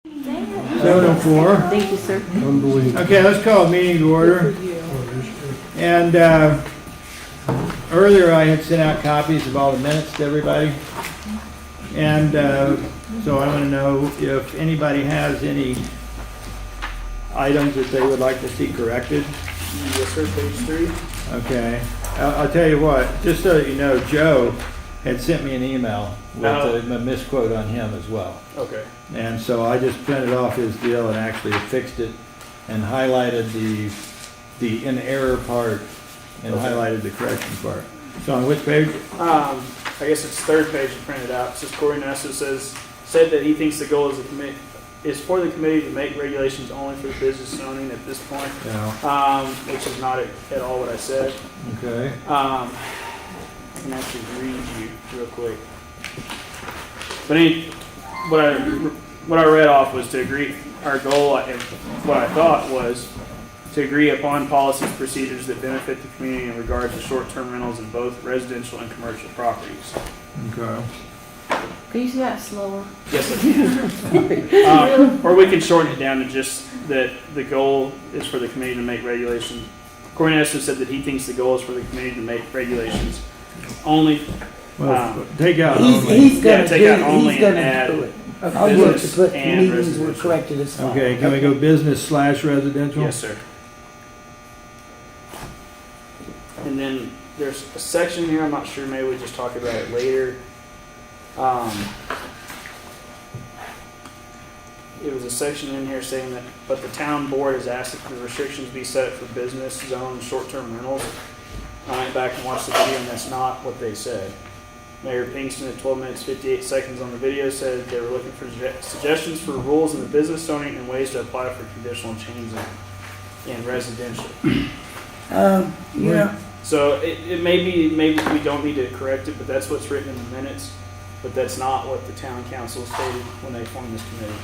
7:04. Thank you, sir. Unbelievable. Okay, let's call a meeting to order. And earlier I had sent out copies of all the minutes to everybody. And so I want to know if anybody has any items that they would like to see corrected. Yes, sir, page 3. Okay, I'll tell you what, just so that you know, Joe had sent me an email with a misquote on him as well. Okay. And so I just printed off his deal and actually fixed it and highlighted the in error part and highlighted the correction part. So on which page? I guess it's third page you printed out. It says Corey Nasso said that he thinks the goal is for the committee to make regulations only for business zoning at this point, Yeah. which is not at all what I said. Okay. I can actually read you real quick. But what I read off was to agree, our goal and what I thought was to agree upon policies, procedures that benefit the community in regards to short-term rentals in both residential and commercial properties. Okay. Can you say that slower? Yes, I can. Or we can shorten it down to just that the goal is for the committee to make regulations. Corey Nasso said that he thinks the goal is for the committee to make regulations only. Well, take out He's only. gonna take out only he's and gonna add do it. I'll work to business put and meetings were residential. corrected as well. Okay, can we go business/residential? Yes, sir. And then there's a section here, I'm not sure, maybe we just talk about it later. It was a section in here saying that, but the town board has asked that the restrictions be set for business zone short-term rentals. I went back and watched the video and that's not what they said. Mayor Pinkston at 12 minutes 58 seconds on the video said they were looking for suggestions for rules in the business zoning and ways to apply for conditional changes in residential. Yeah, So it may be, maybe we don't need to correct it, but that's what's written in the minutes. But that's not what the town council stated when they formed this committee.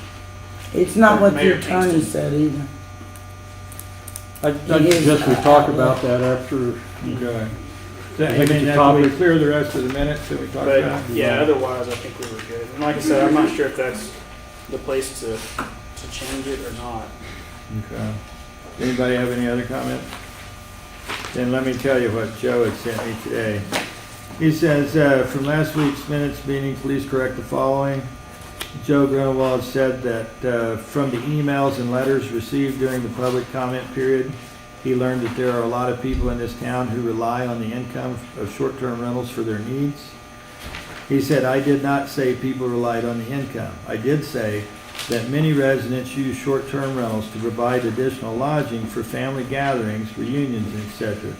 it's not what Mayor the attorney Pinkston. said either. I suggest we talk about that after. Okay. I I think mean, it's a after we topic. clear the rest of the minutes that we talked But about? yeah, otherwise I think we were good. And like I said, I'm not sure if that's the place to change it or not. Okay. Anybody have any other comments? Then let me tell you what Joe had sent me today. He says, from last week's minutes meeting, please correct the following. Joe Grunewald said that from the emails and letters received during the public comment period, he learned that there are a lot of people in this town who rely on the income of short-term rentals for their needs. He said, I did not say people relied on the income. I did say that many residents use short-term rentals to provide additional lodging for family gatherings, reunions, etc.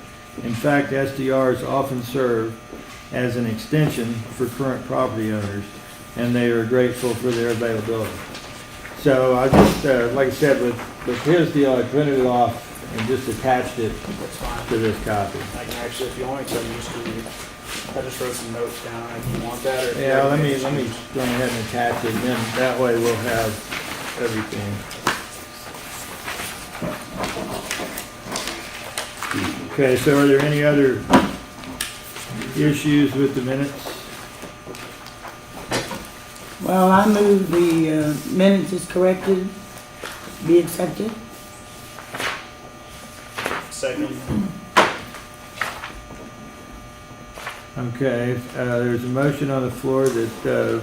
In fact, SDRs often serve as an extension for current property owners, and they are grateful for their availability. So I just, like I said, with his deal, I printed it off and just attached it That's fine. to this copy. I can actually, if you want me to, I just wrote some notes down. If you want that, or if you Yeah, have let me any go ahead and attach it, and then that way we'll have everything. Okay, so are there any other issues with the minutes? Well, I move the minutes is corrected, be accepted. second. Okay, there's a motion on the floor that,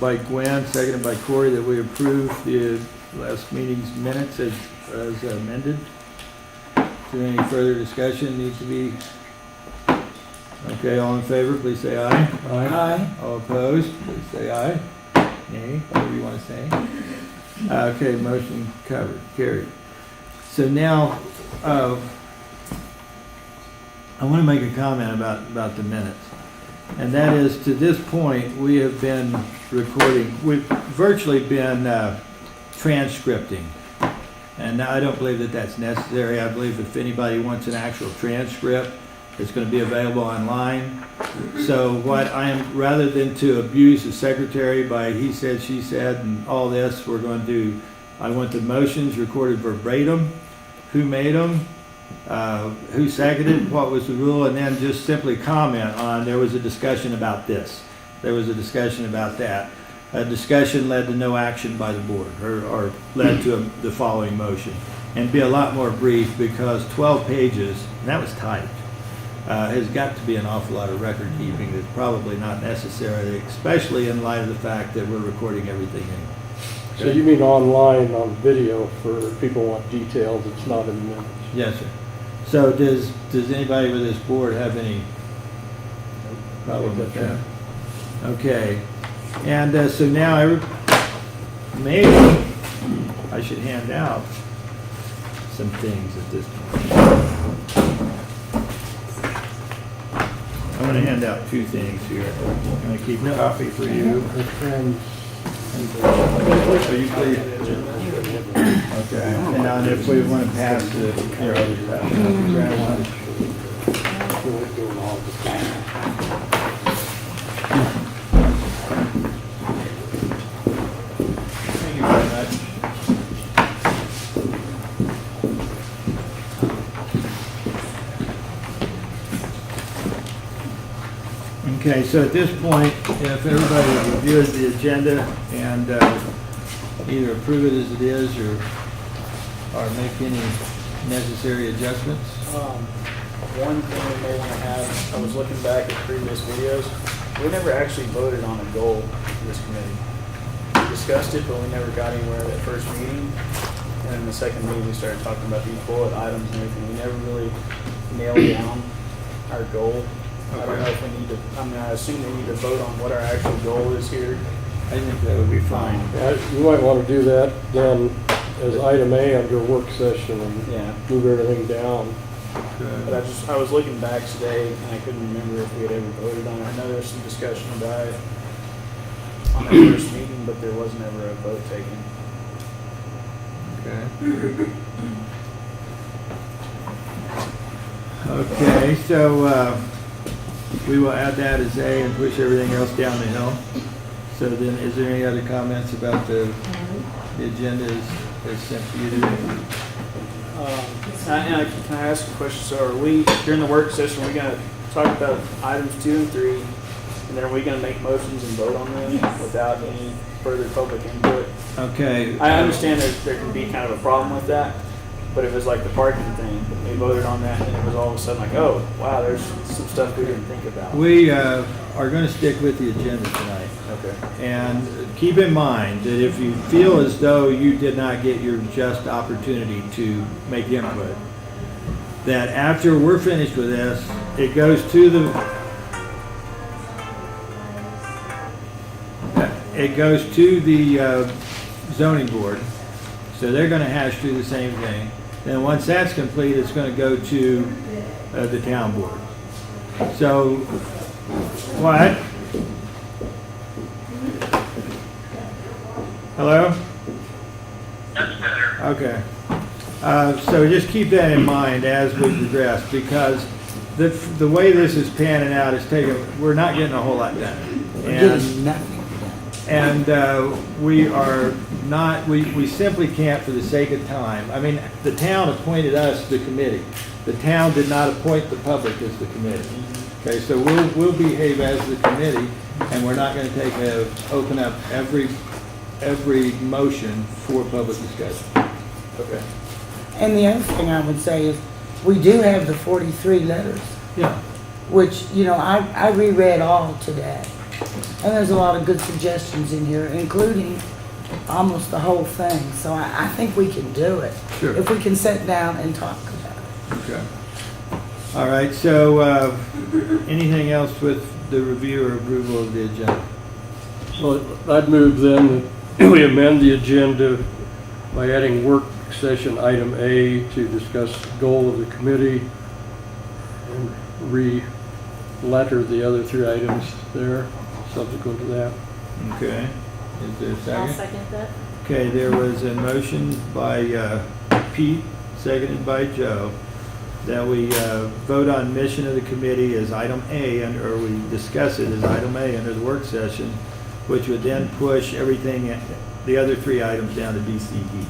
by Gwen, seconded by Corey, that we approve the last meeting's minutes as amended. Is there any further discussion need to be? Okay, all in favor, please say aye. Aye. All opposed, please say aye. Nay, whatever you want to say. Okay, motion carried. So now, I want to make a comment about the minutes. And that is, to this point, we have been recording, we've virtually been transcripting. And I don't believe that that's necessary. I believe if anybody wants an actual transcript, it's going to be available online. So what I am, rather than to abuse the secretary by he said, she said, and all this, we're going to, I want the motions recorded verbatim, who made them, who seconded, what was the rule, and then just simply comment on, there was a discussion about this, there was a discussion about that. A discussion led to no action by the board, or led to the following motion. And be a lot more brief, because 12 pages, and that was typed, has got to be an awful lot of record keeping that's probably not necessary, especially in light of the fact that we're recording everything anyway. So you mean online on video for people who want details, it's not in the minutes? Yes, sir. So does anybody with this board have any problem with that? Okay. And so now, maybe I should hand out some things at this point. I'm going to hand out two things here. I'm going to keep a copy for you. Are you please? Okay. And if we want to pass the, here, I'll just pass it. Grab one. Thank you very much. Okay, so at this point, if everybody reviews the agenda and either approve it as it is or make any necessary adjustments. One thing we may want to have, I was looking back at previous videos, we never actually voted on a goal for this committee. We discussed it, but we never got anywhere at that first meeting. And in the second meeting, we started talking about these bullet items and everything. We never really nailed down our goal. I don't know if we need to, I mean, I assume we need to vote on what our actual goal is here. I think that would be fine. You might want to do that then as item A under work session and Yeah. move everything down. But I was looking back today and I couldn't remember if we had ever voted on it. I know there's some discussion about it on our first meeting, but there wasn't ever a vote taken. Okay. Okay, so we will add that as A and push everything else down the hill. So then, is there any other comments about the agenda as sent to you today? Can I ask a question? So are we, during the work session, are we going to talk about items 2 and 3, and then are we going to make motions and vote on them without any further public input? Okay. I understand there can be kind of a problem with that, but if it's like the parking thing, we voted on that, and it was all of a sudden like, oh, wow, there's some stuff we didn't think about. We are going to stick with the agenda tonight. Okay. And keep in mind that if you feel as though you did not get your just opportunity to make input, that after we're finished with this, it goes to the zoning board. So they're going to hash through the same thing. Then once that's complete, it's going to go to the town board. So, what? Hello? That's better. Okay. So just keep that in mind as we progress, because the way this is panning out is we're not getting a whole lot done. We're getting nothing done. And we are not, we simply can't, for the sake of time. I mean, the town appointed us the committee. The town did not appoint the public as the committee. Okay, so we'll behave as the committee, and we're not going to open up every motion for public discussion. Okay. And the other thing I would say is, we do have the 43 letters, Yeah. which, you know, I reread all today. And there's a lot of good suggestions in here, including almost the whole thing. So I think we can do it. Sure. If we can sit down and talk about it. Okay. All right, so anything else with the review or approval of the agenda? So I'd move then that we amend the agenda by adding work session item A to discuss the goal of the committee and re-letter the other 3 items there subsequent to that. Okay. Is there a I'll second? second that. Okay, there was a motion by Pete, seconded by Joe, that we vote on mission of the committee as item A, or we discuss it as item A under the work session, which would then push everything, the other 3 items down to B, C, D.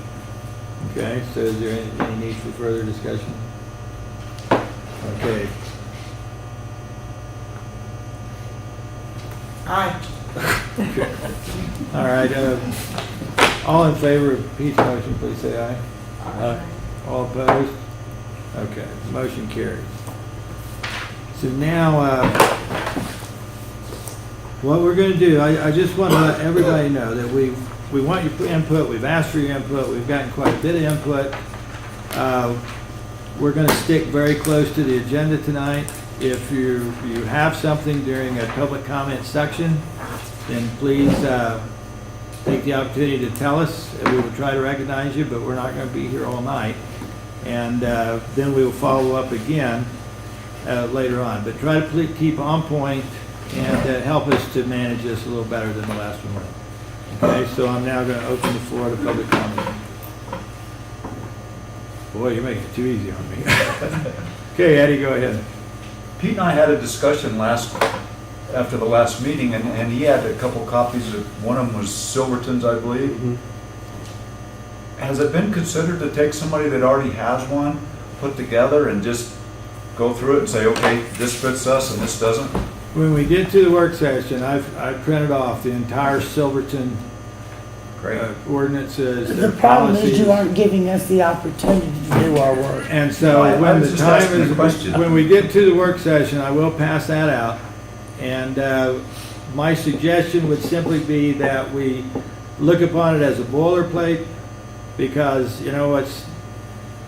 Okay, so is there any need for further discussion? Okay. Aye. All right, all in favor of Pete's motion, please say aye. Aye. All opposed? Okay, motion carries. So now, what we're gonna do, I just want to let everybody know that we want your input, we've asked for your input, we've gotten quite a bit of input. We're gonna stick very close to the agenda tonight. If you have something during a public comment section, then please take the opportunity to tell us. We will try to recognize you, but we're not going to be here all night. And then we will follow up again later on. But try to keep on point and help us to manage this a little better than the last one went. Okay, so I'm now going to open the floor to public comment. Boy, you're making it too easy on me. Okay, Eddie, go ahead. Pete and I had a discussion after the last meeting, and he had a couple copies of, one of them was Silverton's, I believe. Mhm. Has it been considered to take somebody that already has one, put together, and just go through it and say, okay, this fits us and this doesn't? When we get to the work session, I've printed off the entire Silverton Great. ordinances, The their problem is policies. you aren't giving us the opportunity to do our work. And so I when was the just time asking a is, question. when we get to the work session, I will pass that out. And my suggestion would simply be that we look upon it as a boilerplate, because, you know,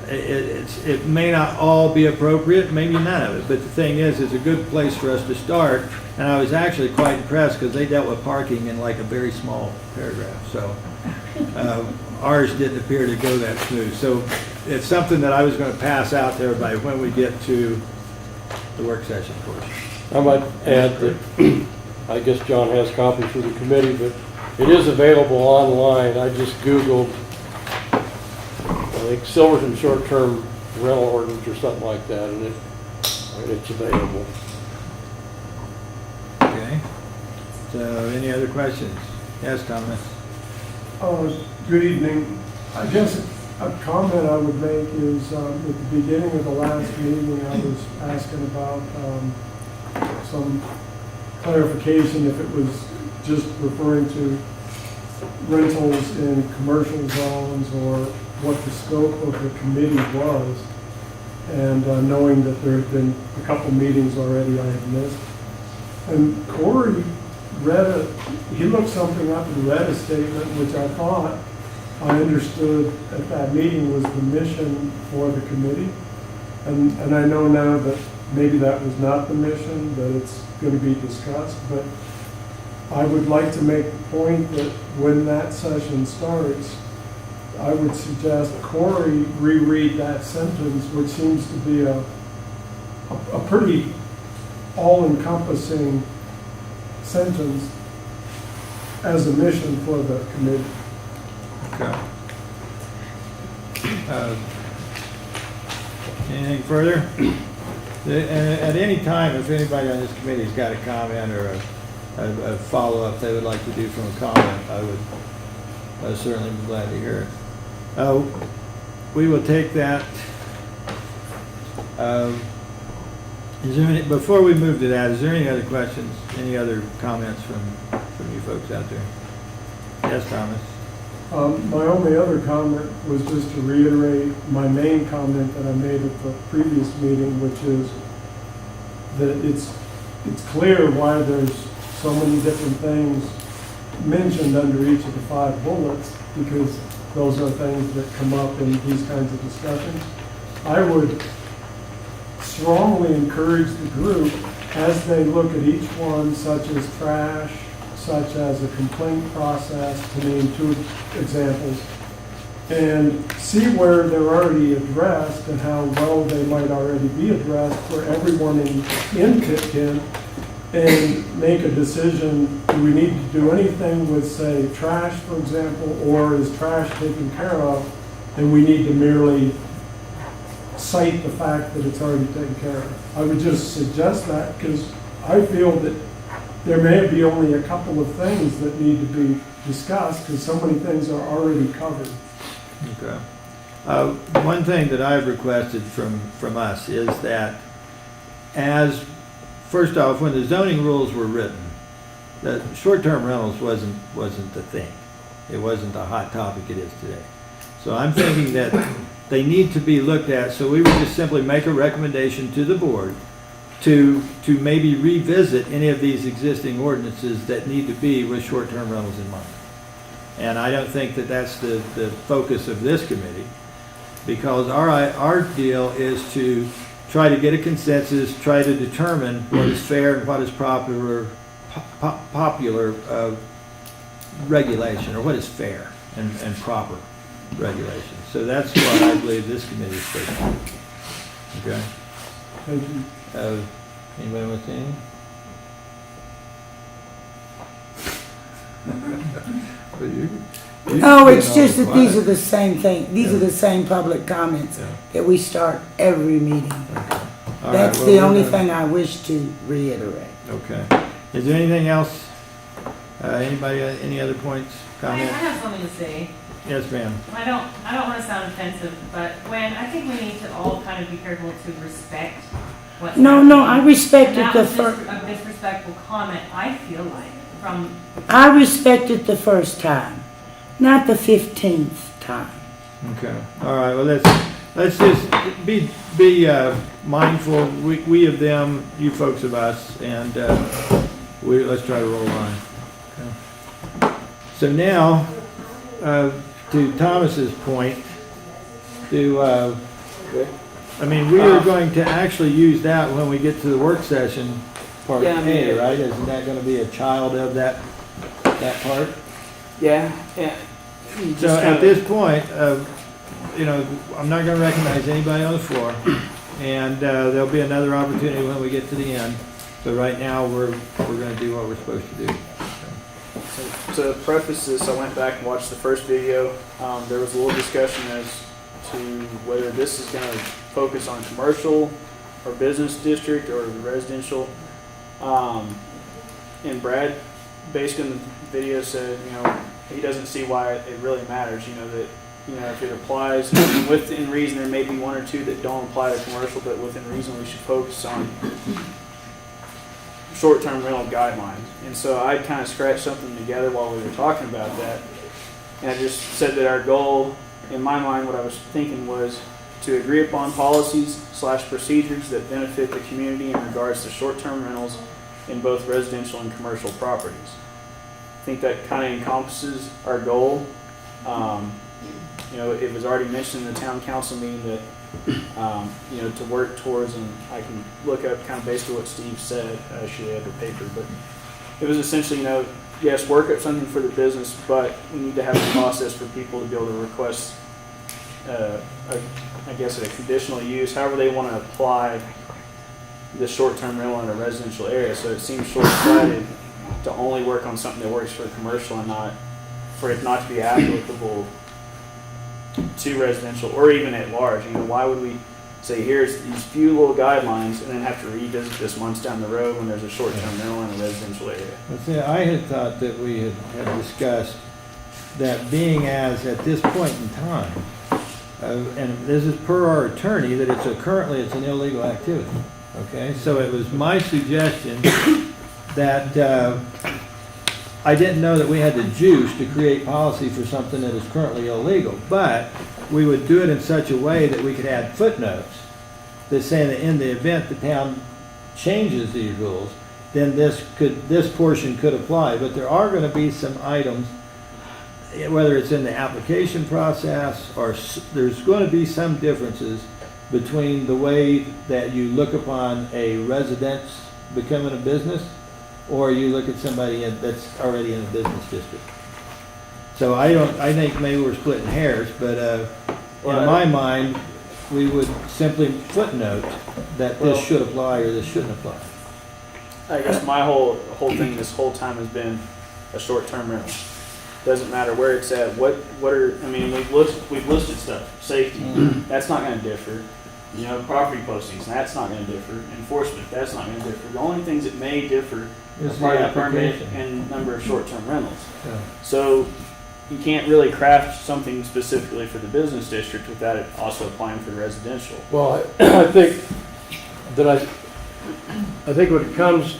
it may not all be appropriate, maybe none of it, but the thing is, it's a good place for us to start. And I was actually quite impressed because they dealt with parking in like a very small paragraph, so ours didn't appear to go that smooth. So it's something that I was going to pass out to everybody when we get to the work session portion. I might add that, I guess John has copies for the committee, but it is available online. I just Googled, I think Silverton short-term rental ordinance or something like that, and it's available. Okay? So any other questions? Yes, Thomas? Good evening. I guess a comment I would make is, at the beginning of the last meeting, I was asking about some clarification if it was just referring to rentals in commercial zones or what the scope of the committee was. And knowing that there had been a couple meetings already I had missed. And Corey he looked something up and read a statement, which I thought I understood at that meeting was the mission for the committee. And I know now that maybe that was not the mission, that it's going to be discussed, but I would like to make the point that when that session starts, I would suggest Corey reread that sentence, which seems to be a pretty all-encompassing sentence as a mission for the committee. Okay. Anything further? At any time, if anybody on this committee's got a comment or a follow-up they would like to do from a comment, I would certainly be glad to hear it. We will take that. Is there any, before we move to that, is there any other questions, any other comments from you folks out there? Yes, Thomas? My only other comment was just to reiterate my main comment that I made at the previous meeting, which is that it's clear why there's so many different things mentioned under each of the 5 bullets, because those are things that come up in these kinds of discussions. I would strongly encourage the group, as they look at each one, such as trash, such as a complaint process, to name 2 examples, and see where they're already addressed and how well they might already be addressed for everyone in Pitkin, and make a decision, do we need to do anything with, say, trash, for example, or is trash taken care of, and we need to merely cite the fact that it's already taken care of. I would just suggest that because I feel that there may be only a couple of things that need to be discussed because so many things are already covered. Okay. One thing that I've requested from us is that first off, when the zoning rules were written, the short-term rentals wasn't the thing. It wasn't the hot topic it is today. So I'm thinking that they need to be looked at, so we would just simply make a recommendation to the board to maybe revisit any of these existing ordinances that need to be with short-term rentals in mind. And I don't think that that's the focus of this committee, because our deal is to try to get a consensus, try to determine what is fair and what is popular regulation, or what is fair and proper regulation. So that's what I believe this committee is supposed to do. Okay? Thank you. Anybody want to say anything? Well, you No, it's all just that quiet. these are the same thing, these are the same public comments Yeah. that we start every meeting. All right, That's well, the we're only gonna- thing I wish to reiterate. Okay. Is there anything else? Anybody, any other points, I comments? have something to say. Yes, ma'am. I don't want to sound offensive, but I think we need to all kind of be careful to respect what's No, I happening. respected And that the was just first, a disrespectful comment, I feel like, from, I respected the first time, not the 15th time. Okay. All right, well, let's just be mindful, we of them, you folks of us, and let's try to roll on. Okay. So now, to Thomas's point, we are going to actually use that when we get to the work session, part Yeah, I mean, A, right? Isn't that gonna be a child of that part? Yeah. So at this point, I'm not gonna recognize anybody on the floor, and there'll be another opportunity when we get to the end. So right now, we're gonna do what we're supposed to do. To preface this, I went back and watched the first video. There was a little discussion as to whether this is going to focus on commercial or business district or residential. And Brad, basically in the video, said, he doesn't see why it really matters. That if it applies within reason, there may be one or two that don't apply to commercial, but within reason, we should focus on short-term rental guidelines. And so I kind of scratched something together while we were talking about that. And I just said that our goal, in my mind, what I was thinking was to agree upon policies/procedures that benefit the community in regards to short-term rentals in both residential and commercial properties. I think that kind of encompasses our goal. It was already mentioned in the town council meeting that to work towards, and I can look up kind of basically what Steve said. I actually had the paper, but it was essentially, yes, work up something for the business, but we need to have a process for people to be able to request, a conditional use, however they want to apply the short-term rental in a residential area. So it seems short-sighted to only work on something that works for commercial and not for it not to be applicable to residential or even at large. Why would we say here's these few little guidelines and then have to revisit this months down the road when there's a short-term rental in a residential area? Let's say I had thought that we had discussed that being as at this point in time, and this is per our attorney, that currently it's an illegal activity. Okay, so it was my suggestion that I didn't know that we had the juice to create policy for something that is currently illegal, but we would do it in such a way that we could add footnotes that say that in the event the town changes these rules, then this portion could apply. But there are going to be some items, whether it's in the application process or there's going to be some differences between the way that you look upon a residence becoming a business or you look at somebody that's already in a business district. So I think maybe we're splitting hairs, but in my mind, we would simply footnote that this should apply or this shouldn't apply. I guess my whole thing this whole time has been a short-term rental. Doesn't matter where it's at. We've listed stuff. Safety, that's not going to differ. Property postings, that's not going to differ. Enforcement, that's not going to differ. The only things that may differ It's are the the permit application. and number of short-term rentals. Yeah. So you can't really craft something specifically for the business district without it also applying for the residential. Well, I think when it comes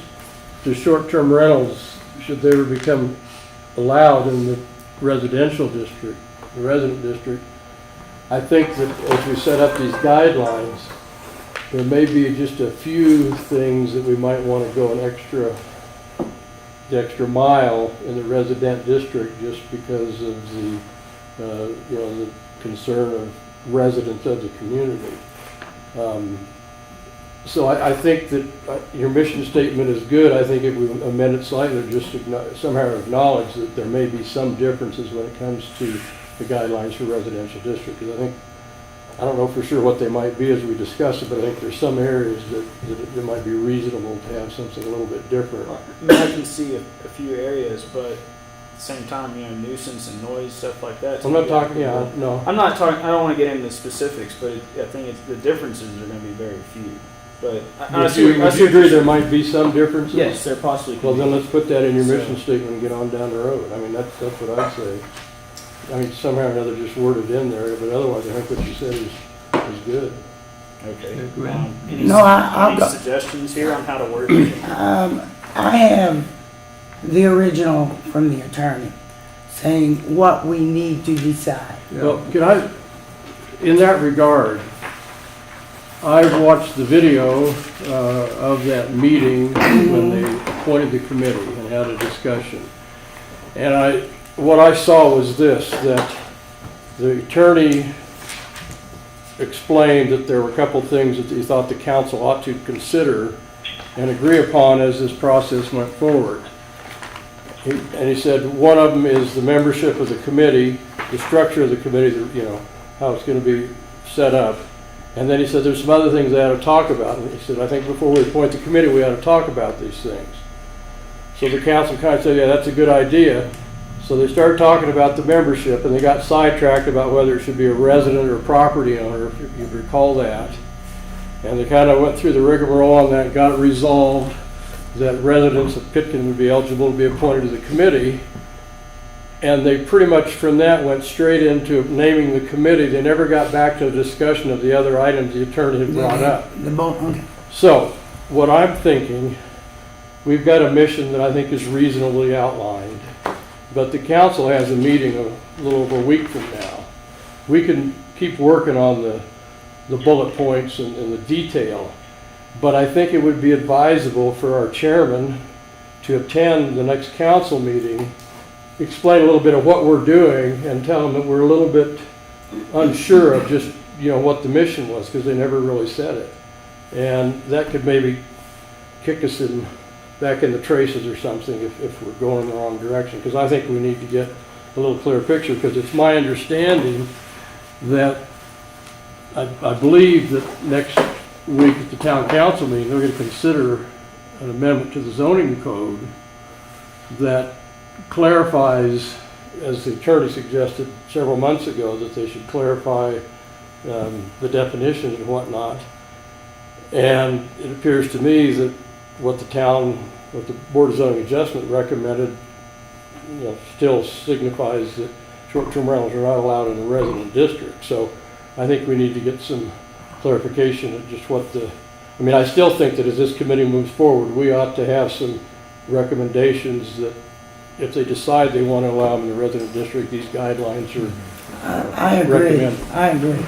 to short-term rentals, should they ever become allowed in the residential district, the resident district, I think that as we set up these guidelines, there may be just a few things that we might want to go the extra mile in the resident district just because of the, the concern of residents of the community. So I think that your mission statement is good. I think if we amend it slightly, just somehow acknowledge that there may be some differences when it comes to the guidelines for residential district. Because I don't know for sure what they might be as we discuss it, but I think there's some areas that it might be reasonable to have something a little bit different. I mean, I can see a few areas, but at the same time, nuisance and noise, stuff like that. I'm not talking, no. I'm not talking, I don't want to get into specifics, but I think the differences are going to be very few. But I Would see you what agree you're there saying. might be some differences? Yes, there possibly could Well, be. then let's put that in your mission So- statement and get on down the road. I mean, that's what I'd say. I mean, somehow or another just word it in there, but otherwise I think what you said is good. Okay. Yeah, go ahead. Any, No, I've any got- suggestions here on how to word it? I have the original from the attorney saying what we need to decide. Well, can I, in that regard, I watched the video of that meeting when they appointed the committee and had a discussion. And what I saw was this, that the attorney explained that there were a couple things that he thought the council ought to consider and agree upon as this process went forward. And he said one of them is the membership of the committee, the structure of the committee, how it's going to be set up. And then he said there's some other things they ought to talk about. And he said, I think before we appoint the committee, we ought to talk about these things. So the council kind of said, yeah, that's a good idea. So they started talking about the membership, and they got sidetracked about whether it should be a resident or a property owner, if you recall that. And they kind of went through the rigmarole on that, got it resolved that residents of Pitkin would be eligible to be appointed to the committee. And they pretty much from that went straight into naming the committee. They never got back to a discussion of the other items the attorney had brought up. Okay. So, what I'm thinking, we've got a mission that I think is reasonably outlined, but the council has a meeting a little over a week from now. We can keep working on the bullet points and the detail, but I think it would be advisable for our chairman to attend the next council meeting, explain a little bit of what we're doing, and tell them that we're a little bit unsure of just, what the mission was, because they never really said it. And that could maybe kick us back in the traces or something if we're going in the wrong direction. Because I think we need to get a little clearer picture, because it's my understanding that I believe that next week at the town council meeting, they're going to consider an amendment to the zoning code that clarifies, as the attorney suggested several months ago, that they should clarify the definitions and whatnot. And it appears to me that what the Board of Zoning Adjustment recommended, still signifies that short-term rentals are not allowed in the resident district. So I think we need to get some clarification of just I still think that as this committee moves forward, we ought to have some recommendations that if they decide they want to allow them in the resident district, these guidelines are I agree. recommended. I agree.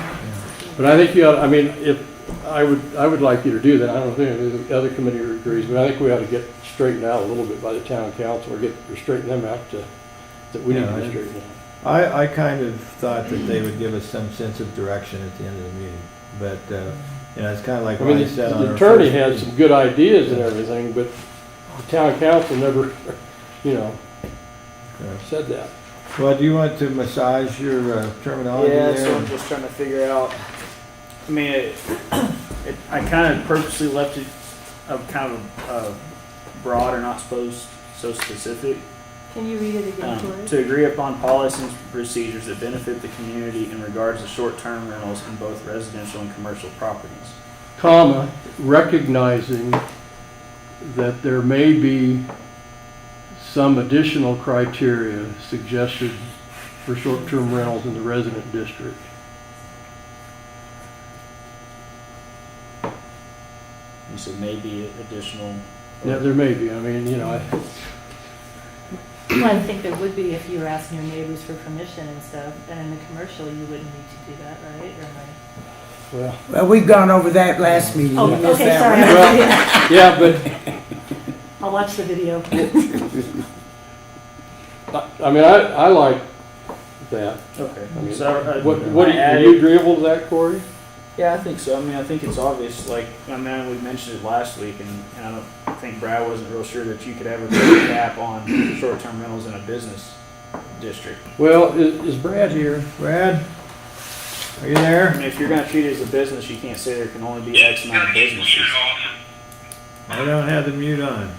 But I think if I would like you to do that. I don't think the other committee agrees, but I think we ought to get straightened out a little bit by the town council, or straighten them out that we need to be straightened out. I kind of thought that they would give us some sense of direction at the end of the meeting, but, it's kind of like I what mean, I said on the our attorney first had meeting. some good ideas and everything, but the town council never, said that. Well, do you want to massage your terminology Yeah, there? so I'm just trying to figure out. I mean, I kind of purposely left it kind of broad or not supposed so specific. Can you read it again, please? To agree upon policies and procedures that benefit the community in regards to short-term rentals in both residential and commercial properties. Comma, recognizing that there may be some additional criteria suggested for short-term rentals in the resident district. You said maybe additional. Yeah, there may be. Well, I think there would be if you were asking your neighbors for permission and stuff, and in the commercial, you wouldn't need to do that, right? Or am I? Well, Well, we've gone over that last meeting. Oh, We missed okay, that sorry. one. well, yeah, but I'll watch the video. I mean, I like that. Okay. I mean, So, what are you agreeable to that, Corey? Yeah, I think so. I mean, I think it's obvious, like, I mean, we mentioned it last week, and I don't think Brad wasn't real sure that you could ever put a cap on short-term rentals in a business district. Well, is Brad here? Brad, are you I there? mean, if you're gonna treat it as a business, you can't say there can only be X amount of Gotta keep the businesses. mute off. I don't have the mute on.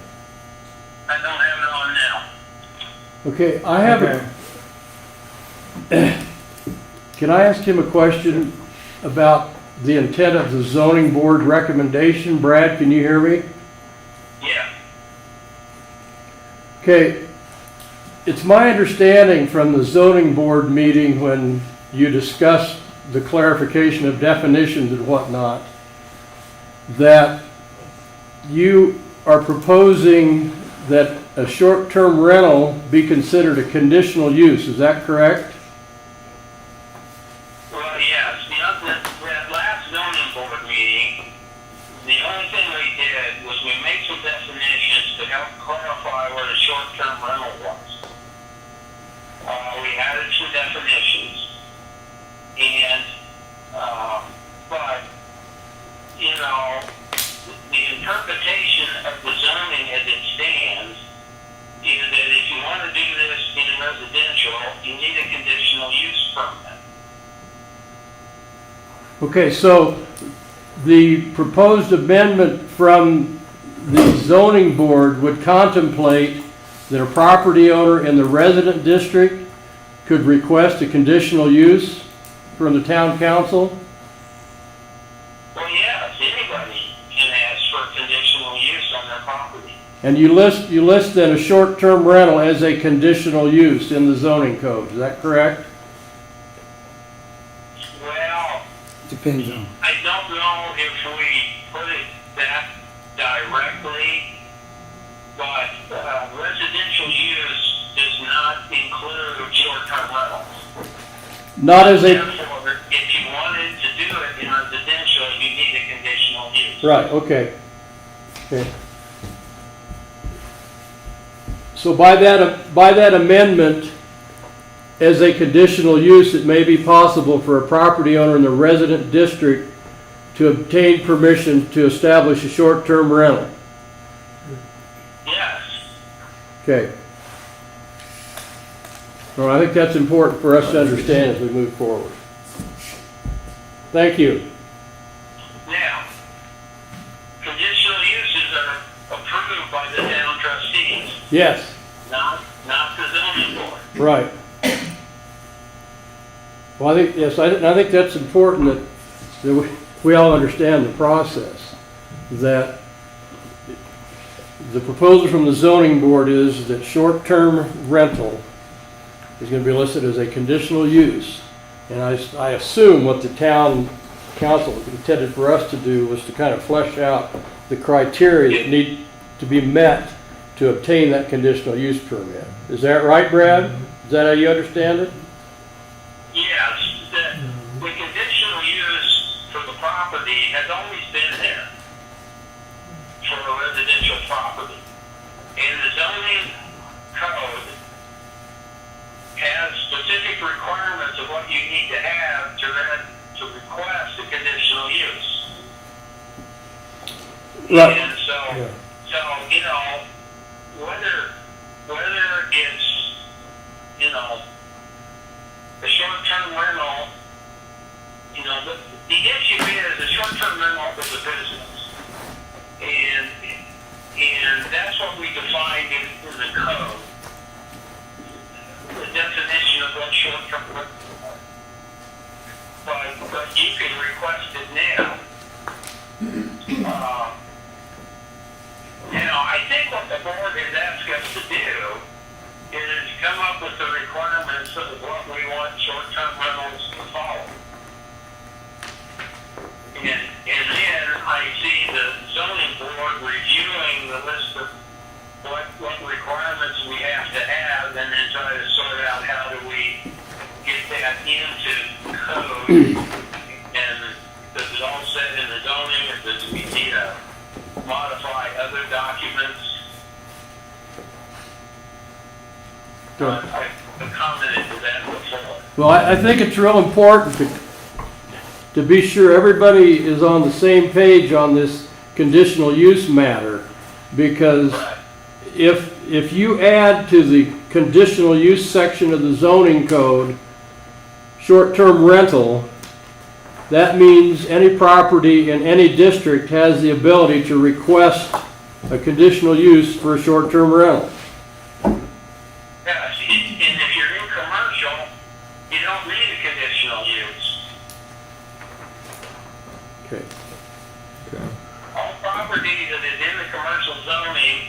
I don't have it on now. Okay, I have Okay. Can I ask him a question about the intent of the zoning board recommendation? Brad, can you hear me? Yeah. Okay, it's my understanding from the zoning board meeting when you discussed the clarification of definitions and whatnot, that you are proposing that a short-term rental be considered a conditional use. Is that correct? Well, yes, that last zoning board meeting, the only thing we did was we made some definitions to help clarify what a short-term rental was. We added some definitions, and, but, you know, the interpretation of the zoning as it stands is that if you want to do this in residential, you need a conditional use permit. Okay, so the proposed amendment from the zoning board would contemplate that a property owner in the resident district could request a conditional use from the town council? Well, yes, anybody can ask for conditional use on their property. And you list then a short-term rental as a conditional use in the zoning code, is that correct? Well, Depends on. I don't know if we put it that directly, but residential use does not include short-term rentals. Not as a, Therefore, if you wanted to do it in residential, you need a conditional use. right, okay. Okay. So by that amendment, as a conditional use, it may be possible for a property owner in the resident district to obtain permission to establish a short-term rental. Yes. Okay. Well, I think that's important for us to understand as we move forward. Thank you. Now, conditional uses are approved by the town trustees, Yes, not the zoning board. right. Well, I think that's important that we all understand the process. That the proposal from the zoning board is that short-term rental is going to be listed as a conditional use. And I assume what the town council intended for us to do was to kind of flesh out the criteria that need to be met to obtain that conditional use permit. Is that right, Brad? Is that how you understand it? Yes, the conditional use for the property has always been there for a residential property. And the zoning code has specific requirements of what you need to have to request a conditional use. Right. And so, you know, whether it's, you know, the short-term rental, you know, the issue is the short-term rental is a business. And that's what we defined in the code. The definition of what short-term rental is. But you can request it now. Now, I think what the board has asked us to do is come up with the requirements of what we want short-term rentals to follow. And then I see the zoning board reviewing the list of what requirements we have to have And this is all said in the zoning, if this, we need to modify other documents. I've commented to that before. Well, I think it's real important to be sure everybody is on the same page on this conditional use matter, because if you add to the conditional use section of the zoning code, short-term rental, that means any property in any district has the ability to request a conditional use for a short-term rental. Yes, and if you're in commercial, you don't need a conditional use. Okay. Okay. All property that is in the commercial zoning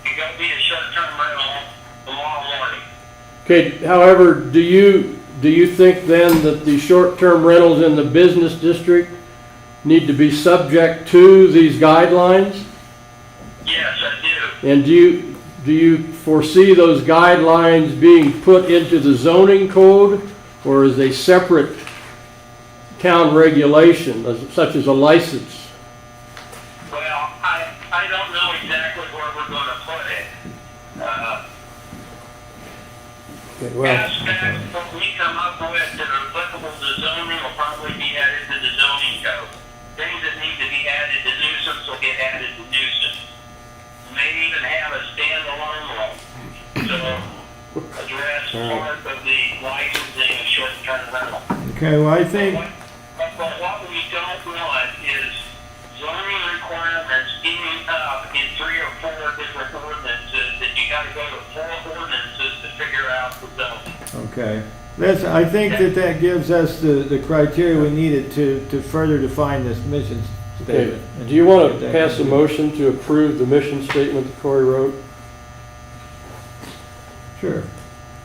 can go be a short-term rental tomorrow morning. Okay, however, do you think then that the short-term rentals in the business district need to be subject to these guidelines? Yes, I do. And do you foresee those guidelines being put into the zoning code, or is a separate town regulation, such as a license? Well, I don't know exactly where we're going to put it. Okay, well, Aspects what we come up with that are applicable to zoning will probably be added to the zoning code. Things that need to be added to nuisance will get added to nuisance. May even have a standalone law to address part of the licensing of short-term rental. Okay, well, I think, But what we don't want is zoning requirements being up in 3 or 4 different ordinances that you gotta go to 4 ordinances to figure out the zoning. okay. I think that gives us the criteria we needed to further define this mission okay. statement. Do you want to pass a motion to approve the mission statement that Corey wrote? Sure.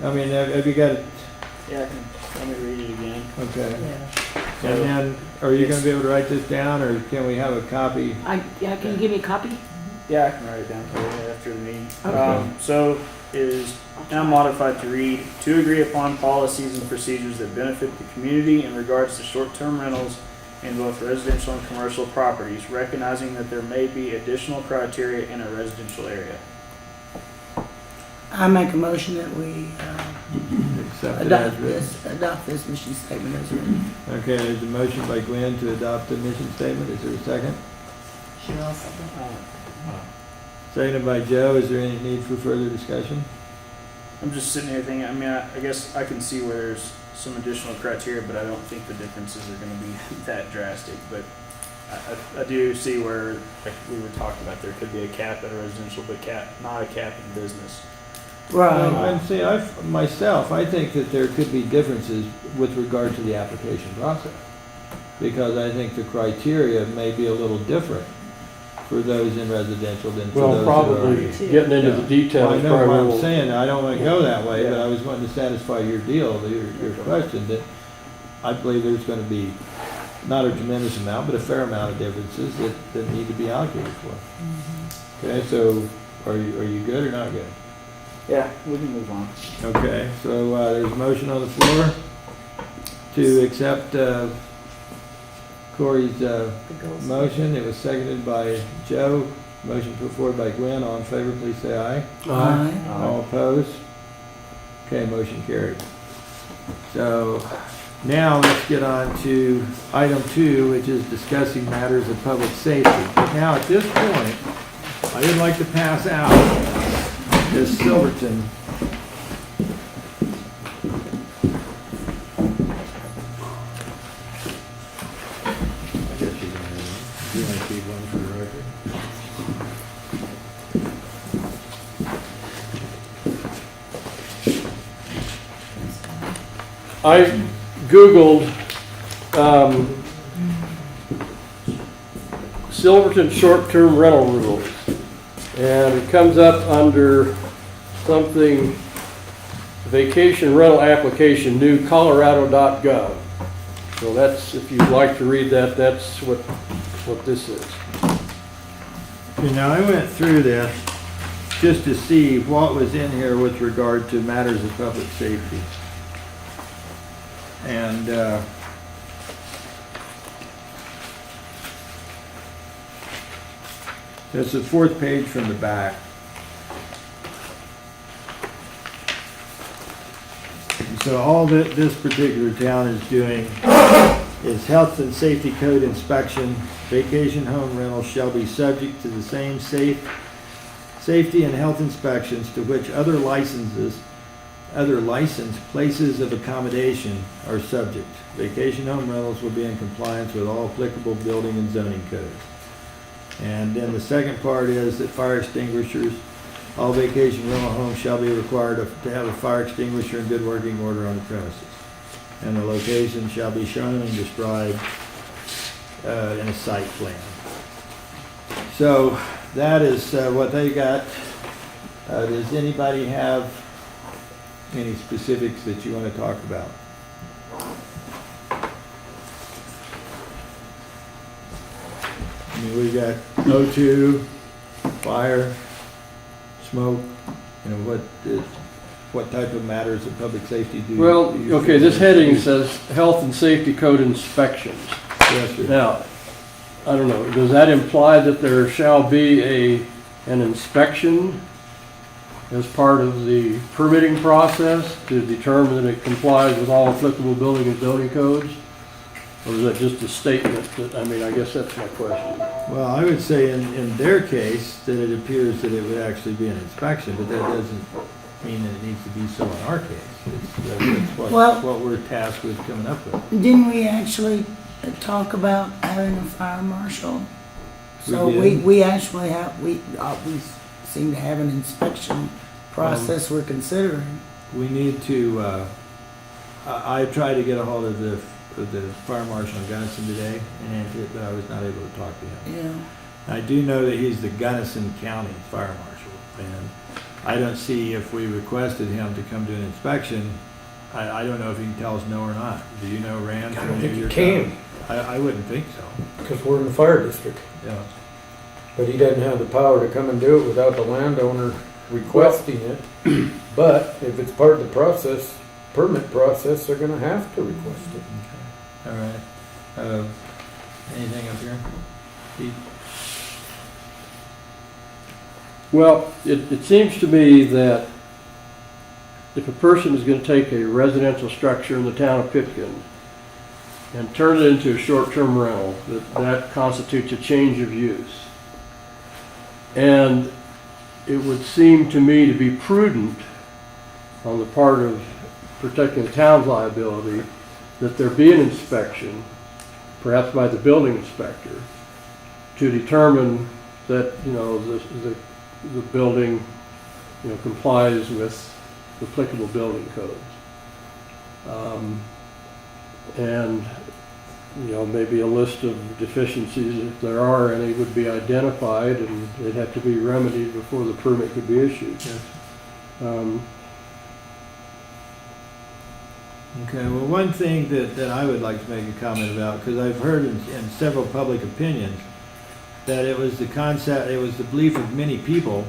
I mean, have you got it? Yeah, let me read it again. Okay. Yeah. And then, are you gonna be able to write this down, or can we have a copy? Yeah, can you give me a copy? Yeah, I can write it down for you after the meeting. Okay. So it is now modified to read, to agree upon policies and procedures that benefit the community in regards to short-term rentals in both residential and commercial properties, recognizing that there may be additional criteria in a residential area. I make a motion that we Accept it as written. adopt this mission statement as written. Okay, there's a motion by Gwen to adopt the mission statement. Is there a second? Sure, I'll second. Seconded by Joe. Is there any need for further discussion? I'm just sitting here thinking, I mean, I guess I can see where there's some additional criteria, but I don't think the differences are gonna be that drastic, but I do see where, like we were talking about, there could be a cap in residential, but not a cap in business. Well, Right. and see, I think that there could be differences with regard to the application process. Because I think the criteria may be a little different for those in residential than for Well, those that are. probably getting into the details. I know probably what I'm will- saying, I don't want to go that way, but I was wanting to satisfy your deal, your question, that I believe there's going to be not a tremendous amount, but a fair amount of differences that need to be allocated for. Okay, so are you good or not good? Yeah, we can move on. Okay, so there's a motion on the floor to accept Corey's The goals. motion. It was seconded by Joe. Motion put forward by Gwen. All in favor, please say aye. Aye. All opposed? Okay, motion carried. So now let's get on to item 2, which is discussing matters of public safety. But now at this point, I would like to pass out this Silverton. I guess you can have one. You want to keep one for the record? I Googled Silverton short-term rental rules, and it comes up under something, vacation rental application, new colorado.gov. So that's, if you'd like to read that, that's what this is. Okay, now I went through this just to see what was in here with regard to matters of public safety. And That's the fourth page from the back. So all that this particular town is doing is health and safety code inspection. Vacation home rentals shall be subject to the same safety and health inspections to which other licensed places of accommodation are subject. Vacation home rentals will be in compliance with all applicable building and zoning codes. And then the second part is that fire extinguishers, all vacation rental homes shall be required to have a fire extinguisher in good working order on the premises. And the location shall be shown and described in a site plan. So that is what they got. Does anybody have any specifics that you want to talk about? I mean, we got O2, fire, smoke, you know, what type of matters of public safety do you? Well, do you okay, feel this that- heading says Health and Safety Code Inspections. Yes, sir. Now, I don't know, does that imply that there shall be an inspection as part of the permitting process to determine that it complies with all applicable building and zoning codes? Or is that just a statement that, I mean, I guess that's my question. Well, I would say in their case, that it appears that it would actually be an inspection, but that doesn't mean that it needs to be so in our case. It's Well- what we're tasked with coming up with. Didn't we actually talk about having a fire marshal? So We did. we actually have, we seem to have an inspection process we're considering. We need to, I tried to get a hold of the fire marshal in Gunnison today, but I was not able to talk to him. Yeah. I do know that he's the Gunnison County Fire Marshal, and I don't see if we requested him to come do an inspection, I don't know if he can tell us no or not. Do you know, Rand? I don't think your he can, town? I wouldn't think so, because we're in the fire district. yeah. But he doesn't have the power to come and do it without the landowner requesting it. But if it's part of the process, permit process, they're gonna have to request it. All right. Anything up here? Pete? Well, it seems to me that if a person is going to take a residential structure in the town of Pitkin and turn it into a short-term rental, that constitutes a change of use. And it would seem to me to be prudent on the part of protecting the town's liability that there be an inspection, perhaps by the building inspector, to determine that, you know, the building, you know, complies with applicable building codes. And, you know, maybe a list of deficiencies, if there are any, would be identified and they'd have to be remedied before the permit could be issued. Yes. Okay, well, one thing that I would like to make a comment about, because I've heard in several public opinions that it was the concept, it was the belief of many people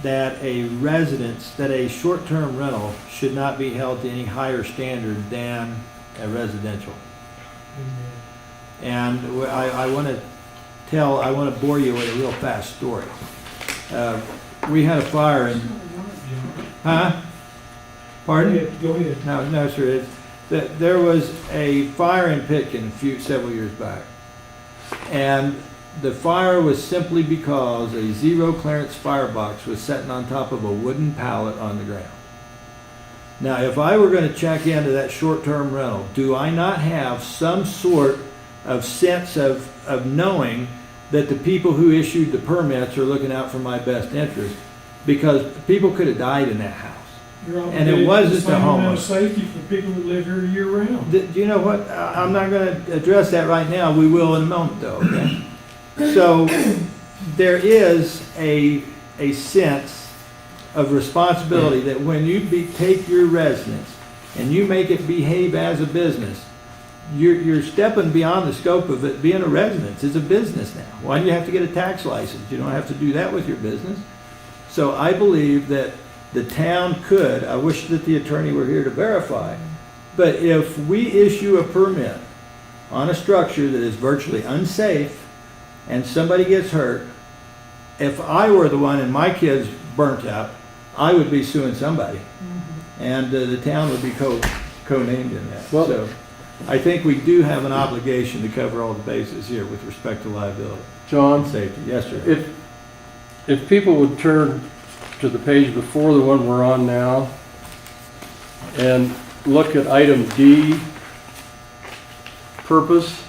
that a short-term rental should not be held to any higher standard than a residential. And I want to bore you with a real fast story. We had a fire in, huh? Pardon? Go ahead. No, sir. There was a fire in Pitkin several years back. And the fire was simply because a zero clearance firebox was sitting on top of a wooden pallet on the ground. Now, if I were going to check into that short-term rental, do I not have some sort of sense of knowing that the people who issued the permits are looking out for my best interest? Because people could have died in that house. And it wasn't the homeowner. Safety for people that live here year round. Do you know what? I'm not going to address that right now. We will in a moment, though. Okay? So there is a sense of responsibility that when you take your residence and you make it behave as a business, you're stepping beyond the scope of it being a residence. It's a business now. Why do you have to get a tax license? You don't have to do that with your business. So I believe that the town could, I wish that the attorney were here to verify, but if we issue a permit on a structure that is virtually unsafe and somebody gets hurt, if I were the one and my kids burnt up, I would be suing somebody. And the town would be co-named in that. Well- So I think we do have an obligation to cover all the bases here with respect to liability John, and safety. Yes, sir. if people would turn to the page before the one we're on now and look at item D, purpose.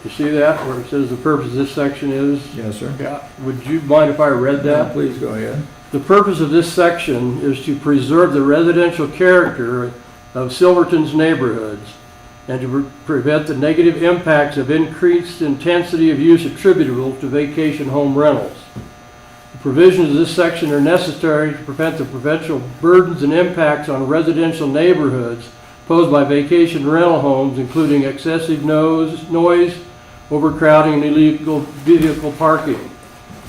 You see that, where it says the purpose of this section is? Yes, sir. Yeah. Would you mind if I read that? Please go ahead. The purpose of this section is to preserve the residential character of Silverton's neighborhoods and to prevent the negative impacts of increased intensity of use attributable to vacation home rentals. The provisions of this section are necessary to prevent the potential burdens and impacts on residential neighborhoods posed by vacation rental homes, including excessive noise, overcrowding, and illegal vehicle parking.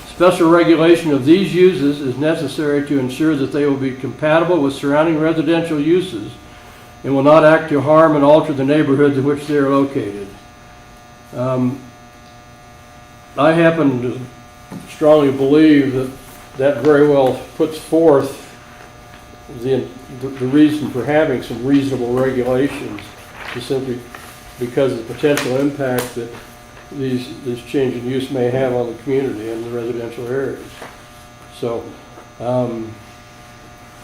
Special regulation of these uses is necessary to ensure that they will be compatible with surrounding residential uses and will not act to harm and alter the neighborhoods in which they are located. I happen to strongly believe that that very well puts forth the reason for having some reasonable regulations, just simply because of the potential impact that this change in use may have on the community and the residential areas. So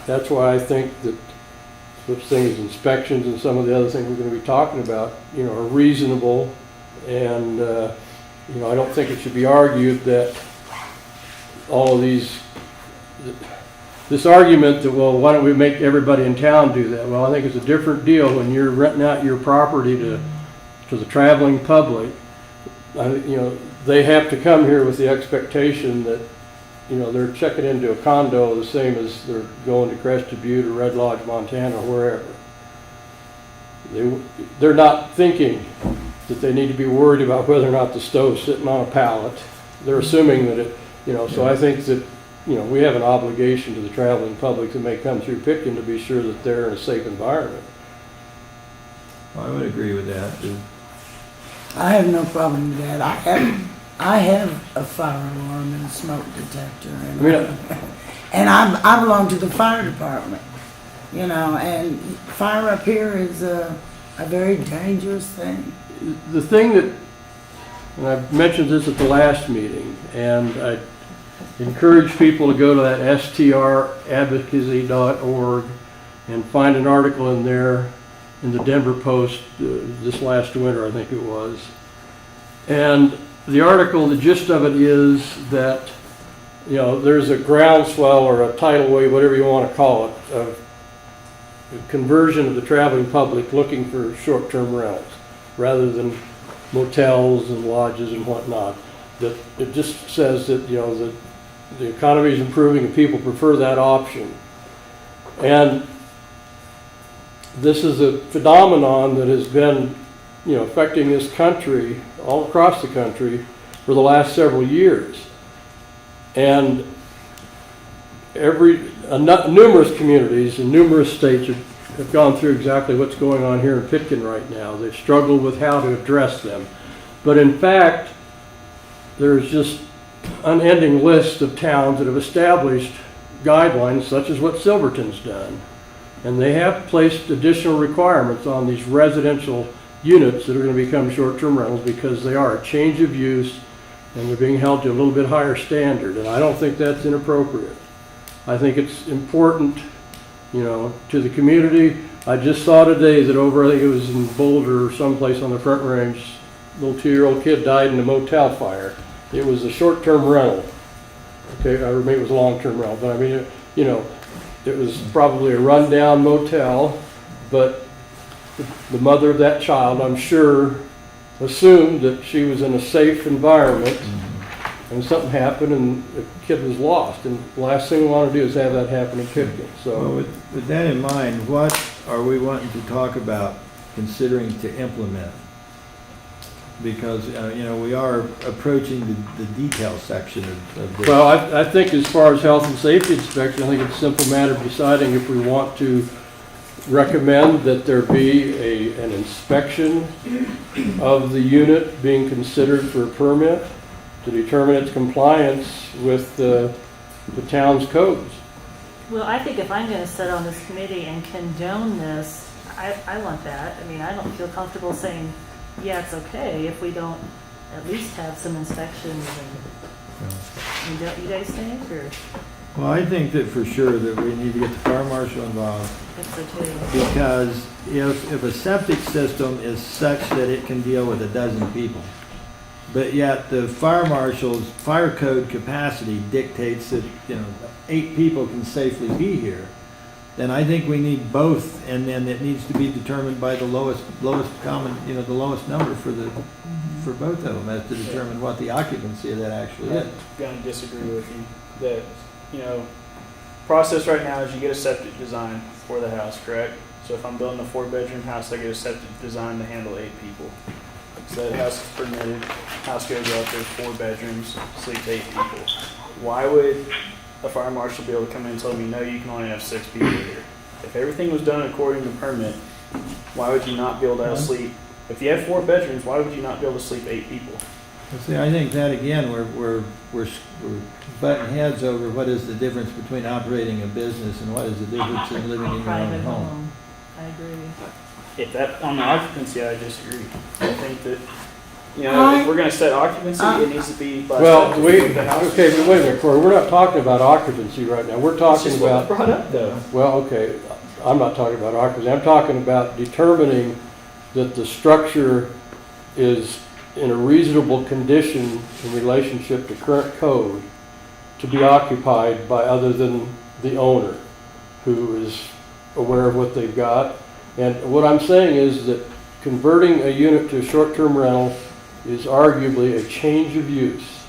that's why I think that such things as inspections and some of the other things we're going to be talking about, you know, are reasonable. And you know, I don't think it should be argued that all of this argument that, well, why don't we make everybody in town do that? Well, I think it's a different deal when you're renting out your property to the traveling public. You know, they have to come here with the expectation that, you know, they're checking into a condo the same as they're going to Crested Butte or Red Lodge, Montana, or wherever. They're not thinking that they need to be worried about whether or not the stove's sitting on a pallet. They're assuming that it, you know, so I think that, you know, we have an obligation to the traveling public that may come through Pitkin to be sure that they're in a safe environment. I would agree with that. I have no problem with that. I have a fire alarm and a smoke detector, and I belong to the fire department, you know, and fire up here is a very dangerous thing. The thing that, and I mentioned this at the last meeting, and I encourage people to go to that stradvocacy.org and find an article in there in the Denver Post this last winter, I think it was. And the article, the gist of it is that, you know, there's a groundswell or a tidal wave, whatever you want to call it, of conversion of the traveling public looking for short-term rentals rather than motels and lodges and whatnot. That it just says that, you know, that the economy is improving and people prefer that option. And this is a phenomenon that has been, you know, affecting this country, all across the country, for the last several years. And numerous communities and numerous states have gone through exactly what's going on here in Pitkin right now. They've struggled with how to address them. But in fact, there's just unending list of towns that have established guidelines such as what Silverton's done. And they have placed additional requirements on these residential units that are going to become short-term rentals because they are a change of use and they're being held to a little bit higher standard. And I don't think that's inappropriate. I think it's important, you know, to the community. I just saw today that over, I think it was in Boulder or someplace on the Front Range, a little 2-year-old kid died in a motel fire. It was a short-term rental. Okay, or maybe it was a long-term rental, but I mean, you know, it was probably a rundown motel, but the mother of that child, I'm sure, assumed that she was in a safe environment, and something happened and the kid was lost. And the last thing we want to do is have that happen in Pitkin. So, Well, with that in mind, what are we wanting to talk about considering to implement? Because, you know, we are approaching the detail section of this. well, I think as far as health and safety inspection, I think it's a simple matter of deciding if we want to recommend that there be an inspection of the unit being considered for a permit, to determine its compliance with the town's codes. Well, I think if I'm gonna sit on this committee and condone this, I want that. I mean, I don't feel comfortable saying, yeah, it's okay if we don't at least have some inspections and, don't you guys think, or? Well, I think that for sure that we need to get the fire marshal involved, That's okay. because if a septic system is such that it can deal with a dozen people, but yet the fire marshal's fire code capacity dictates that, 8 people can safely be here, then I think we need both, and then it needs to be determined by the lowest common, the lowest number for both of them, as to determine what the occupancy of that actually is. I'm gonna disagree with you. That, process right now is you get a septic design for the house, correct? So if I'm building a 4-bedroom house, I get a septic design to handle 8 people. So that house is permitted, house goes up, there's 4 bedrooms, sleeps 8 people. Why would a fire marshal be able to come in and tell me, no, you can only have 6 people here? If everything was done according to permit, why would you not be able to sleep? If you have 4 bedrooms, why would you not be able to sleep 8 people? See, I think that again, we're butting heads over what is the difference between operating a business and what is the difference in living in your Private own home. home. I agree. If that, on the occupancy, I disagree. I think that, if we're gonna set occupancy, it needs to be by. Well, statute we, of the house. okay, but wait a minute, Corey, we're not talking about occupancy right now. We're That's talking just what I about, brought up though. well, okay, I'm not talking about occupancy. I'm talking about determining that the structure is in a reasonable condition in relationship to current code to be occupied by other than the owner, who is aware of what they've got. And what I'm saying is that converting a unit to a short-term rental is arguably a change of use.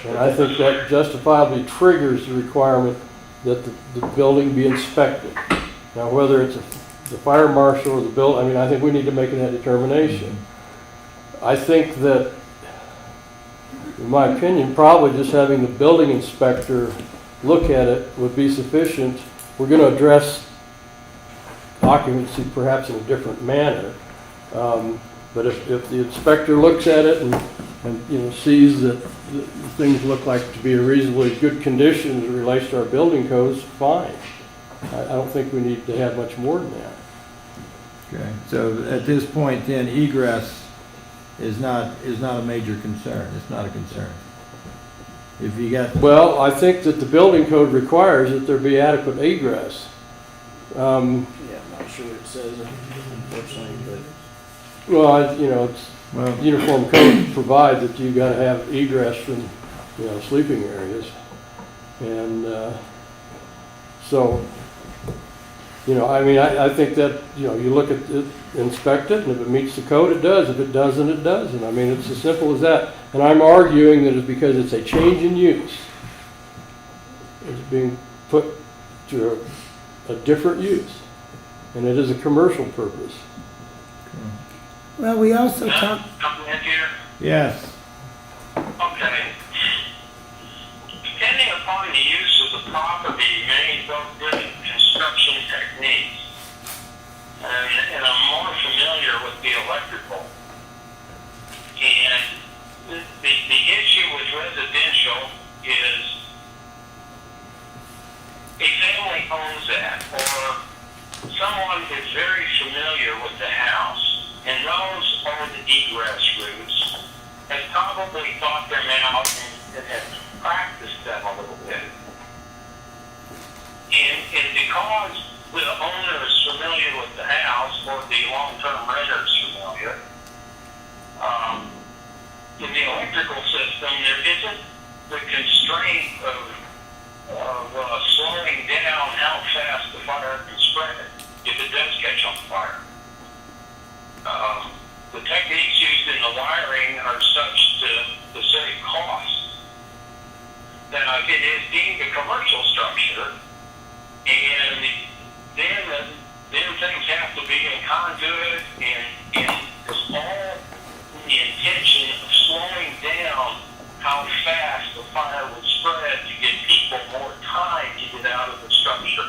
And I think that justifiably triggers the requirement that the building be inspected. Now, whether it's the fire marshal or the I think we need to make that determination. I think that, in my opinion, probably just having the building inspector look at it would be sufficient. We're going to address occupancy perhaps in a different manner. But if the inspector looks at it and sees that things look like to be in reasonably good condition as it relates to our building codes, fine. I don't think we need to have much more than that. Okay, so at this point then, egress is not a major concern. It's not a concern. If you got, Well, I think that the building code requires that there be adequate egress. Yeah, I'm not sure what it says, unfortunately, but. Well, it's well, uniform code provide that you gotta have egress from, sleeping areas. And, so, I think that, you look at it, inspect it, and if it meets the code, it does. If it doesn't, it doesn't. It's as simple as that. And I'm arguing that it's because it's a change in use. It's being put to a different use. And it is a commercial purpose. Well, we also talk, Come in here. yes, Okay. Depending upon the use of the property, may involve different construction techniques. And I'm more familiar with the electrical. And the issue with residential is a family owns that, or someone is very familiar with the house and knows all the egress routes, has probably thought them out and has practiced them a little bit. And because the owner is familiar with the house, or the long-term renter is familiar, in the electrical system, there isn't the constraint of slowing down how fast the fire can spread if it does catch on fire. The techniques used in the wiring are such to save costs. Now, if it is deemed a commercial structure, and then things have to be in conduit, and it's all the intention of slowing down how fast the fire would spread to give people more time to get out of the structure.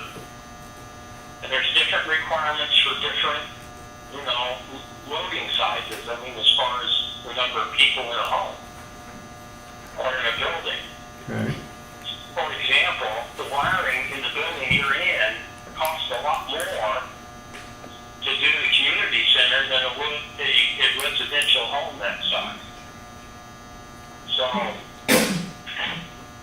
And there's different requirements for different, loading sizes. As far as the number of people in a home. or in a building. Okay. For example, the wiring in the building you're in costs a lot more to do the community center than it would a residential home that size. So,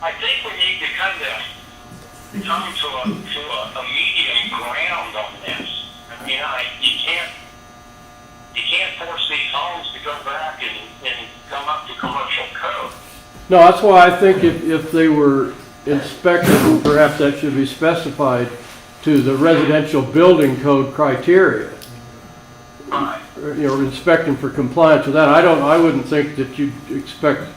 I think we need to kind of come to a medium ground on this. I mean, you can't force these homes to go back and come up to commercial code. No, that's why I think if they were inspected, perhaps that should be specified to the residential building code criteria. Right. You know, inspecting for compliance with that. I wouldn't think that you'd expect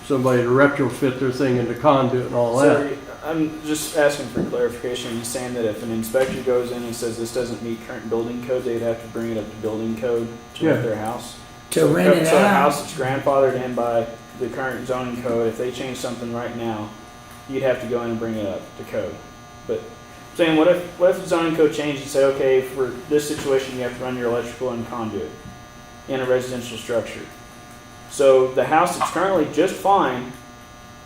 somebody to retrofit their thing into conduit and all that. So I'm just asking for clarification. He's saying that if an inspector goes in and says this doesn't meet current building code, they'd have to bring it up to building code to rent their house? To rent it So a out. house that's grandfathered in by the current zoning code, if they change something right now, you'd have to go in and bring it up to code. But saying, what if the zoning code changed and say, okay, for this situation, you have to run your electrical and conduit in a residential structure. So the house that's currently just fine,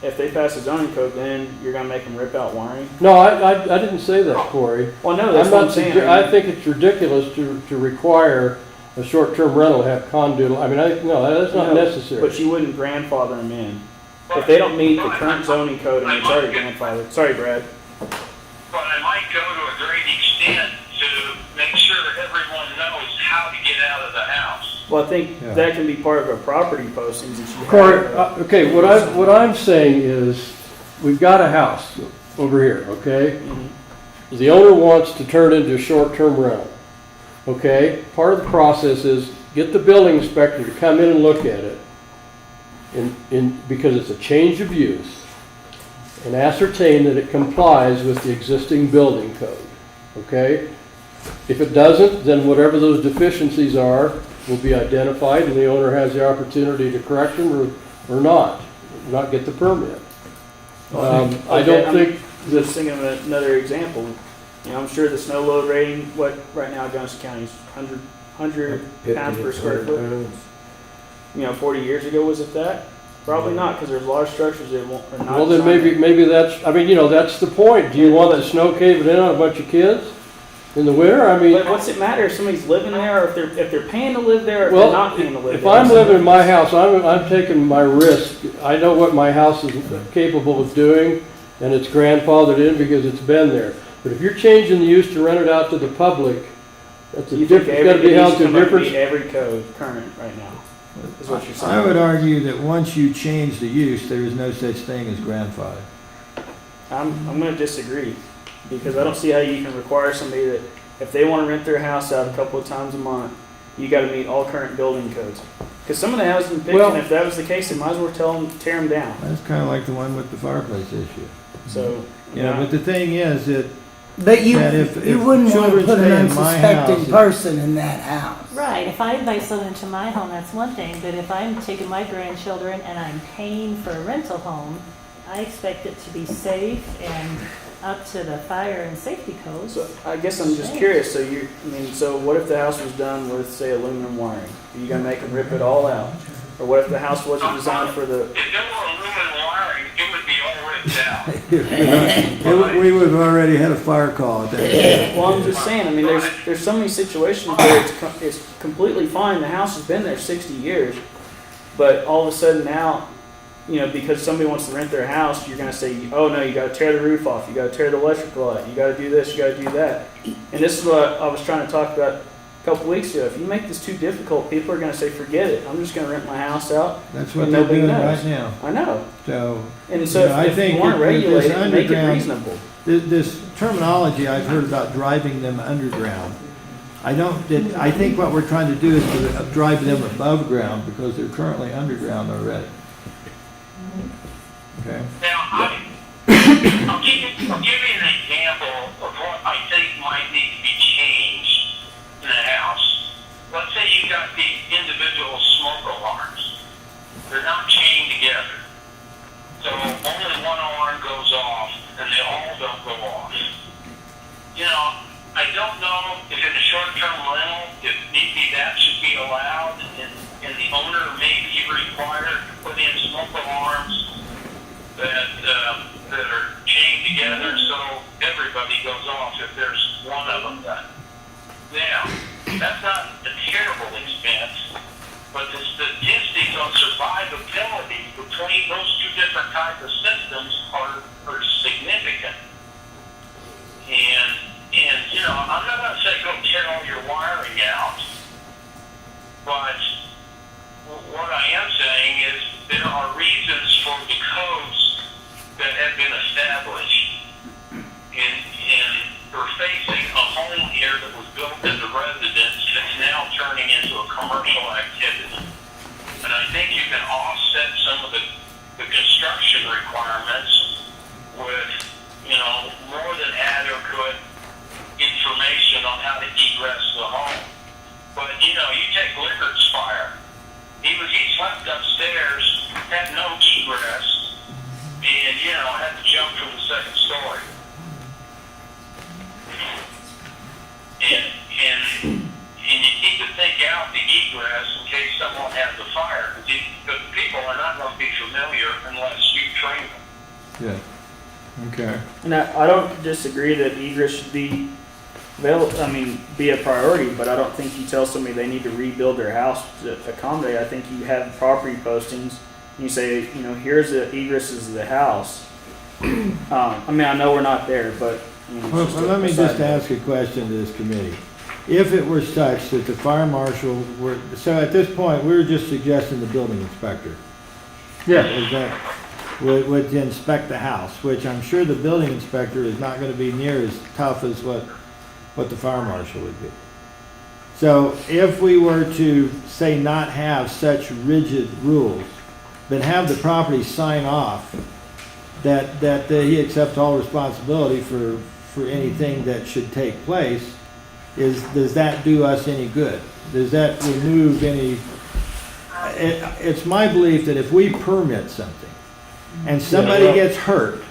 if they pass the zoning code, then you're gonna make them rip out wiring? No, I didn't say that, Corey. Well, no, that's I'm what not I'm saying. I think it's ridiculous to require a short-term rental to have conduit. I mean, no, that's not No, necessary. But you wouldn't grandfather them in. If they don't meet the current zoning code and it's already grandfathered. Sorry, Brad. But I might go to a great extent to make sure everyone knows how to get out of the house. Well, I think Yeah. that can be part of a property postings that you Corey, have. okay, what I'm saying is, we've got a house over here, okay? Mhm. The owner wants to turn it into a short-term rental, okay? Part of the process is get the building inspector to come in and look at it, because it's a change of use, and ascertain that it complies with the existing building code, okay? If it doesn't, then whatever those deficiencies are will be identified, and the owner has the opportunity to correct them or not get the permit. I don't think Just thinking of another example. You know, I'm sure the snow load rating, what right now Johnson County is 100 pounds per square foot. You know, 40 years ago, was it that? Probably not, because there's a lot of structures that are not. Well, then designed. maybe that's, I mean, you know, that's the point. Do you want the snow caving in on a bunch of kids in the winter? I mean, But what's it matter if somebody's living there, or if they're paying to live there, or if well, they're not paying to live if there? I'm living in my house, I'm taking my risk. I know what my house is capable of doing, and it's grandfathered in because it's been there. But if you're changing the use to rent it out to the public, that's a You think different, it's gotta be held to a different. every code current right now, is what you're saying? I would argue that once you change the use, there is no such thing as grandfather. I'm gonna disagree, because I don't see how you can require somebody that, if they wanna rent their house out a couple of times a month, you gotta meet all current building codes. Because some of the houses in Well- Picton, if that was the case, they might as well tear them down. That's kind of like the one with the fireplace issue. So, Yeah, but the thing is that But you, That if you wouldn't want to children put an stay in my unsuspecting house, person in that house. Right, if I invite someone into my home, that's one thing, but if I'm taking my grandchildren and I'm paying for a rental home, I expect it to be safe and up to the fire and safety codes. so I guess I'm just curious, so what if the house was done with, say, aluminum wiring? Are you gonna make them rip it all out? Or what if the house wasn't designed for the, If there were aluminum wiring, it would be all ripped out. we would have already had a fire call at that point. well, I'm just saying, I mean, there's so many situations where it's completely fine, the house has been there 60 years, but all of a sudden now, you know, because somebody wants to rent their house, you're gonna say, oh no, you gotta tear the roof off, you gotta tear the electrical out, you gotta do this, you gotta do that. And this is what I was trying to talk about a couple weeks ago. If you make this too difficult, people are gonna say, forget it, I'm just gonna rent my house out. That's what And they're nobody doing knows. right now. I know. So, And so You know, I if think you wanna that this regulate it, make it underground- reasonable. this terminology I've heard about driving them underground. I think what we're trying to do is to drive them above ground because they're currently underground already. Okay? Now, I'll give you an example of what I think might need to be changed in a house. Let's say you got the individual smoke alarms. They're not chained together. So only one alarm goes off and they all don't go off. You know, I don't know if in a short-term rental, if maybe that should be allowed and the owner may be required to put in smoke alarms that are chained together so everybody goes off if there's one of them done. Now, that's not a terrible expense, but the statistics on survivability between those two different types of systems are significant. And you know, I'm not going to say go tear all your wiring out, but what I am saying is there are reasons for the codes that have been established. And we're facing a home here that was built as a residence that's now turning into a commercial activity. And I think you can offset some of the construction requirements with, you know, more than adequate information on how to egress the home. But, you know, you take Lickard's fire. He slept upstairs, had no egress, and, you know, had to jump from the second story. And you need to think out the egress in case someone has a fire, because people are not going to be familiar unless you train them. Yeah. Okay. And I don't disagree that egress should be be a priority, but I don't think you tell somebody they need to rebuild their house to accommodate. I think you have property postings, and you say, you know, here's the egresses of the house. I mean, I know we're not there, but you know, it's Well, just let me a just side note. ask a question to this committee. If it were such that the fire marshal were, so at this point, we were just suggesting the building inspector. Is that, would inspect the house, which I'm sure the building inspector is not gonna be near as tough as what the fire marshal would be. So if we were to, say, not have such rigid rules, but have the property sign off that he accepts all responsibility for anything that should take place, does that do us any good? Does that remove any, it's my belief that if we permit something and somebody gets hurt,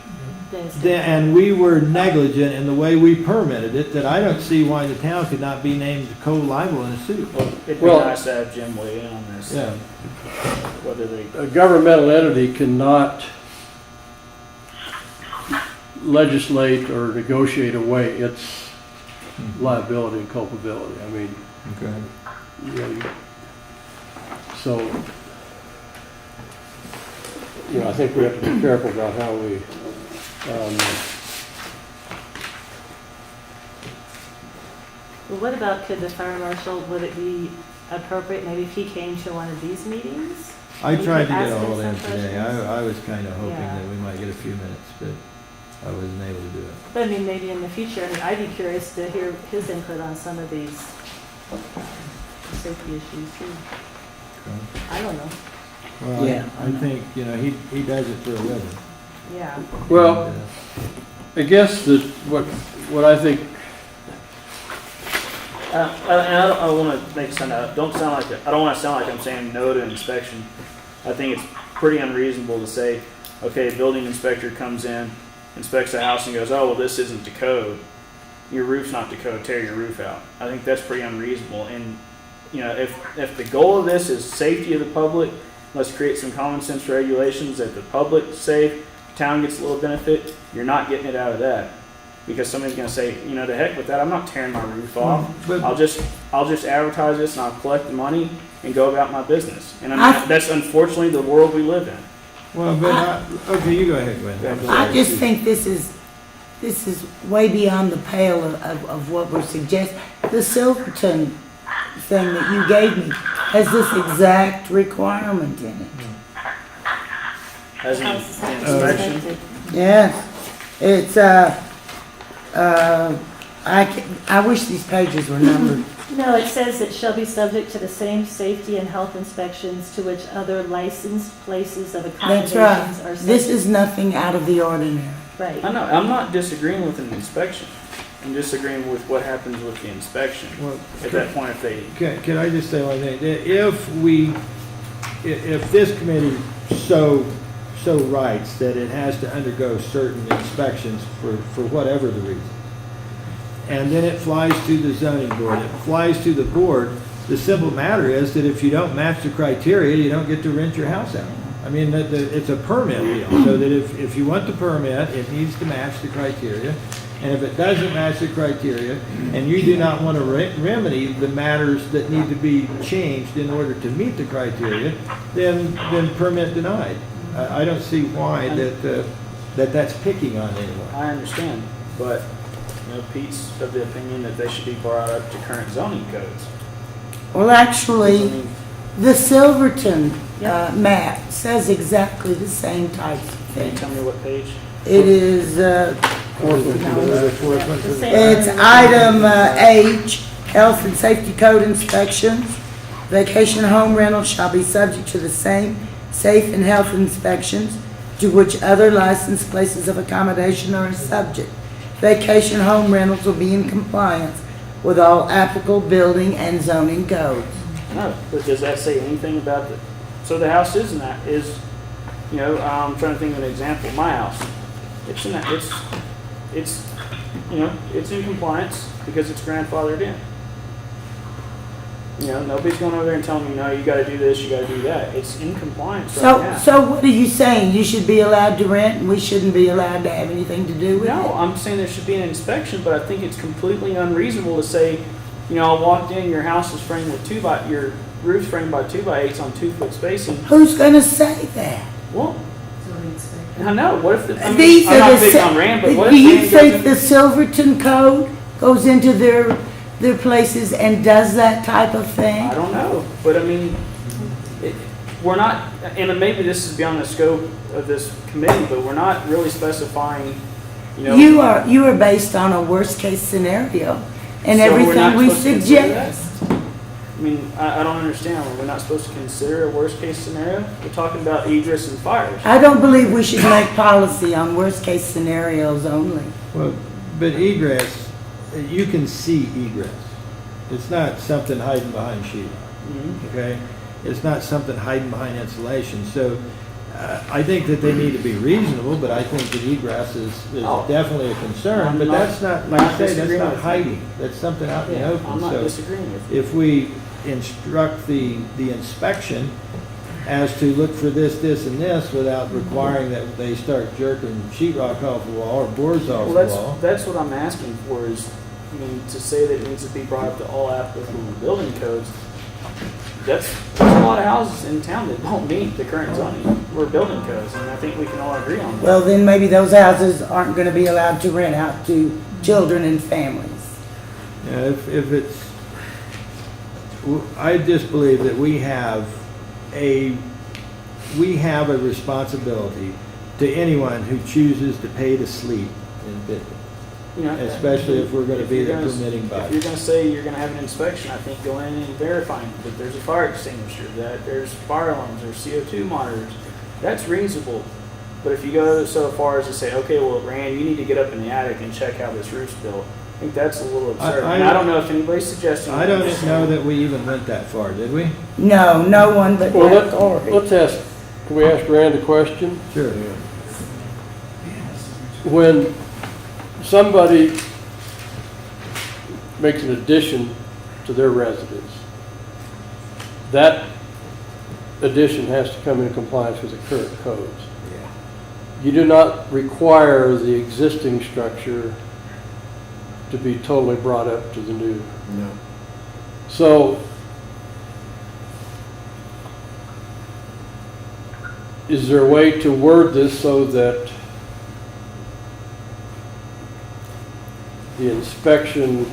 and we were negligent in the way we permitted it, that I don't see why the town could not be named co-liable in a suit. Well, it'd be Well- nice to have Jim weigh in on this. Yeah. Whether they A governmental entity cannot legislate or negotiate away its liability and culpability. I mean, Okay. you know, so, you know, I think we have to be careful about how we, Well, what about, could the fire marshal, would it be appropriate maybe if he came to one of these meetings? I You tried to could get ask a him hold of him some today. questions. I was kind of hoping Yeah. that we might get a few minutes, but I wasn't able to do it. But I mean, maybe in the future, I mean, I'd be curious to hear his input on some of these safety issues too. I don't know, Well, Yeah. I think, you know, he does it for a living. yeah. well, And, I guess that what I think, I don't want to make it sound out. Don't sound like I don't want to sound like I'm saying no to inspection. I think it's pretty unreasonable to say, okay, a building inspector comes in, inspects the house, and goes, oh well, this isn't to code. Your roof's not to code. Tear your roof out. I think that's pretty unreasonable. And you know, if the goal of this is safety of the public, let's create some common sense regulations that the public's safe, town gets a little benefit. You're not getting it out of that. Because somebody's going to say, you know, to heck with that, I'm not tearing my roof off. But- I'll just advertise this and I'll collect the money and go about my business. And I mean, that's unfortunately the world we live in. Well, but, okay, you go ahead, Gwen. I'm I sorry. just think this is way beyond the pale of what we're suggesting. The Silverton thing that you gave me has this exact requirement in it. As an House is having to be inspection. inspected. Yes, it's, I wish these pages were numbered. No, it says it shall be subject to the same safety and health inspections to which other licensed places of That's accommodations right. are subject. This is nothing out of the ordinary. Right. I know, I'm not disagreeing with an inspection. I'm disagreeing with what happens with the inspection. Well, At that point, if they, Can I just say one thing? If this committee so writes that it has to undergo certain inspections for whatever the reason, and then it flies to the zoning board, it flies to the board, the simple matter is that if you don't match the criteria, you don't get to rent your house out. I mean, it's a permit deal, so that if you want the permit, it needs to match the criteria. And if it doesn't match the criteria, and you do not want to remedy the matters that need to be changed in order to meet the criteria, then permit denied. I don't see why that's picking on anyone. I understand, but, Pete's of the opinion that they should be brought up to current zoning codes. Well, I actually, mean, the Silverton map says exactly the same types of can you things. tell me what page? It is, The same it's item. item H, health and safety code inspections. Vacation home rentals shall be subject to the same safe and health inspections to which other licensed places of accommodation are subject. Vacation home rentals will be in compliance with all applicable building and zoning codes. No, but does that say anything about the, so the house is in that, I'm trying to think of an example, my house. It's in that, it's in compliance because it's grandfathered in. Nobody's going over there and telling me, no, you gotta do this, you gotta do that. It's in compliance right now. So what are you saying? You should be allowed to rent and we shouldn't be allowed to have anything to do with it? No, I'm saying there should be an inspection, but I think it's completely unreasonable to say, I walked in, your house is framed with your roof's framed by 2x8s on 2-foot spacing. Who's gonna say that? Well, I know, what if the, I'm These are not the big si- on Rand, but what Do you if Rand think goes the Silverton code goes into their places and does that type of thing? I don't know, but I mean, we're not, and maybe this is beyond the scope of this committee, but we're not really specifying, You are based on a worst case scenario and So we're not everything we supposed to consider that? suggest. I mean, I don't understand. We're not supposed to consider a worst case scenario? We're talking about egress and fires. I don't believe we should make policy on worst case scenarios only. Well, but egress, you can see egress. It's not something hiding behind sheetrock, Mhm. okay? It's not something hiding behind insulation. So I think that they need to be reasonable, but I think that egress is Oh. definitely a concern. I'm But not- that's not, like I not say, that's disagreeing not with you. hiding. That's something out in the Yeah, open. I'm not So disagreeing with you. if we instruct the inspection as to look for this, and this, without requiring that they start jerking sheetrock off the wall or boards off Well, the wall. that's what I'm asking for is, to say that it needs to be brought up to all applicable building codes. There's a lot of houses in town that don't meet the current zoning or building codes, and I think we can all agree on that. Well, then maybe those houses aren't gonna be allowed to rent out to children and families. Yeah, if it's, I just believe that we have a responsibility to anyone who chooses to pay to sleep in Pittsburgh, especially if we're gonna be the permitting If body. you're gonna say you're gonna have an inspection, I think go in and verify that there's a fire extinguisher, that there's fire alarms, there's CO2 monitors. That's reasonable. But if you go so far as to say, okay, well, Rand, you need to get up in the attic and check how this roof's built, I think that's a little absurd. And I don't know if anybody's suggesting. I don't know that we even went that far, did we? No, no one but Well, Brett Corey. let's ask, can we ask Rand a question? Sure. When somebody makes an addition to their residence, that addition has to come in compliance with the current codes. You do not require the existing structure to be totally brought up to the new. No. So, is there a way to word this so that the inspection,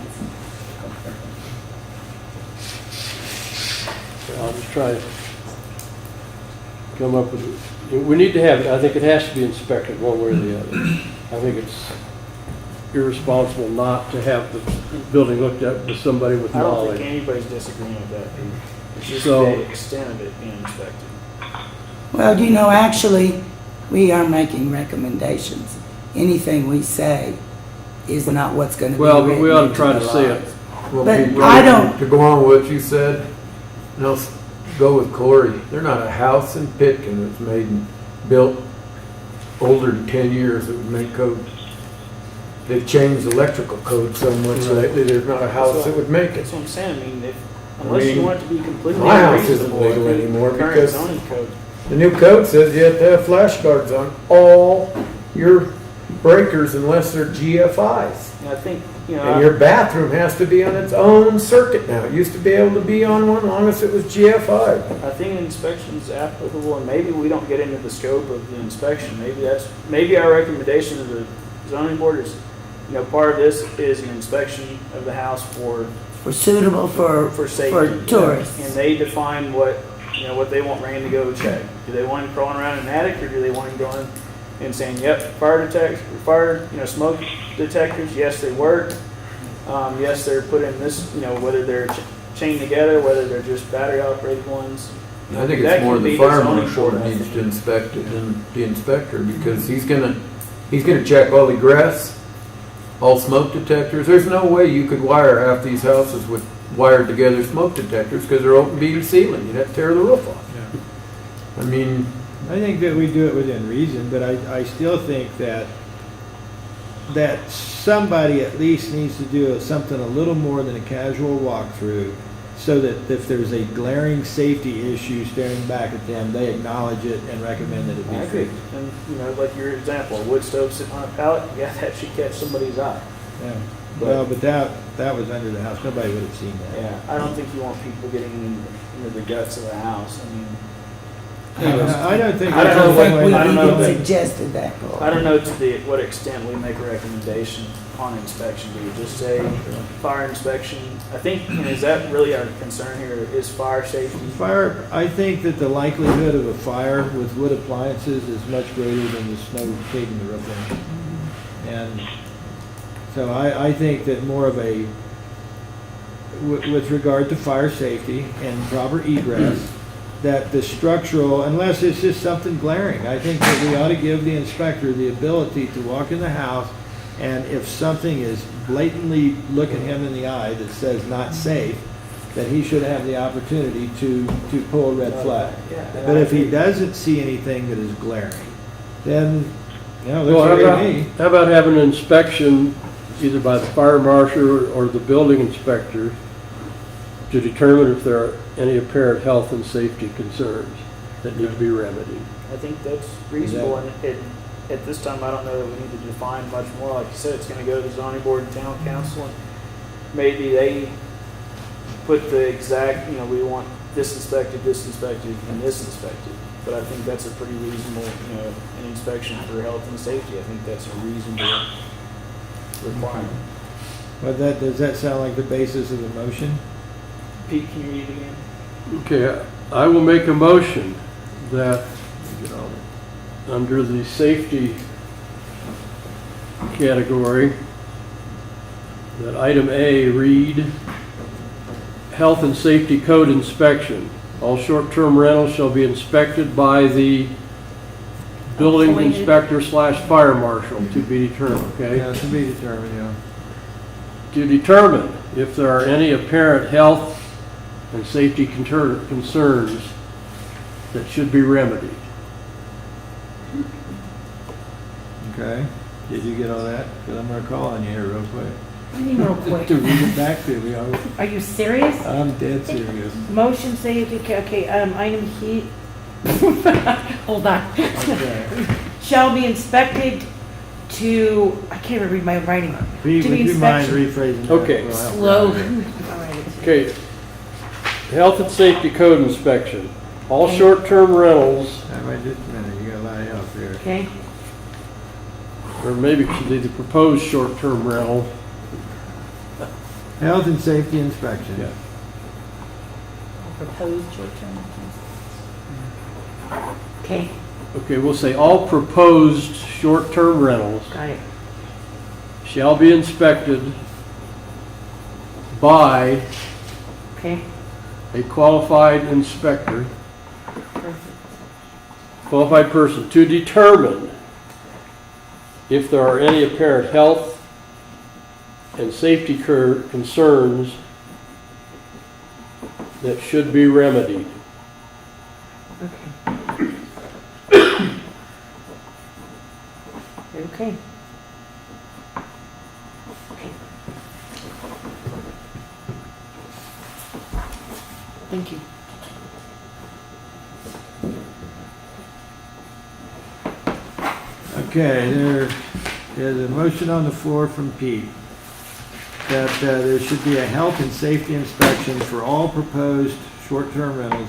I'll just try to come up with, we need to have, I think it has to be inspected one way or the other. I think it's irresponsible not to have the building looked at with somebody with I don't think knowledge. anybody's disagreeing with that. It's just So- the extent of it being inspected. Well, actually, we are making recommendations. Anything we say is not what's gonna be Well, but written we ought to into try the to say it. laws. Well, But Pete, I don't- To go on with what you said, and I'll go with Corey, they're not a house in Pitkin that's made and built older than 10 years that would make code. They've changed electrical code so much lately, there's not a house that would make it. That's what I'm saying. Unless you mean, want it to be completely my house isn't unreasonable, legal I think anymore current because- zoning code. The new code says you have to have flash guards on all your breakers unless they're GFIs. And I think, you And know, your bathroom has to be on its own circuit now. It used to be able to be on one as long as it was GFI. I think inspection's applicable, and maybe we don't get into the scope of the inspection. Maybe our recommendation to the zoning board is, you know, part of this is an inspection of the house for Suitable for safety. tourists. And they define what, you know, what they want Rand to go check. Do they want him crawling around in an attic, or do they want him going and saying, yep, smoke detectors, yes, they work. Yes, they're put in this, you know, whether they're chained together, whether they're just battery operated ones. I think That it's more can the be fire the zoning marshal board, that I needs think. to inspect it than the inspector, because he's gonna check all egress, all smoke detectors. There's no way you could wire half these houses with wired together smoke detectors, because they're open beam ceiling. You'd have to tear the roof off. I mean, I think that we do it within reason, but I still think that somebody at least needs to do something a little more than a casual walkthrough, so that if there's a glaring safety issue staring back at them, they acknowledge it and recommend that it I be agree. fixed. And, you know, like your example, a wood stove sitting on a pallet, yeah, that should catch somebody's eye. Yeah. Well, but that was under the house, nobody would have seen that. Yeah, I don't think you want people getting into the guts of the house. I mean, I don't think. I don't know think what- we I don't know even that- suggested that. I don't know to what extent we make a recommendation on inspection. Do we just say fire inspection? I think, you know, is that really our concern here, is fire safety? Fire, I think that the likelihood of a fire with wood appliances is much greater than the snow caving the roof in. And so I think that more of a, with regard to fire safety and proper egress, that the structural, unless it's just something glaring, I think that we ought to give the inspector the ability to walk in the house, and if something is blatantly looking him in the eye that says not safe, that he should have the opportunity to pull a red flag. Yeah, and But I if he agree. doesn't see anything that is glaring, then, you know, Well, looks like to me. how about having an inspection either by the fire marshal or the building inspector to determine if there are any apparent health and safety concerns that need to be remedied? I think that's reasonable, and at this time, I don't know that we need to define much more. Like you said, it's gonna go to the zoning board and town council, and maybe they put the exact, you know, we want this inspected, and this inspected. But I think that's a pretty reasonable, you know, an inspection for health and safety. I think that's a reasonable requirement. But does that sound like the basis of the motion? Pete, can you read it again? Okay, I will make a motion that under the safety category, that item A read, health and safety code inspection. All short-term rentals shall be inspected by the building Appointed. inspector / fire marshal to be determined, okay? Yeah, to be determined, yeah. To determine if there are any apparent health and safety concerns that should be remedied. Okay. Did you get all that? Because I'm going to call on you here real quick. What do you mean real quick? To read it back to me. Are you serious? I'm dead serious. Motion say, okay, item he, hold on. Okay. Shall be inspected to, I can't even read my writing. Pete, To would be you mind inspection. rephrasing that? Okay. We'll help Slow. you out here. All right. Okay. Health and safety code inspection. All short-term rentals, All right, just a minute. You got a lot of help here. Okay, or maybe it should be the proposed short-term rental. Health and safety inspection. Yeah. Proposed short-term. okay, Okay, we'll say all proposed short-term rentals got it. shall be inspected by Okay, a qualified inspector, qualified person, to determine if there are any apparent health and safety concerns that should be remedied. okay. Okay. Okay. Thank you. Okay, there is a motion on the floor from Pete that there should be a health and safety inspection for all proposed short-term rentals,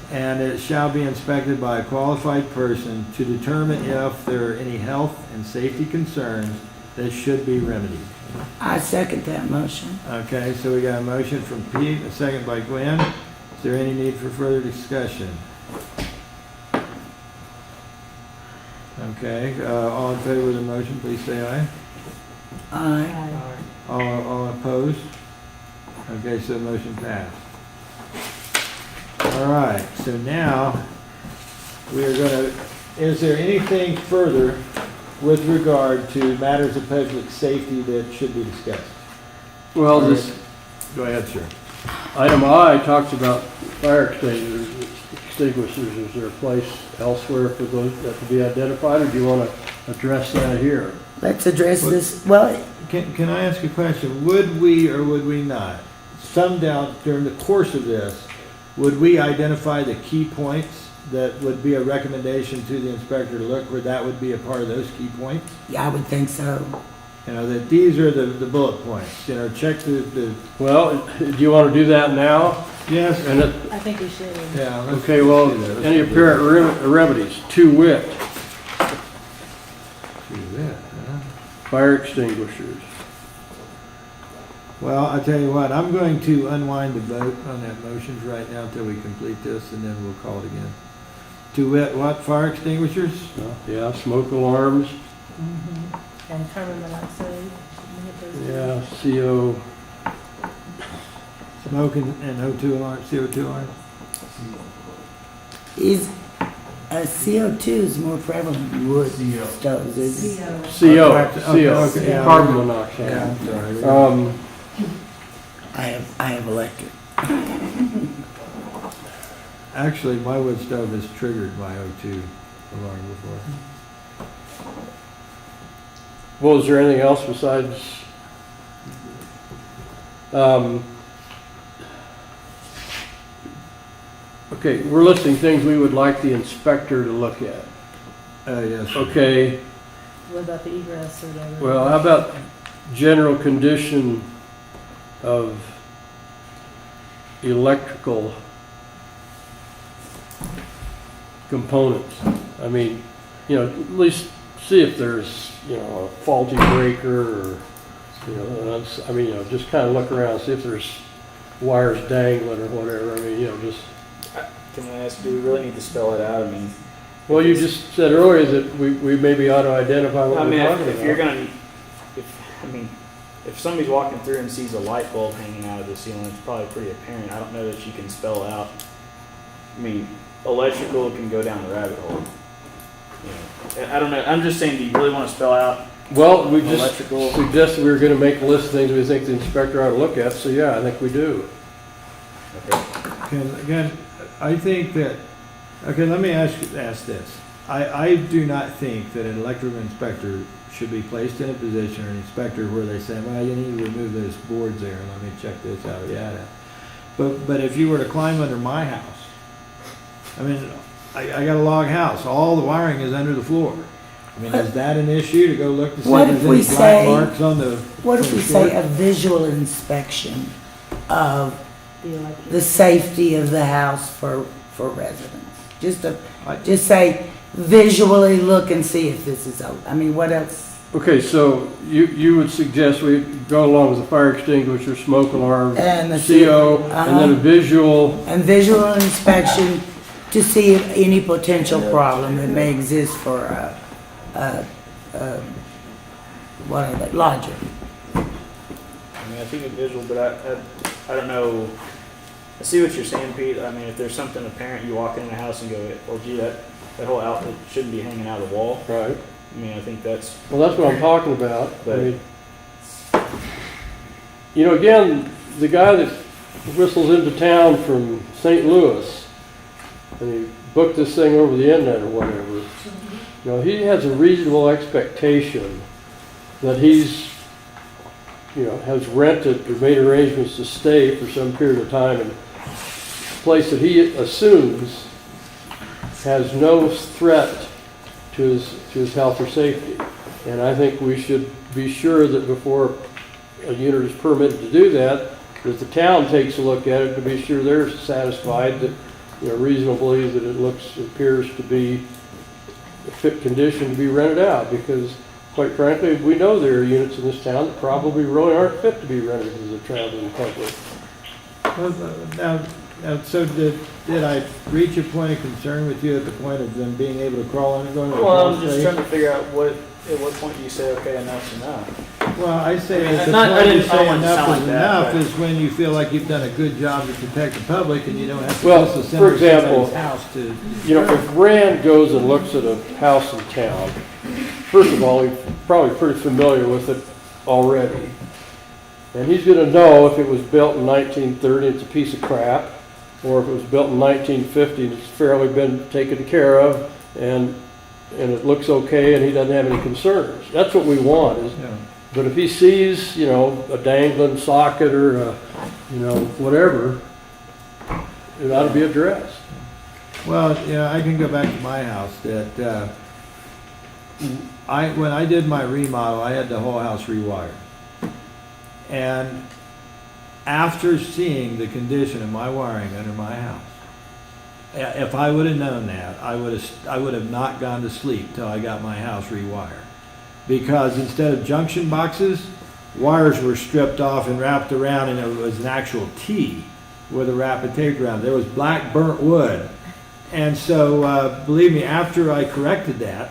and it shall be inspected by a qualified person to determine if there are any health and safety concerns that should be remedied. I second that motion. Okay, so we got a motion from Pete, a second by Gwen. Is there any need for further discussion? Okay, all in favor of the motion, please say aye. Aye. All opposed? Okay, so the motion passed. All right, so now we are gonna, is there anything further with regard to matters of public safety that should be discussed? Well, this Go ahead, sir. item I talks about fire extinguishers. Is there a place elsewhere for those that to be identified, or do you want to address that here? Let's address this, well, Can I ask a question? Would we or would we not, some doubt during the course of this, would we identify the key points that would be a recommendation to the inspector to look where that would be a part of those key points? yeah, I would think so. You know, that these are the bullet points, you know, check the, Well, do you want to do that now? yes, And it, I think we should. yeah. let's- okay, well, let's do that. Let's any do apparent remedies, to wit, that. Do that, huh? fire extinguishers. Well, I'll tell you what, I'm going to unwind the vote on that motion right now until we complete this, and then we'll call it again. To what, fire extinguishers? Yeah, smoke alarms, And carbon monoxide. yeah, CO, Smoke and O2 alarm, CO2 alarm? Is, CO2 is more prevalent in wood stoves, is it? CO, okay, yeah. carbon Yeah, monoxide. I'm sorry. I have electric. Actually, my wood stove has triggered my O2 alarm before. Well, is there anything else besides, okay, we're listing things we would like the inspector to look at. Yes. sir. Okay, What about the egress or whatever? well, how about general condition of electrical components? I mean, you know, at least see if there's, you know, a faulty breaker or, you know, I mean, you know, just kind of look around, see if there's wires dangling or whatever. I mean, you know, just, Can I ask, do we really need to spell it out? I mean, well, you just said earlier that we maybe ought to identify what I mean, we're talking if you're about. gonna, if somebody's walking through and sees a light bulb hanging out of the ceiling, it's probably pretty apparent. I don't know that you can spell out. I mean, electrical can go down the rabbit hole. You know, I don't know. I'm just saying, do you really want to spell out? Well, we just Electrical. suggested we were gonna make a list of things we think the inspector ought to look at, so yeah, I think we do. Again, I think that, okay, let me ask this. I do not think that an electrical inspector should be placed in a position, or an inspector, where they say, well, you need to remove those boards there, and let me check this out, yeah. But if you were to climb under my house, I mean, I got a log house, all the wiring is under the floor. I mean, is that an issue to go look to see What if if there's we any black say- marks on the? What if on we the say floor? a visual inspection of The electric. the safety of the house for residents? Just say visually look and see if this is, I mean, what else? Okay, so you would suggest we go along with the fire extinguisher, smoke alarm, And the CO, and then a visual, And visual inspection to see if any potential problem that may exist for what are they, lodger. I mean, I think a visual, but I don't know. I see what you're saying, Pete. I mean, if there's something apparent, you walk in the house and go, well, gee, that whole outlet shouldn't be hanging out of the wall. right? I mean, I think that's, Well, that's what I'm talking about. I But- mean, you know, again, the guy that whistles into town from St. Louis, and he booked this thing over the internet or whatever, you know, he has a reasonable expectation that he's, you know, has rented or made arrangements to stay for some period of time in a place that he assumes has no threat to his health or safety. And I think we should be sure that before a unit is permitted to do that the town takes a look at it to be sure they're satisfied that, reasonably that it appears to be a fit condition to be rented out, because quite frankly, we know there are units in this town that probably really aren't fit to be rented as a traveling public. Well, now, so did I reach a point of concern with you at the point of them being able to crawl under going to the Well, crawl I'm just space? trying to figure out at what point do you say, okay, enough's enough? Well, I say I mean, at the not- I point you didn't- I say want it to enough sound is like that, enough but- is when you feel like you've done a good job to protect the public and you don't have to Well, disassemble for example, somebody's house to. If Rand goes and looks at a house in town, first of all, he's probably pretty familiar with it already. And he's gonna know if it was built in 1930, it's a piece of crap, or if it was built in 1950 and it's fairly been taken care of and it looks okay and he doesn't have any concerns. That's what we want is, Yeah. but if he sees, a dangling socket or whatever, it ought to be addressed. Well, I can go back to my house that, when I did my remodel, I had the whole house rewired. And after seeing the condition of my wiring under my house, if I would have known that, I would have not gone to sleep till I got my house rewired. Because instead of junction boxes, wires were stripped off and wrapped around, and it was an actual T with a rapid tape around. There was black burnt wood. And so, believe me, after I corrected that,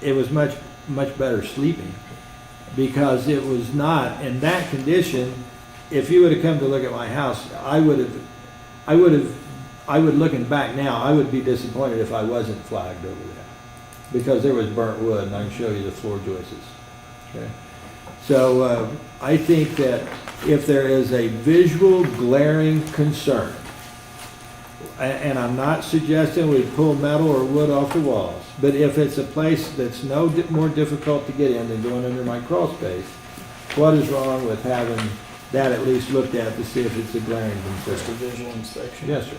it was much, much better sleeping. Because it was not in that condition. If you would have come to look at my house, looking back now, I would be disappointed if I wasn't flagged over that. Because there was burnt wood, and I can show you the floor joists. Okay? So I think that if there is a visual glaring concern, and I'm not suggesting we pull metal or wood off the walls, but if it's a place that's more difficult to get in than going under my crawl space, what is wrong with having that at least looked at to see if it's a glaring Just a concern? visual inspection? Yes, sir.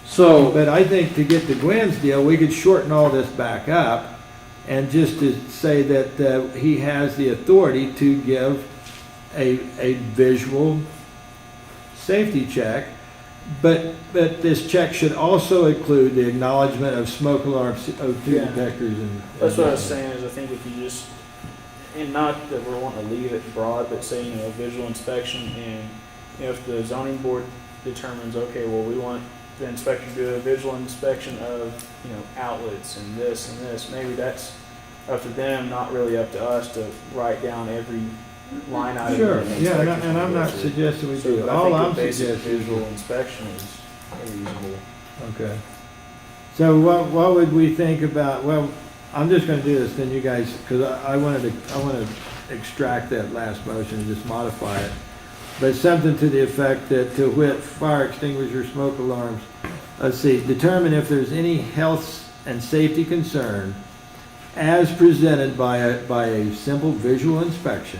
So, But I think to get to Gwen's deal, we could shorten all this back up and just to say that he has the authority to give a visual safety check. But this check should also include the acknowledgement of smoke alarms, O2 Yeah. detectors and. That's what I was saying, is I think if you just, and not that we're wanting to leave it broad, but say, visual inspection, and if the zoning board determines, okay, well, we want the inspector to do a visual inspection of, outlets and this, maybe that's up to them, not really up to us to write down every line item. Sure, in the yeah, inspection and I'm not report. suggesting we So do it. I All think I'm a basic suggesting. visual inspection is reasonable. Okay. So what would we think about, well, I'm just gonna do this, then you guys, because I want to extract that last motion and just modify it. But something to the effect that to wit, fire extinguisher, smoke alarms, let's see, determine if there's any health and safety concern as presented by a simple visual inspection,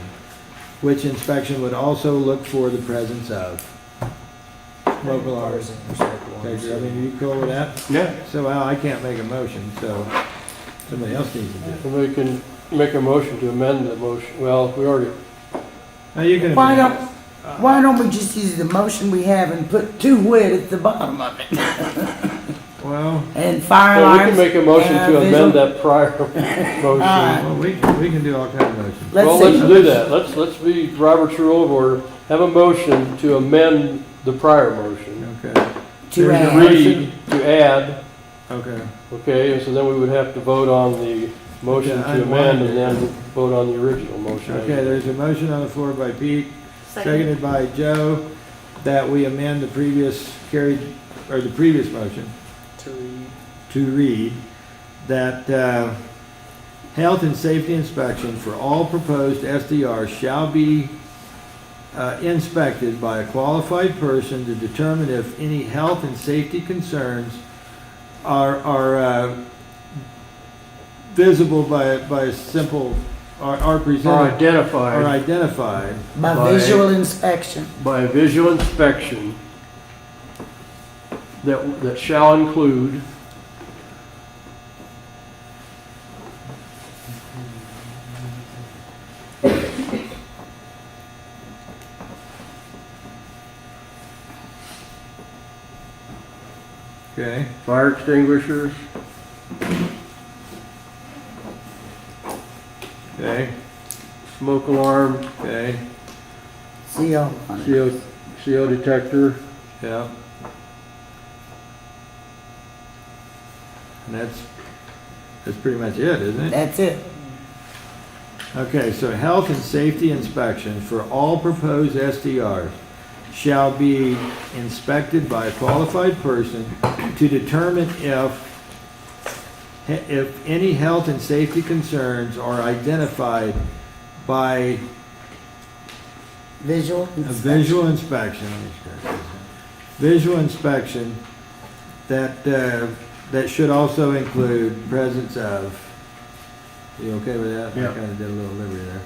which inspection would also look for the presence of smoke alarms. Okay, I mean, you cool with that? yeah, So I can't make a motion, so somebody else needs to do it. somebody can make a motion to amend the motion. Well, we already, Now you can. Why don't we just use the motion we have and put to wit at the bottom of it? Well, And fire well, we alarms. can make a motion and to visual- amend that prior motion. well, we can do all kinds of motions. Well, see. let's do that. Let's be Robert's Rule of Order. Have a motion to amend the prior motion. Okay, To There's a add. Read, to add, okay. okay, and so then we would have to vote on the motion Okay, to amend and then vote on the original motion. Okay, there's a motion on the floor by Pete, Second. seconded by Joe, that we amend the previous motion To read. to read that health and safety inspection for all proposed SDRs shall be inspected by a qualified person to determine if any health and safety concerns are visible by a simple, are Are presented, are identified identified. By visual inspection. by a visual inspection that shall include Okay, fire extinguishers, okay, smoke alarm, okay, CO on it. CO detector, yeah. And that's pretty much it, isn't it? That's it. Okay, so health and safety inspection for all proposed SDRs shall be inspected by a qualified person to determine if any health and safety concerns are identified by Visual a inspection. visual inspection. Let me correct this. Visual inspection that should also include presence of. You okay with that? Yeah. I kind of did a little liberty there.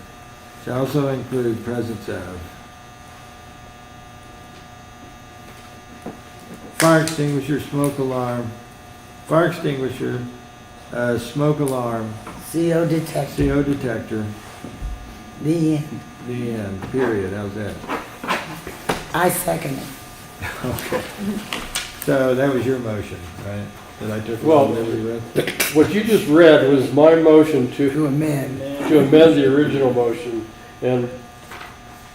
Should also include presence of fire extinguisher, smoke alarm, fire extinguisher, smoke alarm, CO detector. CO detector, The end. the end, period. How's that? I second it. Okay. So that was your motion, right? That I took a Well- little liberty with? what you just read was my motion To amend. to amend the original motion, and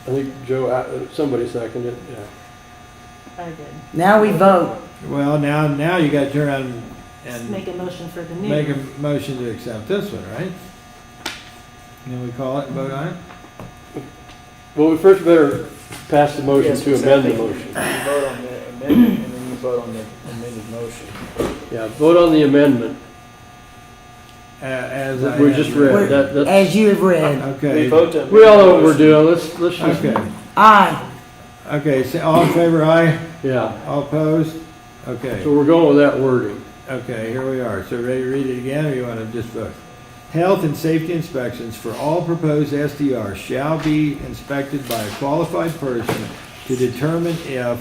I think Joe, somebody seconded it, yeah. I did. Now we vote. Well, now you got to turn around and Make a motion for the new. make a motion to accept this one, right? And then we call it and vote on it? Well, we first better pass the motion Yes, to because I amend the think motion. You vote on the amendment, and then you vote on the amended motion. Yeah, vote on the amendment As that I we have just read. read. That's, As you have read. We Okay, vote to. we all know what we're doing, let's just, okay, Aye. okay, so all in favor, aye? yeah. All opposed? Okay, So we're going with that wording. okay, here we are. So ready to read it again, or you want to just vote? Health and safety inspections for all proposed SDRs shall be inspected by a qualified person to determine if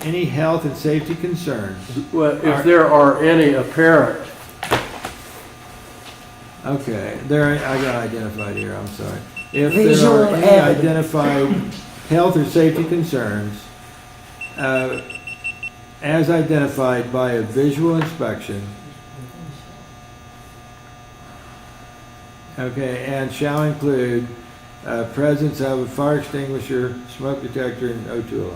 any health and safety concerns. Well, if there are any apparent, Okay, there, I got identified here, I'm sorry. If there Visual are any evidence. identified health or safety concerns, as identified by a visual inspection, okay, and shall include presence of a fire extinguisher, smoke detector, and O2 alarm.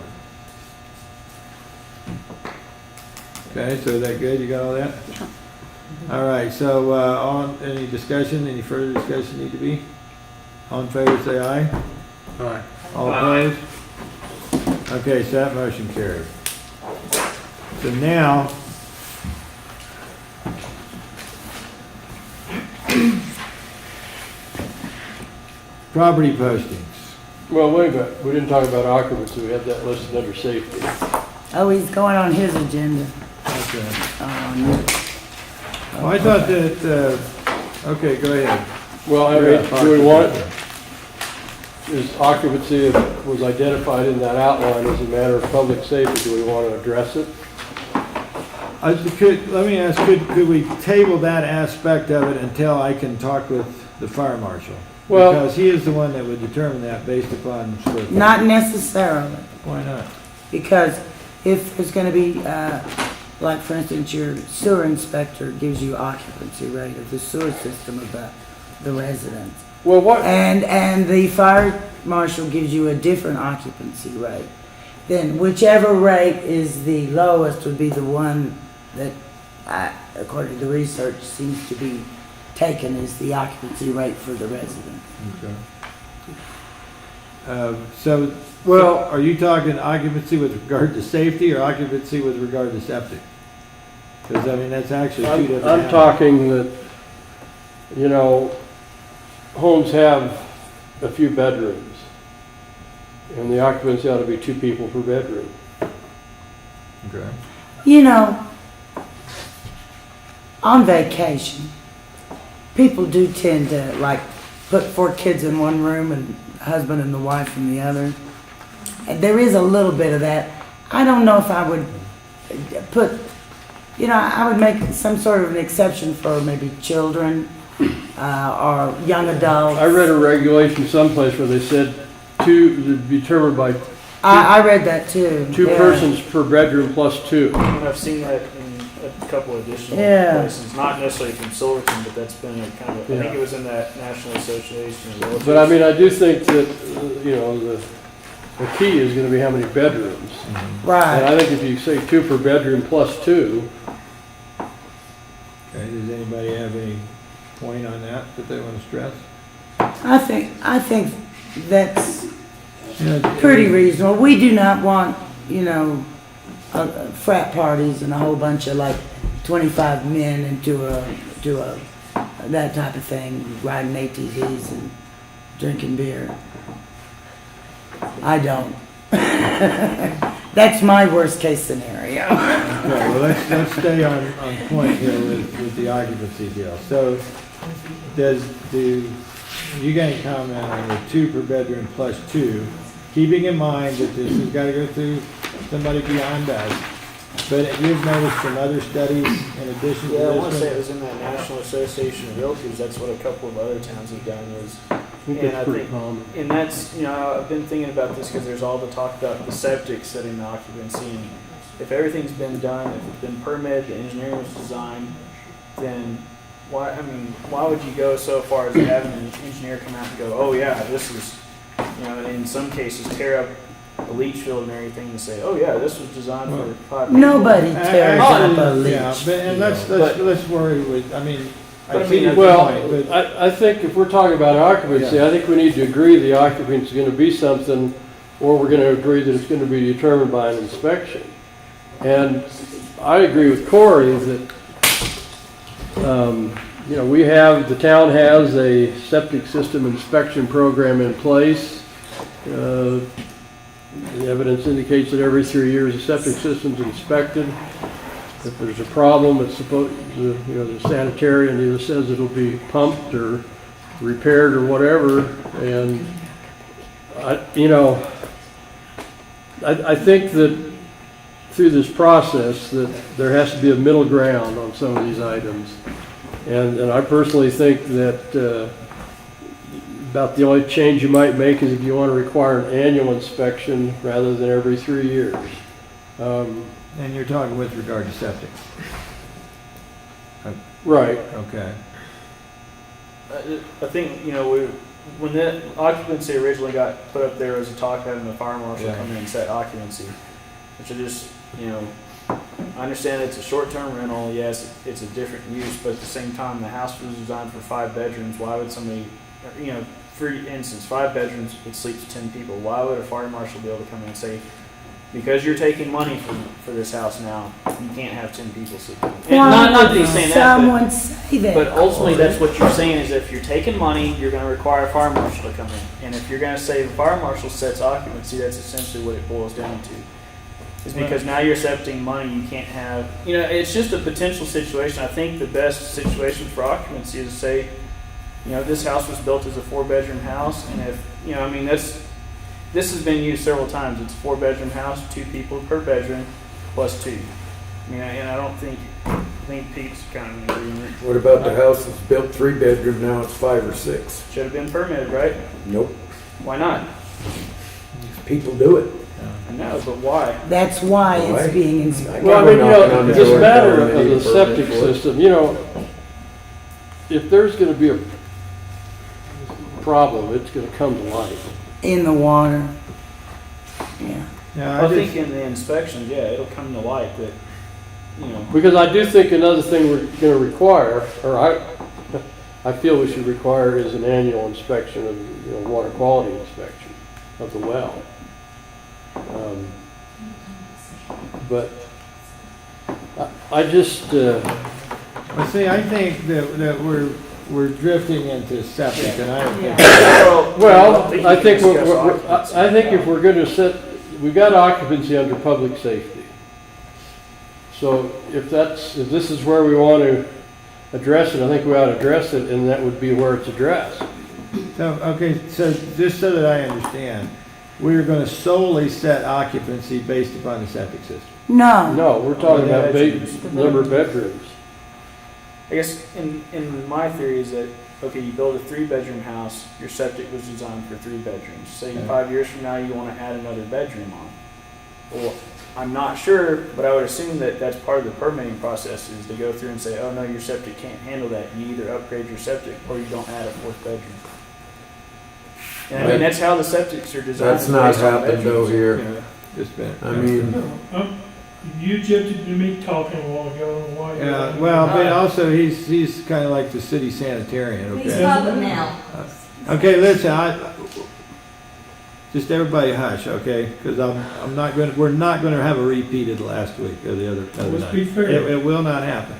Okay, so is that good? You got all that? All right, so any discussion, any further discussion need to be? All in favor, say aye. Aye. All opposed? Okay, so that motion carried. So now, property postings. well, wait a minute, we didn't talk about occupancy, we had that listed under safety. Oh, he's going on his agenda. Okay. Oh, Well, I thought that, okay, go ahead. Well, I Yeah, mean, do we want, is occupancy was identified in that outline as a matter of public safety, do we want to address it? Let me ask, could we table that aspect of it until I can talk with the fire marshal? Well- Because he is the one that would determine that based upon square footage. not necessarily, Why not? because if there's gonna be, like for instance, your sewer inspector gives you occupancy rate of the sewer system of the residence. Well, what, And the fire marshal gives you a different occupancy rate. Then whichever rate is the lowest would be the one that, according to the research, seems to be taken as the occupancy rate for the resident. Okay. So, are you talking occupancy with regard to safety or occupancy with regard to septic? Because, I mean, that's actually two different. I'm talking that, you know, homes have a few bedrooms, and the occupancy ought to be 2 people per bedroom. Okay. You know, on vacation, people do tend to like put 4 kids in one room and husband and the wife in the other. And there is a little bit of that. I don't know if I would put, you know, I would make some sort of an exception for maybe children or young adults. I read a regulation someplace where they said determined by I read that too. Two yeah. persons per bedroom plus two. And I've seen that in a couple additional Yeah. places, not necessarily from Silverton, but that's been a kind of, I think Yeah. it was in that National Association of Realtors. But I mean, I do think that, you know, the key is gonna be how many bedrooms. And Right. I think if you say two per bedroom plus two, Okay, does anybody have any point on that they want to stress? I think that's You know, pretty reasonable. We do not want, you know, frat parties and a whole bunch of like 25 men into a that type of thing, riding ATVs and drinking beer. I don't. That's my worst case scenario. Okay, well, let's stay on point here with the occupancy deal. So, do you got any comment on the two per bedroom plus two, keeping in mind that this has got to go through somebody beyond us? But you've noticed from other studies in addition to Yeah, I want to say it this was in that National Association of Realtors, that's what a couple of other towns have done is, I think And I that's pretty think- common. and that's, you know, I've been thinking about this because there's all the talk about the septic setting the occupancy, and if everything's been done, if it's been permitted, the engineering was designed, then why would you go so far as having an engineer come out and go, oh yeah, this is, you know, in some cases tear up a leach field and everything and say, oh yeah, this was designed for 5 people. Nobody tears up a Actually, leach. yeah, but, and let's worry with, I mean, But I I mean, see your Well, point, but, I think if we're talking about occupancy, Yeah. I think we need to agree the occupancy is gonna be something, or we're gonna agree that it's gonna be determined by an inspection. And I agree with Corey that, you know, the town has a septic system inspection program in place. The evidence indicates that every 3 years, the septic system's inspected. If there's a problem, it's supposed, the sanitarian either says it'll be pumped or repaired or whatever, and I think that through this process, that there has to be a middle ground on some of these items. And I personally think that, about the only change you might make is if you want to require an annual inspection rather than every 3 years. and you're talking with regard to septic, Right. okay. I think, you know, when the occupancy originally got put up there, was a talk having the fire marshal Yeah. come in and set occupancy, which I just, you know, I understand it's a short-term rental, yes, it's a different use, but at the same time, the house was designed for 5 bedrooms, why would somebody, you know, for instance, 5 bedrooms, it sleeps 10 people, why would a fire marshal be able to come in and say, because you're taking money for this house now, you can't have 10 people sleeping? And not that he's saying that, Someone say that. but ultimately, that's what you're saying, is if you're taking money, you're gonna require a fire marshal to come in. And if you're gonna say the fire marshal sets occupancy, that's essentially what it boils down to. Is because now you're accepting money, you can't have, you know, it's just a potential situation. I think the best situation for occupancy is to say, you know, this house was built as a 4-bedroom house, and if, you know, I mean, this has been used several times. It's a 4-bedroom house, 2 people per bedroom, plus 2. I mean, and I think Pete's kind of in agreement. What about the house that's built 3 bedroom, now it's 5 or 6? Should have been permitted, right? Nope, Why not? people do it. I know, but why? That's why Why? it's being inspected. Well, I mean, Knocking on the this door and matter telling them of they the need a permit septic for it. system, if there's gonna be a problem, it's gonna come to light. In the water. Yeah. Yeah, I think in the inspections, yeah, it'll come to light that, you know, Because I do think another thing we're gonna require, or I feel we should require is an annual inspection of, water quality inspection of the well. But I just, well, see, I think that we're drifting into septic, and I don't think. well, I think you can discuss I think if we're gonna we've got occupancy under public safety. So if this is where we want to address it, I think we ought to address it, and that would be where it's addressed. So, okay, so just so that I understand, we're gonna solely set occupancy based upon the septic system. No. No, we're talking about Bedrooms. number of bedrooms. I guess in my theory is that okay, you build a 3-bedroom house, your septic was designed for 3 bedrooms. Say Okay. 5 years from now you want to add another bedroom on. Well, I'm not sure, but I would assume that that's part of the permitting process is to go through and say, oh no, your septic can't handle that. You either upgrade your septic or you don't add a 4th bedroom. And I mean, that's how the septics are designed. That's not based on happened though bedrooms. here. Yeah, just been. I mean, You objected to me talking a while ago, and why? Yeah, well, but also he's kind of like the city sanitarian, Please okay? stop it now. Okay, listen, just everybody hush, okay? Because I'm not going to, we're not going to have a repeat of the last week or the other Let's night. be fair. It will not happen.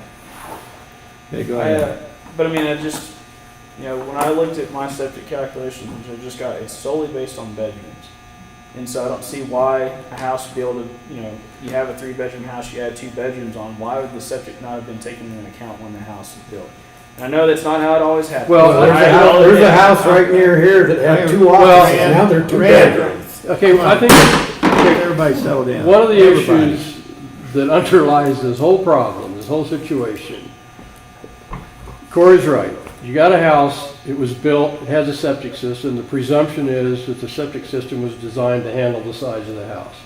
Okay, go ahead. But I mean, I just, when I looked at my septic calculations, it's solely based on bedrooms. And so I don't see why a house would be able to, you have a 3-bedroom house, you add 2 bedrooms on, why would the septic not have been taken into account when the house was built? And I know that's not how it always happens. Well, there's a house right near here that had 2 offices, now they're 2 bedrooms. Okay, I think Everybody settle down. one of the Everybody. issues that underlies this whole problem, this whole situation, Corey's right. You got a house, it was built, it has a septic system. The presumption is that the septic system was designed to handle the size of the house.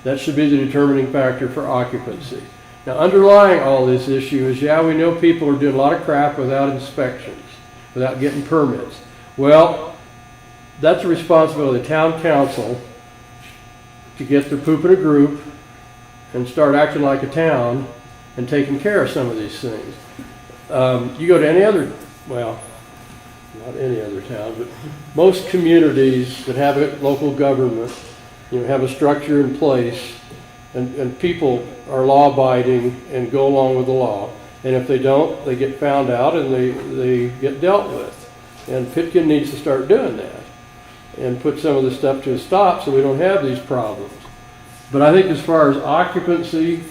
That should be the determining factor for occupancy. Now, underlying all this issue is, we know people are doing a lot of crap without inspections, without getting permits. Well, that's a responsibility of the town council to get their poop in a group and start acting like a town and taking care of some of these things. You go to any other, well, not any other town, but most communities that have a local government, have a structure in place, and people are law-abiding and go along with the law. And if they don't, they get found out and they get dealt with. And Pitkin needs to start doing that and put some of this stuff to a stop so we don't have these problems. But I think as far as occupancy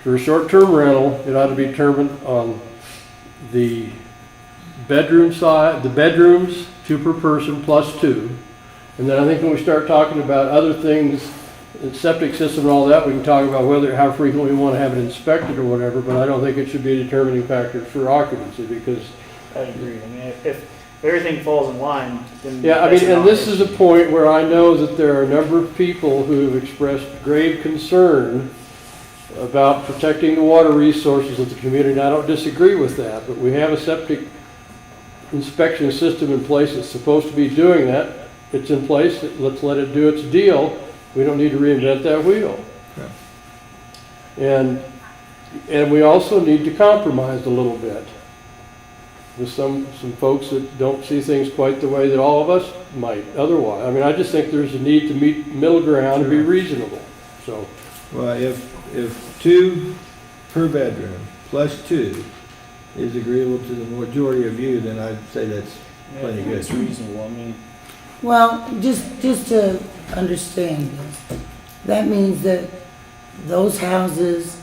for a short-term rental, it ought to be determined on the bedroom side, the bedrooms, 2 per person plus 2. And then I think when we start talking about other things, the septic system and all that, we can talk about how frequently we want to have it inspected or whatever, but I don't think it should be a determining factor for occupancy because. I agree. I mean, if everything falls in line, then. Yeah, I that's mean, and not this an is a issue. point where I know that there are a number of people who have expressed grave concern about protecting the water resources of the community, and I don't disagree with that, but we have a septic inspection system in place that's supposed to be doing that. It's in place, let's let it do its deal. We don't need to reinvent that wheel. And we also need to compromise a little bit with some folks that don't see things quite the way that all of us might otherwise. I mean, I just think there's a need to meet middle ground and be reasonable, so. Well, if 2 per bedroom plus 2 is agreeable to the majority of you, then I'd say that's Yeah, I plenty think good. it's reasonable. I mean, Well, just to understand this, that means that those houses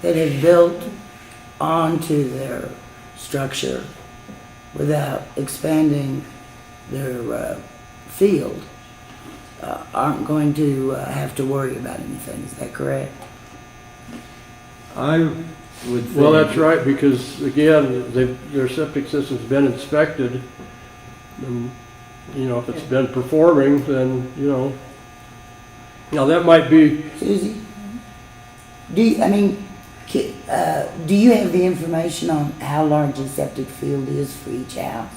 that have built onto their structure without expanding their field aren't going to have to worry about anything, is that correct? I would think. Well, that's right, because again, their septic system's been inspected, and, if it's been performing, then, now that might be, Susie? Do you have the information on how large a septic field is for each house?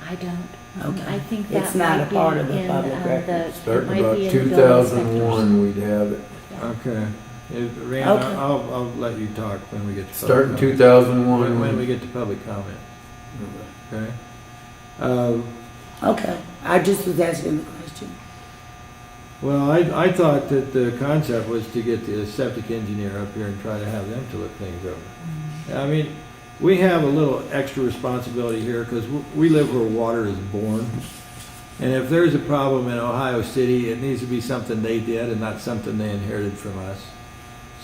I don't. Okay. I think It's that not might a be part of the in, public record. it Starting might about be in the building inspectors. 2001, we'd have it. Okay. Rand, Okay. I'll let you talk when we get to. Starting public comment. 2001. When we get to public comment, okay? Okay, I just was asking the question. Well, I thought that the concept was to get the septic engineer up here and try to have them to look things over. I mean, we have a little extra responsibility here because we live where water is born. And if there's a problem in Ohio City, it needs to be something they did and not something they inherited from us.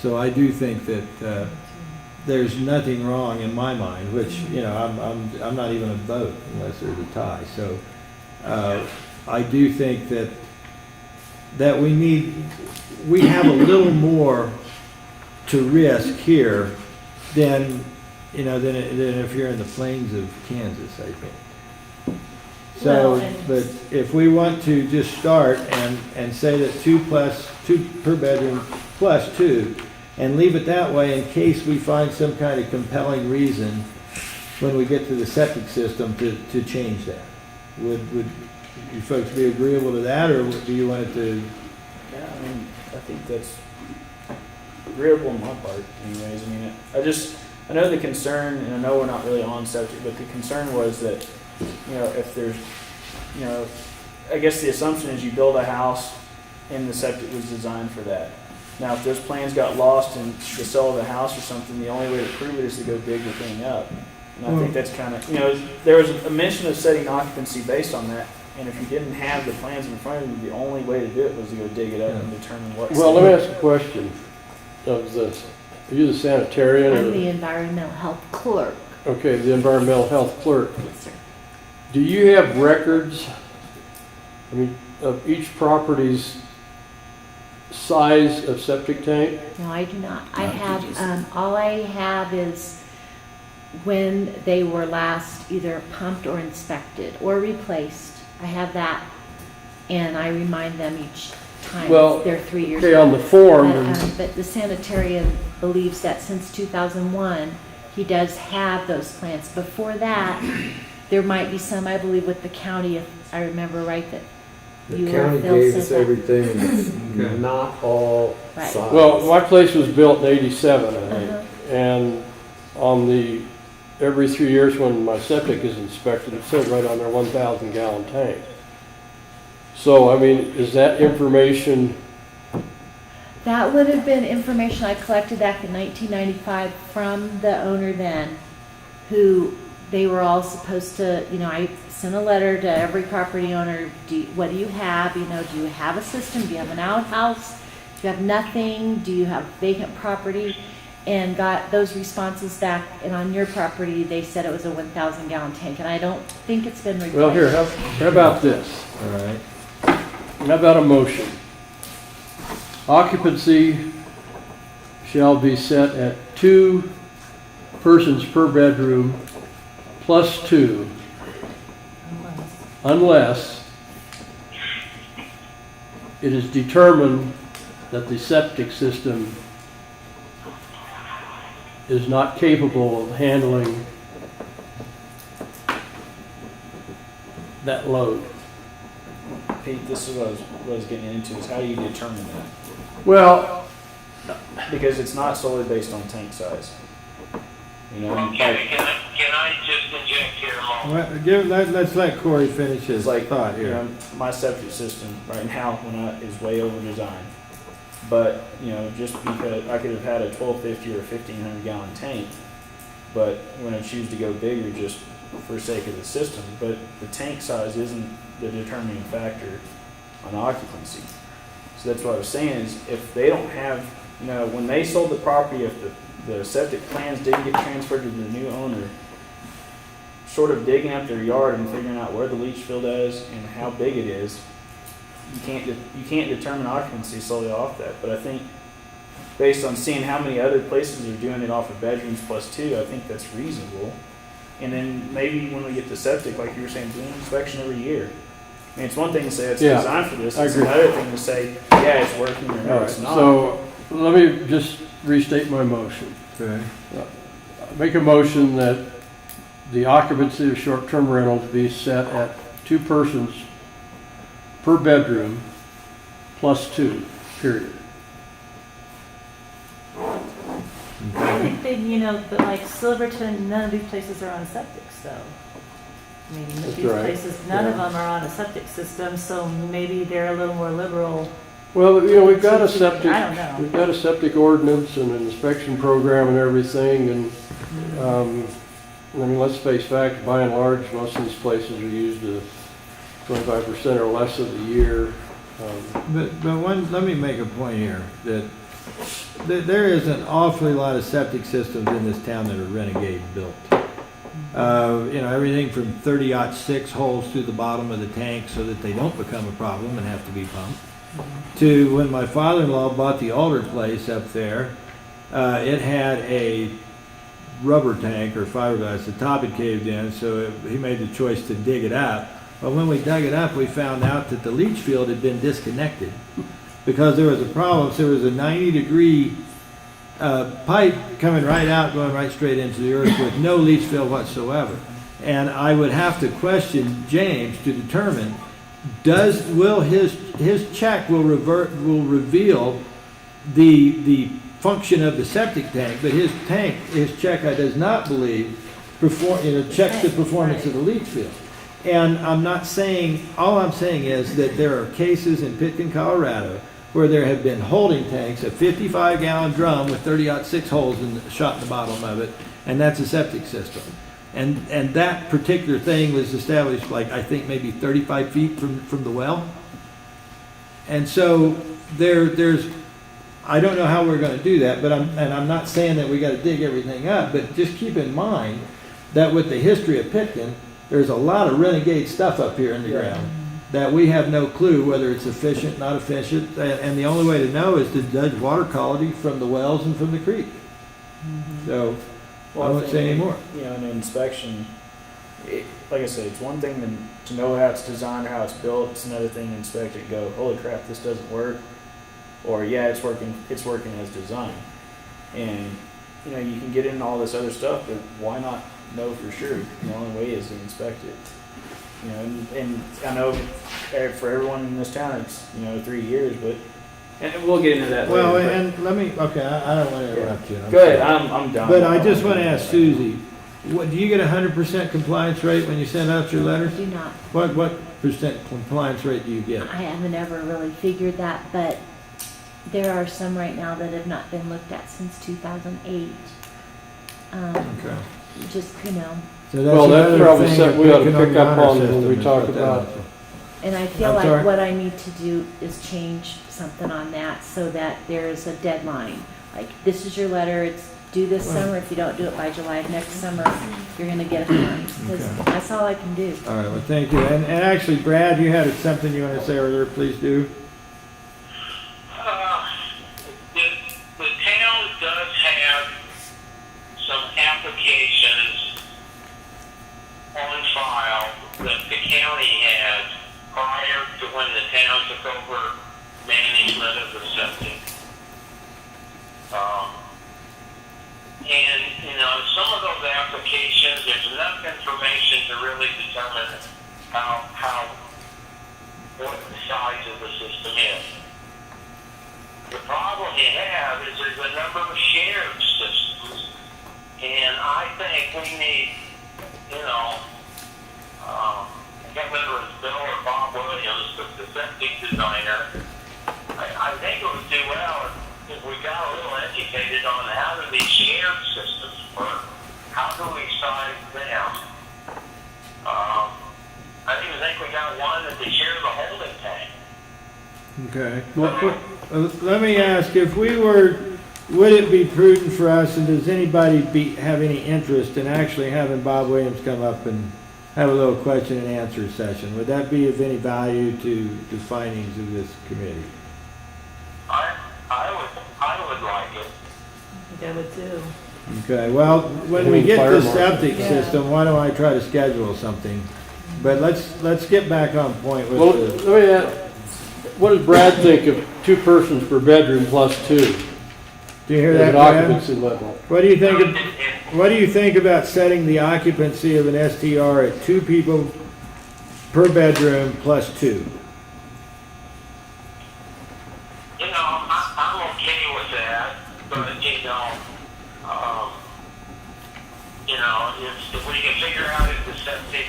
So I do think that there's nothing wrong in my mind, which, I'm not even a vote unless there's a tie. So I do think that we have a little more to risk here than you know, than if you're in the plains of Kansas, I think. Well, So, and- but if we want to just start and say that 2 per bedroom plus 2, and leave it that way in case we find some kind of compelling reason when we get to the septic system to change that. Would you folks be agreeable to that, or do you want it to? Yeah, I mean, I think that's agreeable on my part anyways. I mean, I know the concern, and I know we're not really on septic, but the concern was that, you know, if there's, you know, I guess the assumption is you build a house and the septic was designed for that. Now, if those plans got lost in the sale of the house or something, the only way to prove it is to go dig the thing up. And I think that's kind of, you know, there was a mention of setting occupancy based on that. And if you didn't have the plans in front of you, the only way to do it was to go dig it up and determine what's. Well, let me ask a question of this. Are you the sanitarian? I'm or- the environmental health clerk. Okay, the environmental health clerk. Yes, sir. Do you have records, I mean, of each property's size of septic tank? No, I do not. I have, all I have is when they were last either pumped or inspected or replaced. I have that, and I remind them each time Well, they're 3 years okay, old. on the form, But the sanitarian believes that since 2001, he does have those plans. Before that, there might be some, I believe, with the county, if I remember right, that The you or county Phil gave said us that. everything, and it's Okay. not all Right. size. well, my place was built in '87, I think. Uh-huh. And on the, every 3 years when my septic is inspected, it says right on there 1,000 gallon tank. So, I mean, is that information, That would have been information I collected back in 1995 from the owner then, who they were all supposed to, you know, I sent a letter to every property owner, what do you have? You know, do you have a system? Do you have an outhouse? Do you have nothing? Do you have vacant property? And got those responses back, and on your property, they said it was a 1,000 gallon tank, and I don't think it's been replaced. well, here, how about this? All right. How about a motion? Occupancy shall be set at 2 persons per bedroom plus 2, unless it is determined that the septic system is not capable of handling that load. Pete, this is what I was getting into, is how do you determine that? Well, Because it's not solely based on tank size. You know, Okay, can I just inject here a moment? Let's let Corey finish his it's like, thought you here. know, my septic system right now is way over designed. But, you know, just because I could have had a 1250 or a 1500 gallon tank, but when I choose to go bigger just for sake of the system, but the tank size isn't the determining factor on occupancy. So that's what I was saying is if they don't have, you know, when they sold the property, if the septic plans didn't get transferred to the new owner, sort of digging up their yard and figuring out where the leach field is and how big it is, you can't determine occupancy solely off that. But I think based on seeing how many other places are doing it off of bedrooms plus 2, I think that's reasonable. And then maybe when we get to septic, like you were saying, doing an inspection every year. I mean, it's one thing to say it's Yeah, designed for this. I It's agree. another thing to say, yeah, it's working or all no, right, it's not. so let me just restate my motion. Okay. Make a motion that the occupancy of short-term rentals be set at 2 persons per bedroom plus 2, period. I think they, you know, but like Silverton, none of these places are on septic, so. I mean, That's these right. places, none of Yeah. them are on a septic system, so maybe they're a little more liberal. Well, you know, we've got a septic, I don't know. we've got a septic ordinance and an inspection program and everything, and, I mean, let's face facts, by and large, most of these places are used 25% or less of the year. Let me make a point here, that there is an awfully lot of septic systems in this town that are renegade built. You know, everything from 30-06 holes through the bottom of the tank so that they don't become a problem and have to be pumped, to when my father-in-law bought the Alder place up there, it had a rubber tank or fiberglass. The top had caved in, so he made the choice to dig it up. But when we dug it up, we found out that the leach field had been disconnected because there was a problem. So there was a 90-degree pipe coming right out, going right straight into the earth with no leach field whatsoever. And I would have to question James to determine, will his check will reveal the function of the septic tank, but his check, I does not believe, checks the performance of the leach field. And I'm not saying, all I'm saying is that there are cases in Pitkin, Colorado, where there have been holding tanks, a 55-gallon drum with 30-06 holes shot in the bottom of it, and that's a septic system. And that particular thing was established, like, I think maybe 35 feet from the well. And so there's, I don't know how we're going to do that, but I'm not saying that we got to dig everything up, but just keep in mind that with the history of Pitkin, there's a lot of renegade stuff up here in the ground that we have no clue whether it's efficient, not efficient, and the only way to know is to judge water quality from the wells and from the creek. So I won't say any more. You know, an inspection, like I said, it's one thing to know how it's designed or how it's built. It's another thing to inspect it and go, holy crap, this doesn't work. Or yeah, it's working as designed. And you know, you can get into all this other stuff, but why not know for sure? The only way is to inspect it. You know, and I know for everyone in this town, it's 3 years, but and we'll get into that Well, later. and let me, okay, I don't want to interrupt you. I'm Go ahead, sorry. I'm done. But I just want to ask Susie, what, do you get 100% compliance rate when you send out your letters? Do not. What percent compliance rate do you get? I haven't ever really figured that, but there are some right now that have not been looked at since 2008. Okay. Just, So Well, that's another probably thing something that we ought to picking pick your up honor on when system we is talk what that about- is. and I feel I'm like sorry? what I need to do is change something on that so that there's a deadline. Like, this is your letter, it's due this summer. If you don't do it by July of next summer, you're gonna get a fine. Because Okay. that's all I can do. All right, well, thank you. And actually, Brad, you had something you want to say earlier, please do. The town does have some applications on file that the county had prior to when the town took over management of the septic. And, some of those applications, there's enough information to really determine what the size of the system is. The problem you have is there's a number of shared systems, and I think we need, I can't remember if it was Bill or Bob Williams, but the septic designer, I think it would do well if we got a little educated on how do these shared systems work, how do we size them. I even think we got one that they share the holding tank. Okay. Well, let me ask, if we were, would it be prudent for us, and does anybody have any interest in actually having Bob Williams come up and have a little question and answer session? Would that be of any value to the findings of this committee? I would like it. I think I would too. Okay, well, when we get the septic system, why don't I try to schedule something? But let's get back on point with Well, the, let me ask, what does Brad think of 2 persons per bedroom plus 2? do you hear As that, an Brad? occupancy level? What do you think about setting the occupancy of an STR at 2 people per bedroom plus 2? I'm okay with that, but if we can figure out if the septic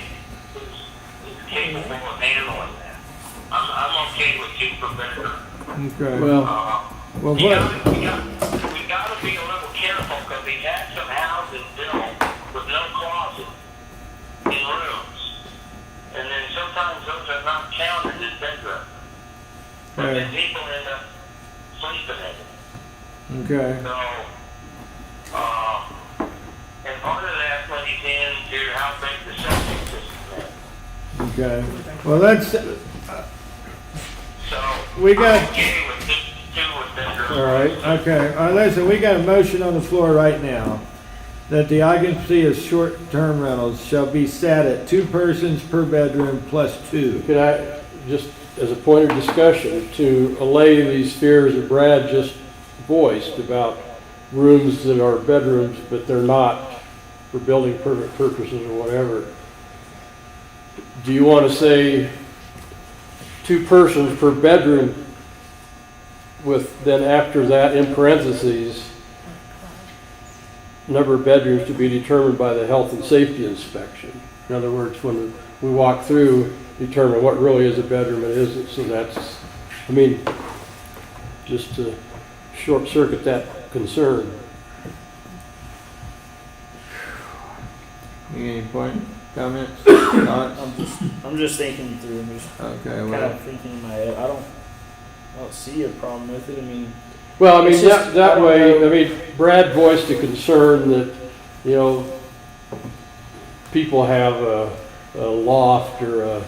is capable of handling that, I'm okay with 2 per bedroom. Okay. Well, Well, We what, gotta be a little careful because we've had some houses built with no closet in rooms. And then sometimes those are not counted as bedrooms. But then people end up sleeping in it. okay. So, and part of that plays into how big the septic system is. Okay. Well, let's, So, We got- I'm okay with 2 with bedrooms. all right. okay, listen, we got a motion on the floor right now. that the occupancy of short-term rentals shall be set at 2 persons per bedroom plus 2. Could I, just as a point of discussion, to allay these fears that Brad just voiced about rooms that are bedrooms, but they're not for building permit purposes or whatever, do you want to say 2 persons per bedroom with then after that in parentheses, number of bedrooms to be determined by the health and safety inspection? In other words, when we walk through, determine what really is a bedroom and isn't. So that's, I mean, just to short circuit that concern. Any point, comments, thoughts? I'm just thinking through, I'm just Okay, kind well, of thinking in my head. I don't see a problem with it. I mean, Well, I mean, It's just- that I don't way, know. I mean, Brad voiced a concern that, you know, people have a loft or a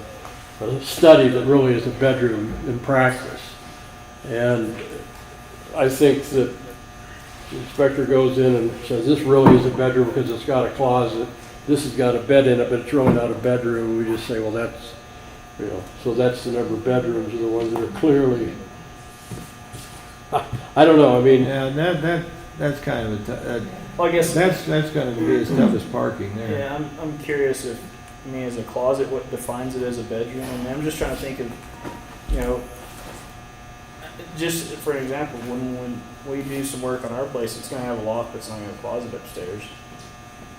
study that really is a bedroom in practice. And I think that the inspector goes in and says, this really is a bedroom because it's got a closet, this has got a bed in it, but it's really not a bedroom. We just say, well, that's, you know, so that's the number of bedrooms are the ones that are clearly, I don't know, I mean, yeah, that's kind of well, I guess that's going to be as tough as parking there. yeah. I'm curious if, I mean, as a closet, what defines it as a bedroom? I mean, I'm just trying to think of, you know, just for an example, when we do some work on our place, it's going to have a loft, but it's not going to have a closet upstairs.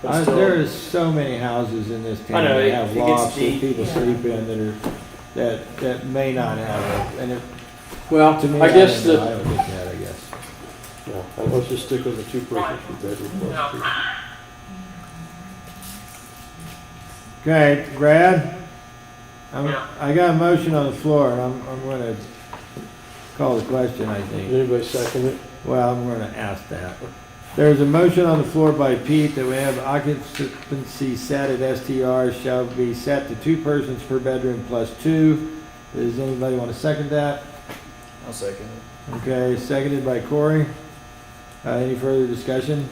But still, There is so many houses in this town I know, that it have gets lofts that deep. people sleep in that may not have it. And well, to me, I guess don't know. that, I would get that, I guess. yeah, let's just stick with the 2 persons per bedroom plus 2. Okay, Brad? Yeah. I got a motion on the floor, and I'm going to call the question, I Did think. anybody second it? Well, I'm going to ask that. There's a motion on the floor by Pete that we have occupancy set at STR shall be set to 2 persons per bedroom plus 2. Does anybody want to second that? I'll second it. Okay, seconded by Corey. Any further discussion?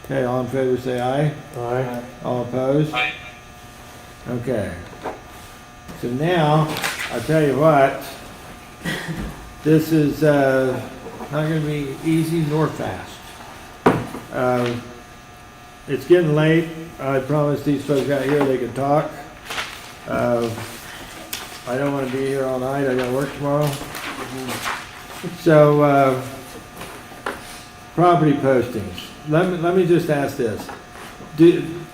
Okay, all in favor say aye. Aye. All opposed? Aye. Okay. So now, I'll tell you what, this is not going to be easy nor fast. It's getting late. I promised these folks out here they could talk. I don't want to be here all night. I got to work tomorrow. So, property postings. Let me just ask this.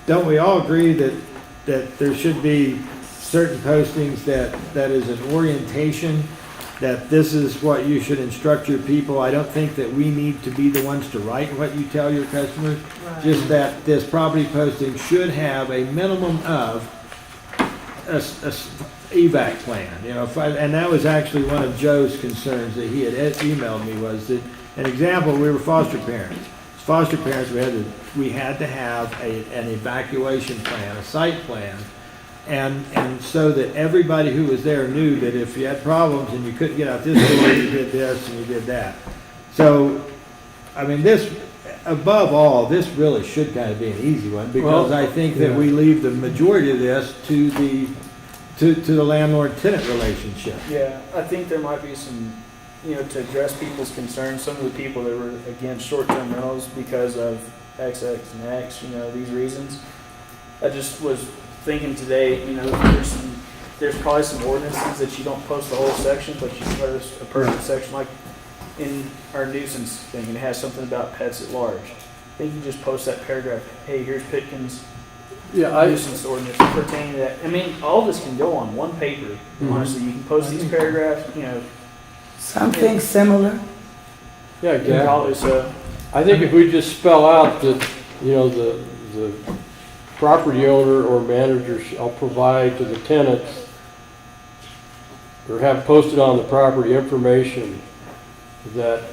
Don't we all agree that there should be certain postings that is an orientation, that this is what you should instruct your people? I don't think that we need to be the ones to write what you tell your customers. Just that this property posting should have a minimum of a evac plan, you know, and that was actually one of Joe's concerns that he had emailed me, was that, an example, we were foster parents. As foster parents, we had to have an evacuation plan, a site plan, and so that everybody who was there knew that if you had problems and you couldn't get out this door, you did this and you did that. So, I mean, this, above all, this really should kind of be an easy one, because Well, I think that yeah. we leave the majority of this to the landlord-tenant relationship. Yeah, I think there might be some, you know, to address people's concerns. Some of the people that were against short-term rentals because of X, X, and X, you know, these reasons. I just was thinking today, you know, there's probably some ordinances that you don't post the whole section, but you post a pertinent section, like in our nuisance thing, and it has something about pets at large. I think you just post that paragraph, hey, here's Pitkins Yeah, nuisance ordinance pertaining to that. I mean, all this can go on one paper, honestly. You can post these paragraphs, you know, Something similar. yeah, you can exactly. call this a, I think if we just spell out that, you know, the property owner or manager shall provide to the tenants or have posted on the property information that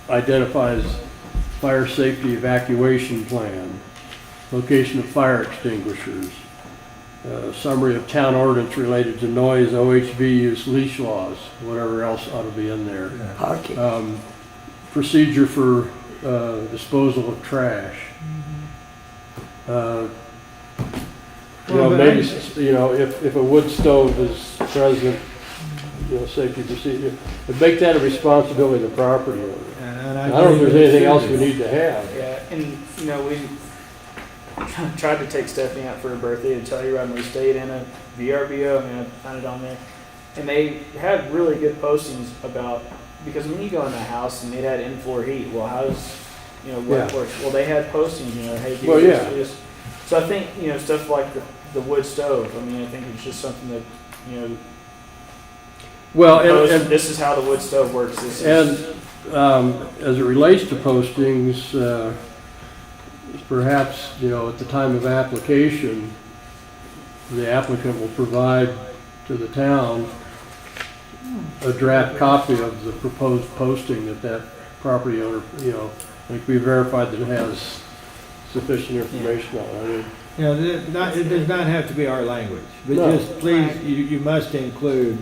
identifies fire safety evacuation plan, location of fire extinguishers, summary of town ordinance related to noise, OHV use, leash laws, whatever else ought to be in there. Parking. Procedure for disposal of trash. You Well, know, but maybe, I- if a wood stove is present, safety procedure, but make that a responsibility of the property owner. And I don't know if there's believe it anything else should we be. need to have. Yeah, and we tried to take Stephanie out for her birthday to Telluride, and we stayed in a VRBO. I mean, I found it on there, and they had really good postings about, because when you go in that house and it had in-floor heat, well, how does what Yeah. works? Well, they had postings, hey, do Well, this, yeah. do this. So I think stuff like the wood stove. I mean, I think it's just something that Well, post, this is how the wood stove works. This is, as it relates to postings, perhaps, at the time of application, the applicant will provide to the town a draft copy of the proposed posting that property owner, like we verified that it has sufficient information on it. I mean, It does not have to be our language, but No. just please, you must include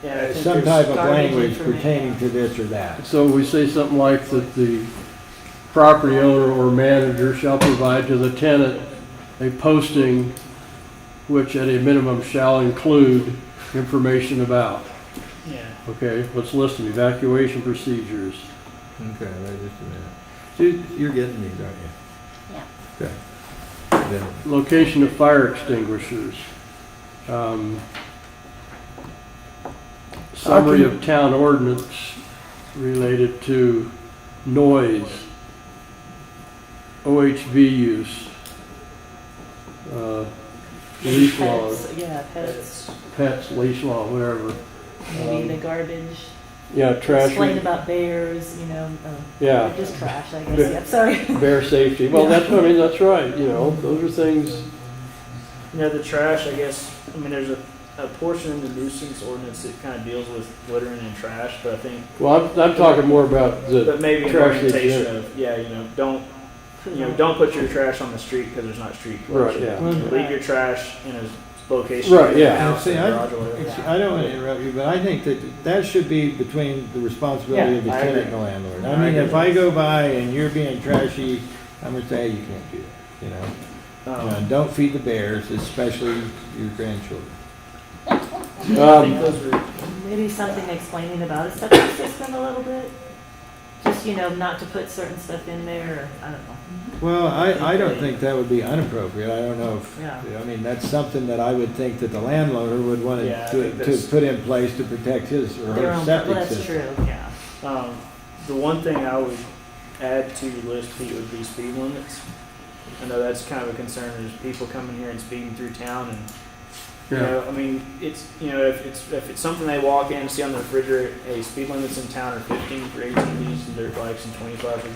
yeah, I think some there's- type of garbage language information. pertaining to this or that. So we say something like that the property owner or manager shall provide to the tenant a posting which at a minimum shall include information about. Yeah. Okay, let's list them, evacuation procedures. Okay, wait just a minute. You're getting these, aren't you? Yeah. Okay. Then- Location of fire extinguishers. Summary of town ordinance related to noise, OHV use, leash law, Pets, yeah, pets, pets, leash law, whatever. maybe the garbage. Yeah, trash. Explain about bears, Yeah. just trash, I guess, yeah, sorry. Bear safety. Well, that's right, those are things. The trash, I guess, there's a portion in the nuisance ordinance that kind of deals with littering and trash, but I think, Well, I'm talking more about the but maybe an trash. orientation of, don't put your trash on the street because there's not street collection. Right, yeah. Leave your trash in a location. Right, in your yeah. house, See, in your garage or whatever. I don't want to interrupt you, but I think that should be between the responsibility of the Yeah, I tenant agree. and the landlord. I I mean, agree. if I go by and you're being trashy, I'm gonna say, hey, you can't do that, don't feed the bears, especially your grandchildren. I think those are, Maybe something explaining about a septic system a little bit. Just, not to put certain stuff in there, or, I don't know. Well, I don't think that would be inappropriate. I don't know if, Yeah. that's something that I would think that the landowner would want Yeah, I to think that's- put in place to protect his or Their her own, septic well, that's system. true, yeah. the one thing I would add to your list, Pete, would be speed limits. I know that's kind of a concern, there's people coming here and speeding through town and it's if it's something they walk in and see on the refrigerator, hey, speed limits in town are 15 for ATVs and dirt bikes and 25 for,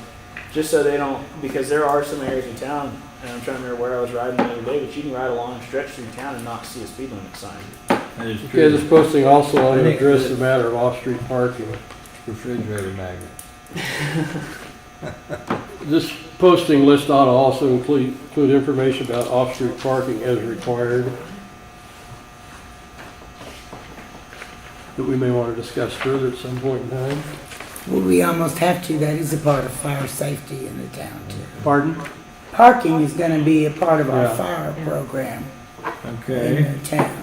just so they don't, because there are some areas in town, and I'm trying to remember where I was riding the other day, but you can ride a long stretch through town and not see a speed limit sign. That is Okay, true. this posting also ought I to think address that- the matter of off-street parking. Refrigerator magnet. This posting list ought to also include information about off-street parking as required that we may want to discuss further at some point in time. Well, we almost have to. That is a part of fire safety in the town too. Pardon? Parking is gonna be a part of our Yeah. fire program Okay. in the town.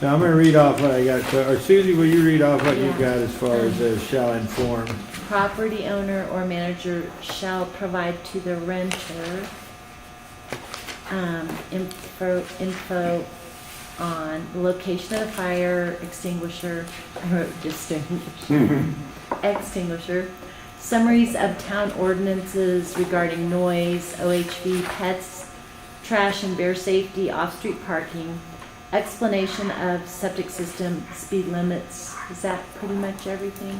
Now, I'm gonna read off what I got. Or Susie, will you read off what you Yeah. got as far as shall inform? Property owner or manager shall provide to the renter info on the location of the fire extinguisher, or extinguisher, summaries of town ordinances regarding noise, OHV, pets, trash and bear safety, off-street parking, explanation of septic system, speed limits. Is that pretty much everything?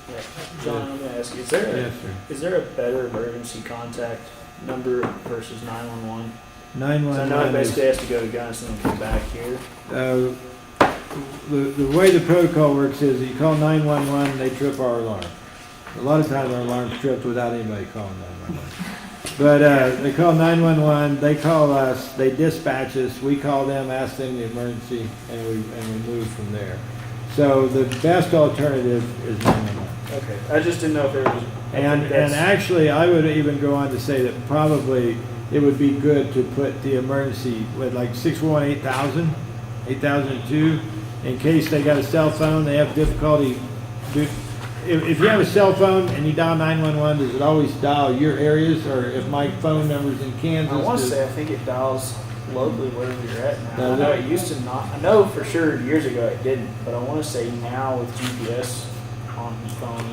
Yeah. John, I'm gonna ask you, is there a better emergency contact number versus 911? So I know it 911 basically has to go to Gunnison and come back here. The way the protocol works is you call 911, they trip our alarm. A lot of times our alarm's tripped without anybody calling 911. But they call 911, they call us, they dispatch us, we call them, ask them the emergency, and we move from there. So the best alternative is 911. Okay, I just didn't know if there was. I And, think and that's- actually, I would even go on to say that probably it would be good to put the emergency with like 611 8000, 8002, in case they got a cell phone, they have difficulty. If you have a cell phone and you dial 911, does it always dial your areas, or if my phone number's in Kansas? I want to does- say, I think it dials locally wherever you're at now. I Does know it? it used to not, I know for sure years ago it didn't, but I want to say now with GPS on phones,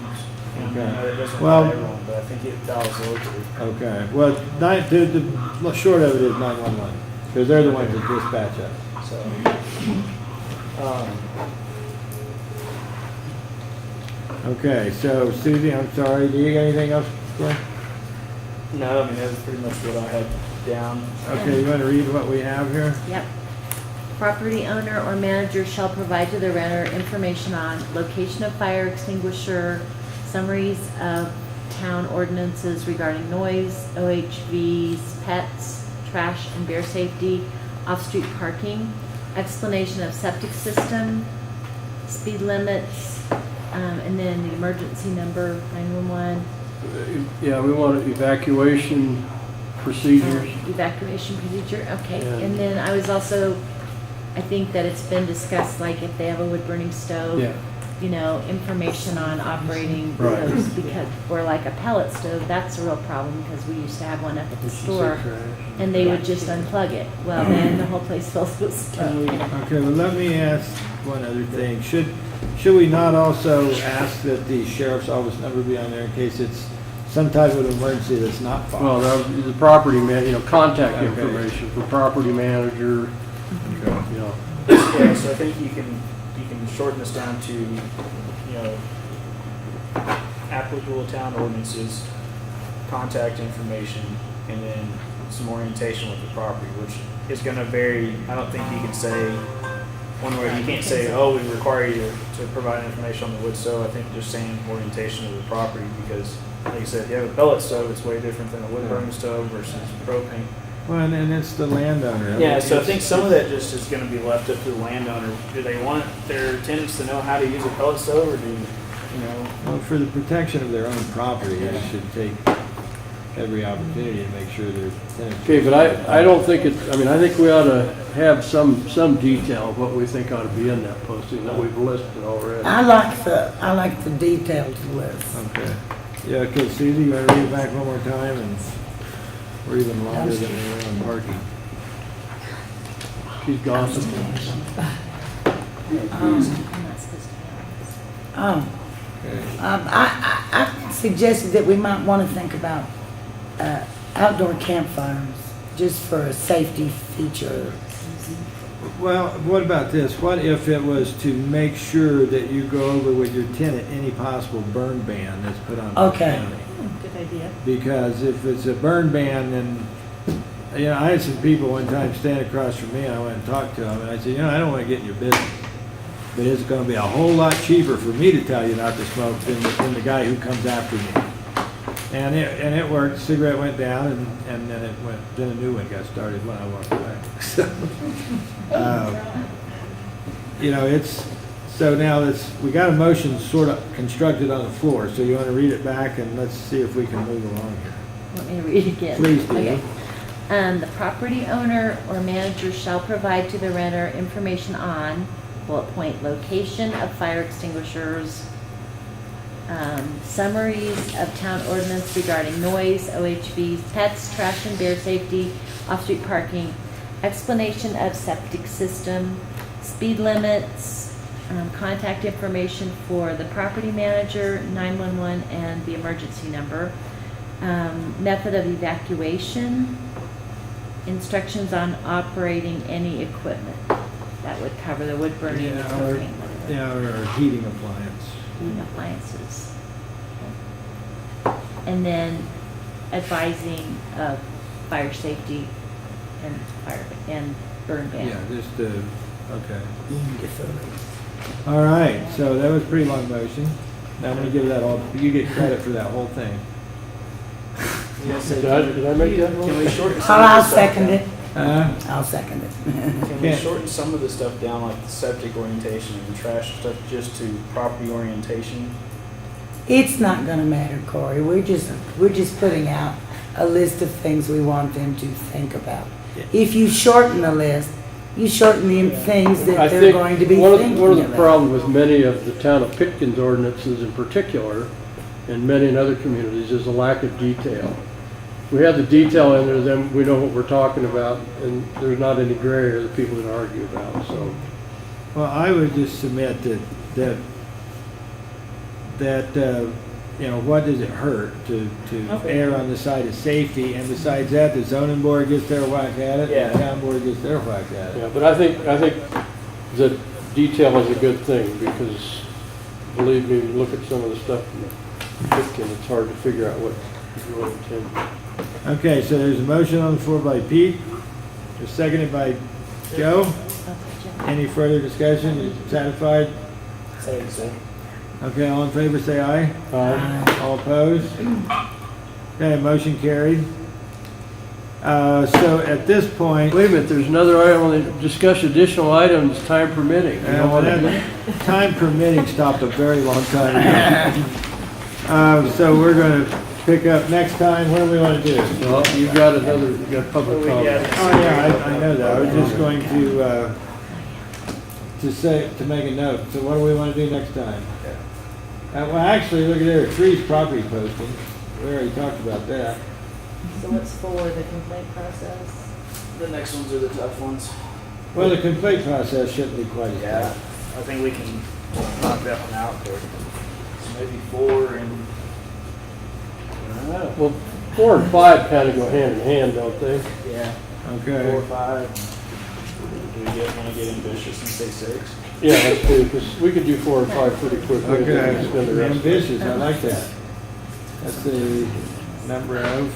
and I Okay. know it doesn't Well- apply to everyone, but I think it dials locally. Okay, well, the short of it is 911, because they're the ones that dispatch us. So, um, Okay, so Susie, I'm sorry, do you got anything else, Glenn? no, I mean, that's pretty much what I had down. Okay, you want to read what we have here? Yep. Property owner or manager shall provide to the renter information on location of fire extinguisher, summaries of town ordinances regarding noise, OHVs, pets, trash and bear safety, off-street parking, explanation of septic system, speed limits, and then the emergency number, 911, Yeah, we want evacuation procedures. evacuation procedure, okay. Yeah. And then I was also, I think that it's been discussed, like if they have a wood burning stove, Yeah. you know, information on operating Right. those, because, or like a pellet stove, that's a real problem, because we used to have one up at the store, and they would just unplug it. Well, then the whole place fills with stuff. Okay, well, let me ask one other thing. Should we not also ask that the sheriff's office number be on there in case it's some type of emergency that's not fire? Well, the property man, contact Okay. information for property manager, Okay. Yeah, so I think you can shorten this down to, applicable town ordinances, contact information, and then some orientation with the property, which is gonna vary. I don't think you can say one way, you can't say, oh, we require you to provide information on the wood stove. I think just saying orientation of the property, because like you said, if you have a pellet stove, it's way different than a wood burning stove versus propane. Well, and it's the landowner. Yeah, so I it's- think some of that just is gonna be left up to the landowner. Do they want their tenants to know how to use a pellet stove, or Well, for the protection of their own property, they should take every opportunity to make sure their tenants. Okay, but I don't think I think we ought to have some detail of what we think ought to be in that posting that we've listed already. I like the detailed list. Okay. Yeah, okay, Susie, you want to read it back one more time, and we're even longer than we were on parking. She's gossiping. I'm not supposed to be on this. Okay. I suggested that we might want to think about outdoor campfires, just for a safety feature. Well, what about this? What if it was to make sure that you go over with your tenant any possible burn ban that's put on the Okay. county? Good idea. Because if it's a burn ban, then, I had some people one time stand across from me, and I went and talked to them, and I said, I don't want to get in your business, but it's going to be a whole lot cheaper for me to tell you not to smoke than the guy who comes after me. And it worked. Cigarette went down, and then a new one got started when I walked away. So, so now we got a motion sort of constructed on the floor. So you want to read it back, and let's see if we can move along here. Want me to read it again? Please do. Okay. The property owner or manager shall provide to the renter information on, bullet point, location of fire extinguishers, summaries of town ordinance regarding noise, OHVs, pets, trash and bear safety, off-street parking, explanation of septic system, speed limits, contact information for the property manager, 911, and the emergency number, method of evacuation, instructions on operating any equipment. That would cover the wood burning, the propane, Or heating appliance. heating appliances. And then advising of fire safety and burn ban. Yeah, just okay. All right, so that was a pretty long motion. Now I'm gonna give that all, you get credit for that whole thing. Yes, Did I make that Can we shorten? I'll second it. I'll second it. Can we Yeah. shorten some of the stuff down, like the septic orientation and trash stuff, just to property orientation? It's not gonna matter, Corey. We're just putting out a list of things we want them to think about. If you shorten the list, you shorten the things I that they're think going to be one of thinking the about. problems with many of the town of Pitkins ordinances in particular, and many in other communities, is a lack of detail. We have the detail in there, then we know what we're talking about, and there's not any gray area that people can argue about, so. Well, I would just submit that you know, what does it hurt to Okay. err on the side of safety? And besides that, the zoning board gets their whack at it, Yeah. and the town board gets their whack at it. Yeah, but I think that detail is a good thing, because believe me, you look at some of the stuff in Pitkin, it's hard to figure out what you really intend. Okay, so there's a motion on the floor by Pete, seconded by Joe. Okay, Joe. Any further discussion? You satisfied? Say so. Okay, all in favor, say aye. All opposed? Okay, motion carried. So at this point, Wait a minute, there's another item, on the discuss additional items, time permitting. You don't wanna do- time permitting stopped a very long time ago. So we're gonna pick up next time. What do we want to do? Well, you got public comment. Oh, yeah, I know that. I was just going to make a note. So what do we want to do next time? Well, actually, look at there, trees property posting. We already talked about that. So what's for the complaint process? The next ones are the tough ones. Well, the complaint process shouldn't be quite as Yeah, bad. I think we can knock that one out there. So maybe 4 and, I don't know. Well, 4 and 5 kind of go hand in hand, don't they? Yeah, 4 Okay. or 5. Do we want to get ambitious and say 6? Yeah, let's do, because we could do 4 and 5 pretty quickly. and then Okay, spend the rest. ambitious, I like that. That's the number of,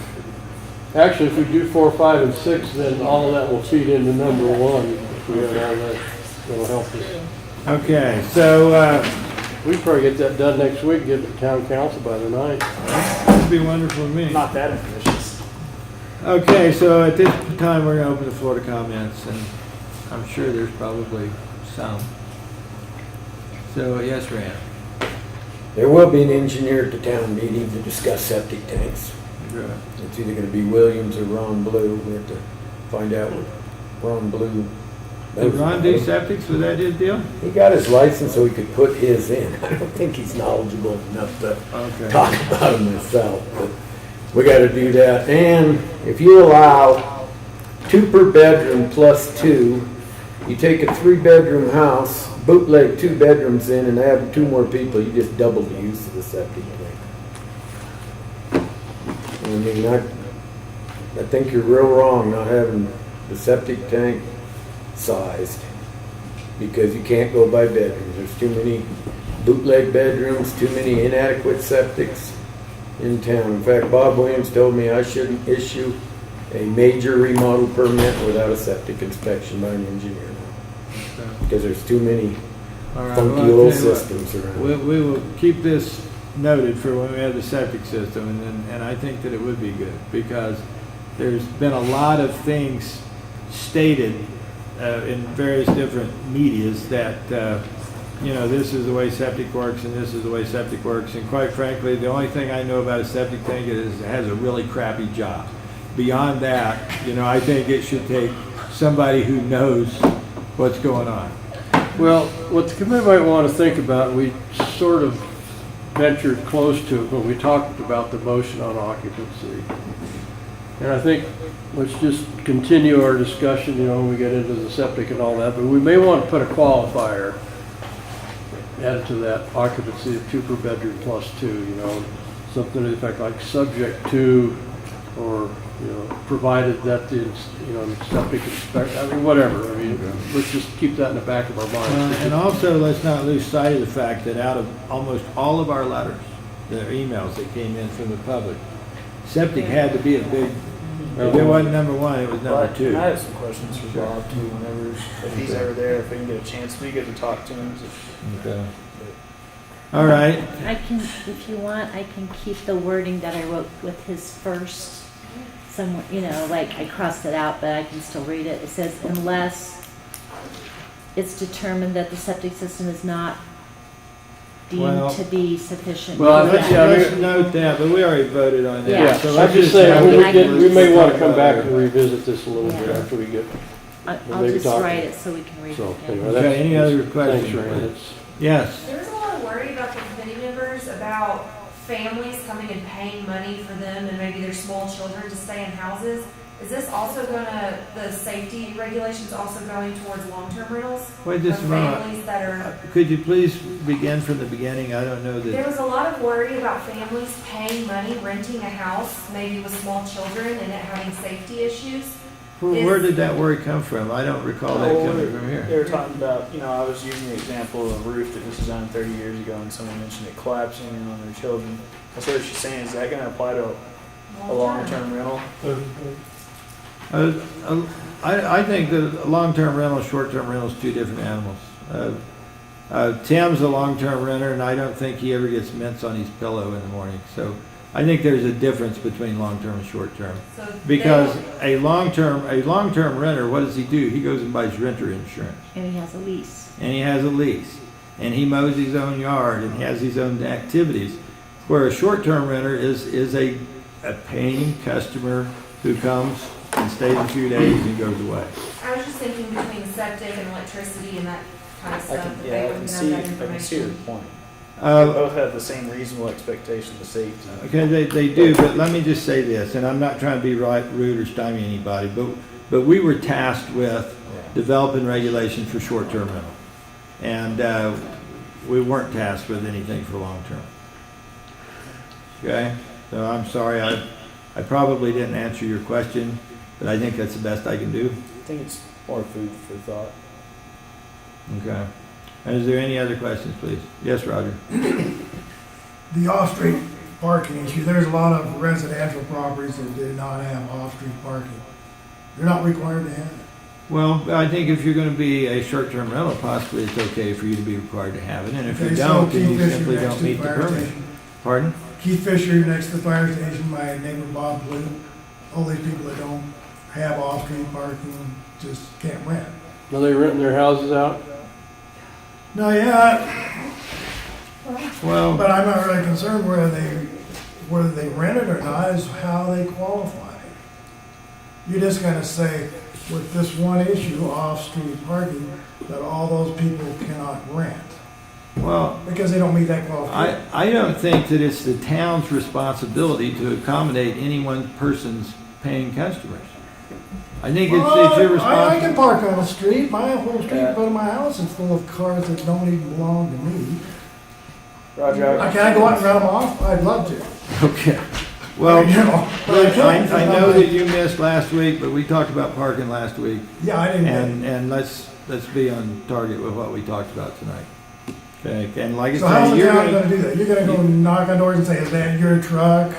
Actually, if we do 4, 5, and 6, then all of that will feed into number 1. If we have all that, that'll help us. okay, so, We can probably get that done next week, get it to town council by the 9th. that'd be wonderful to me. Not that ambitious. Okay, so at this time, we're gonna open the floor to comments, and I'm sure there's probably some. So, yes, Rand? There will be an engineer at the town meeting to discuss septic tanks. Good. It's either gonna be Williams or Ron Blue. We have to find out what Ron Blue. Did Ron do septics, was that his deal? He got his license so he could put his in. I don't think he's knowledgeable enough to Okay. talk about it myself, but we gotta do that. And if you allow 2 per bedroom plus 2, you take a 3-bedroom house, bootleg 2 bedrooms in and add 2 more people, you just double the use of the septic tank. I mean, I think you're real wrong not having the septic tank sized, because you can't go by bedrooms. There's too many bootleg bedrooms, too many inadequate septics in town. In fact, Bob Williams told me I shouldn't issue a major remodel permit without a septic inspection by an engineer now, because there's too many All right, funky well, I'll old tell you what, systems around. we will keep this noted for when we have the septic system, and I think that it would be good, because there's been a lot of things stated in various different medias that, you know, this is the way septic works and this is the way septic works. And quite frankly, the only thing I know about a septic tank is it has a really crappy job. Beyond that, you know, I think it should take somebody who knows what's going on. Well, what the committee might want to think about, we sort of ventured close to it, but we talked about the motion on occupancy. And I think let's just continue our discussion, you know, when we get into the septic and all that, but we may want to put a qualifier added to that occupancy of 2 per bedroom plus 2, you know, something to the effect like subject to, or, you know, provided that the, you know, septic inspect, I mean, whatever. I mean, let's just keep that in the back of our minds. And also, let's not lose sight of the fact that out of almost all of our letters, the emails that came in from the public, septic had to be a big, if it wasn't number 1, it was number 2. I have some questions for Bob too, whenever, if he's ever there, if we can get a chance, we get to talk to him. Okay. All right. I can, if you want, I can keep the wording that I wrote with his first somewhere, you know, like I crossed it out, but I can still read it. It says unless it's determined that the septic system is not Well- deemed to be sufficient. Well, I for think- that. yeah, Let's note that, but we already voted on that. Yeah. So I'm let's just note saying, that we may we'll want talk to come about back it. and revisit this a little bit Yeah. after we get, I'll maybe just talk- write it so we can read it so, again. anyway. Okay, that's- any other questions? Thanks, Rand. It's- Yes. There was a lot of worry about the committee members about families coming and paying money for them and maybe their small children to stay in houses. Is this also gonna, the safety regulations also going towards long-term rentals? Wait just a Of moment. families that are, Could you please begin from the beginning? I don't know there that. was a lot of worry about families paying money, renting a house, maybe with small children and it having safety issues. Where did that worry come from? I don't recall that coming from They here. were talking about, I was using the example of a roof that was designed 30 years ago, and someone mentioned it collapsing in on their children. That's what she's saying. Is that going to apply to a long-term rental? I think that a long-term rental, short-term rental is two different animals. Tim's a long-term renter, and I don't think he ever gets mints on his pillow in the morning. So I think there's a difference between long-term and short-term. So Because a long-term renter, what does he do? He goes and buys renter insurance, And he has a lease. and he has a lease, and he mows his own yard and has his own activities. Where a short-term renter is a paying customer who comes and stays a few days and goes away. I was just thinking between septic and electricity and that kind of I stuff, can, that yeah, they I wouldn't can have see, that I can see your information. point. Uh, They both have the same reasonable expectation of safety. Okay, they do, but let me just say this, and I'm not trying to be rude or stymie anybody, but we were tasked with developing regulations for short-term rental. And we weren't tasked with anything for long-term. Okay, so I'm sorry, I probably didn't answer your question, but I think that's the best I can do. I think it's more food for thought. Okay. And is there any other questions, please? Yes, Roger? The off-street parking issue, there's a lot of residential properties that do not have off-street parking. They're not required to have it. Well, I think if you're gonna be a short-term rental, possibly it's okay for you to be required to have it, and if you Okay, so don't, then Keith you Fisher simply next don't to meet the fire permit. station. Pardon? Keith Fisher next to the fire station, my neighbor Bob Blue, all these people that don't have off-street parking just can't rent. Are they renting their houses out? No, yeah, Well, but I'm not really concerned whether they rent it or not, is how they qualify. You just gotta say, with this one issue, off-street parking, that all those people cannot rent, well, because they don't meet that qualification. I don't think that it's the town's responsibility to accommodate any one person's paying customers. I think it's your I can responsibility. park on the street, my whole street in front of my house is full of cars that don't even belong to me. Roger, Can I go out and run them off? I'd love to. Okay. Well, You know, but I can't. I know that you missed last week, but we talked about parking last week. Yeah, I didn't. And let's be on target with what we talked about tonight. Okay, and like I So how's said, the you're town gonna, gonna do that? You're gonna go knock on doors and say, is that your truck?